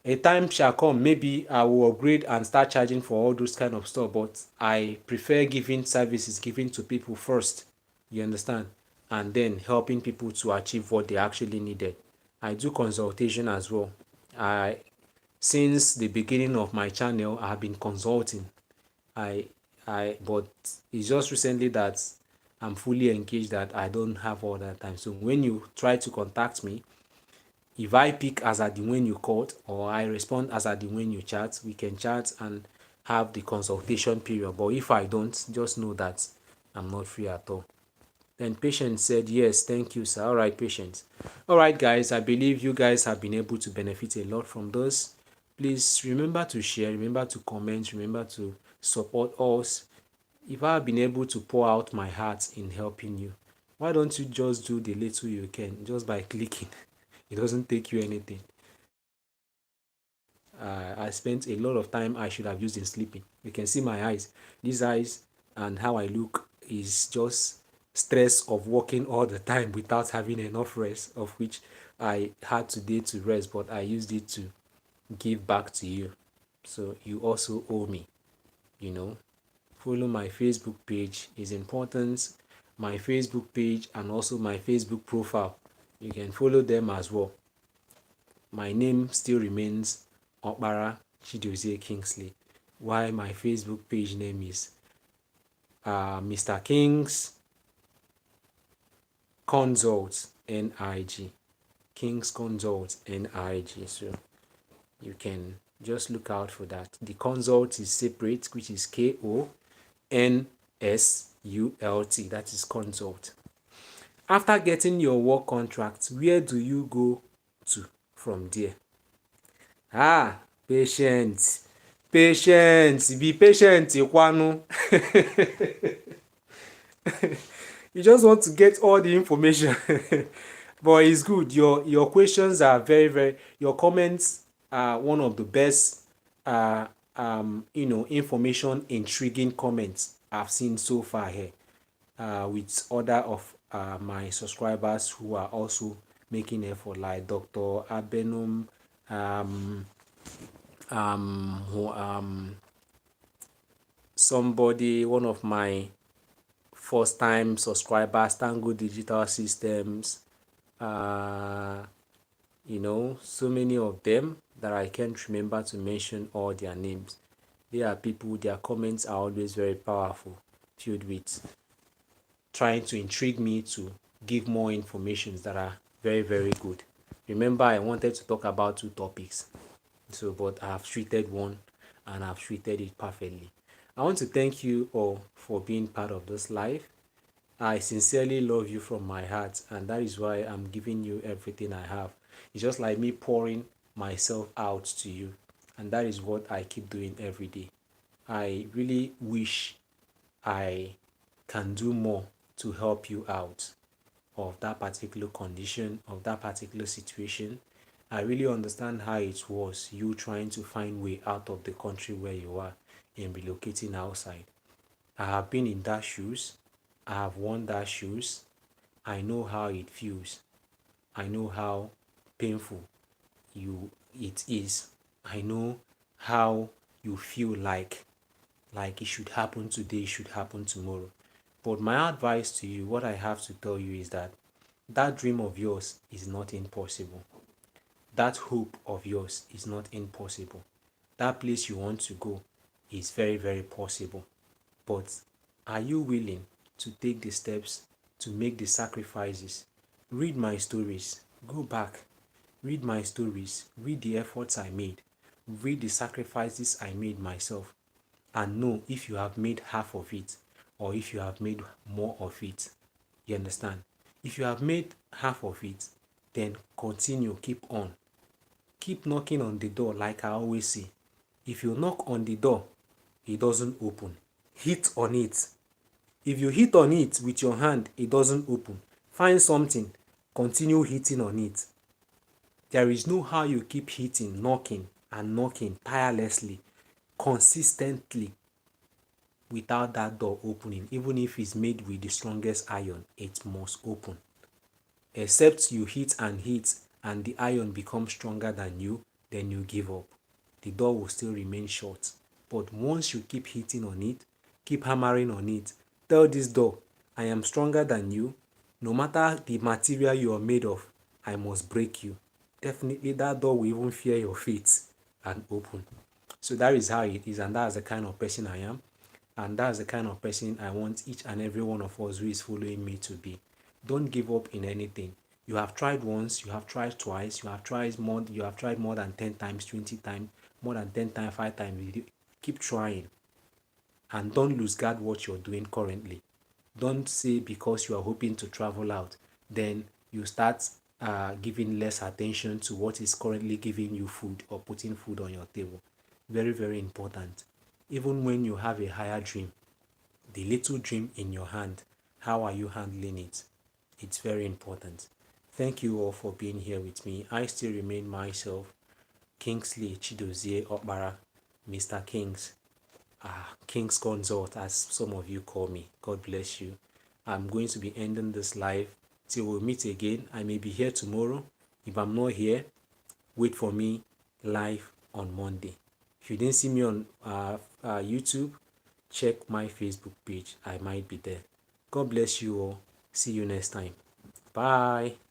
a time shall come, maybe I will upgrade and start charging for all those kind of stuff, but I prefer giving services given to people first, you understand, and then helping people to achieve what they actually needed. I do consultation as well. I Since the beginning of my channel, I have been consulting. But it's just recently that I'm fully engaged that I don't have all that time. So when you try to contact me, if I pick as at the when you called, or I respond as at the when you chat, we can chat and have the consultation period. But if I don't, just know that I'm not free at all. Then Patience said, yes, thank you, sir. All right, Patience. All right, guys, I believe you guys have been able to benefit a lot from this. Please remember to share, remember to comment, remember to support us. If I have been able to pour out my heart in helping you, why don't you just do the little you can just by clicking? It doesn't take you anything. I spent a lot of time I should have used in sleeping. You can see my eyes. These eyes and how I look is just stress of working all the time without having enough rest, of which I had today to rest, but I used it to give back to you. So you also owe me, you know. Follow my Facebook page is important. My Facebook page and also my Facebook profile. You can follow them as well. My name still remains Okpara Chidozie Kingsley, while my Facebook page name is Mr. King's Consult NIG. King's Consult NIG. So you can just look out for that. The consult is separate, which is KONSULT. That is consult. After getting your work contract, where do you go to from there? Patient. Be patient, Ikwanu. You just want to get all the information. But it's good. Your questions are very, your comments are one of the best information intriguing comments I've seen so far here. With other of my subscribers who are also making effort, like Dr. Abenum, somebody, one of my first time subscribers, Tango Digital Systems, so many of them that I can't remember to mention all their names. They are people, their comments are always very powerful, filled with trying to intrigue me to give more information that are very, very good. Remember, I wanted to talk about 2 topics, but I have treated one and I've treated it perfectly. I want to thank you all for being part of this live. I sincerely love you from my heart, and that is why I'm giving you everything I have. It's just like me pouring myself out to you, and that is what I keep doing every day. I really wish I can do more to help you out of that particular condition, of that particular situation. I really understand how it was you trying to find way out of the country where you are and relocating outside. I have been in that shoes. I have worn that shoes. I know how it feels. I know how painful it is. I know how you feel like it should happen today, it should happen tomorrow. But my advice to you, what I have to tell you is that that dream of yours is not impossible. That hope of yours is not impossible. That place you want to go is very, very possible. But are you willing to take the steps to make the sacrifices? Read my stories. Go back. Read my stories. Read the efforts I made. Read the sacrifices I made myself. And know if you have made half of it or if you have made more of it. You understand? If you have made half of it, then continue, keep on. Keep knocking on the door, like I always say. If you knock on the door, it doesn't open. Hit on it. If you hit on it with your hand, it doesn't open. Find something, continue hitting on it. There is no how you keep hitting, knocking, and knocking tirelessly, consistently, without that door opening. Even if it's made with the strongest iron, it must open. Except you hit and the iron becomes stronger than you, then you give up. The door will still remain shut. But once you keep hitting on it, keep hammering on it, tell this door, I am stronger than you. No matter the material you are made of, I must break you. Definitely that door will even fear your feet and open. So that is how it is, and that's the kind of person I am. And that's the kind of person I want each and every one of us who is following me to be. Don't give up in anything. You have tried once, you have tried twice, you have tried more than 10 times, 20 times, more than 10 times, 5 times. Keep trying and don't lose guard what you're doing currently. Don't say because you are hoping to travel out, then you start giving less attention to what is currently giving you food or putting food on your table. Very, very important. Even when you have a higher dream, the little dream in your hand, how are you handling it? It's very important. Thank you all for being here with me. I still remain myself, Kingsley Chidozie Okbara, Mr. Kings, King's Consort, as some of you call me. God bless you. I'm going to be ending this live till we meet again. I may be here tomorrow. If I'm not here, wait for me live on Monday. If you didn't see me on YouTube, check my Facebook page. I might be there. God bless you all. See you next time. Bye.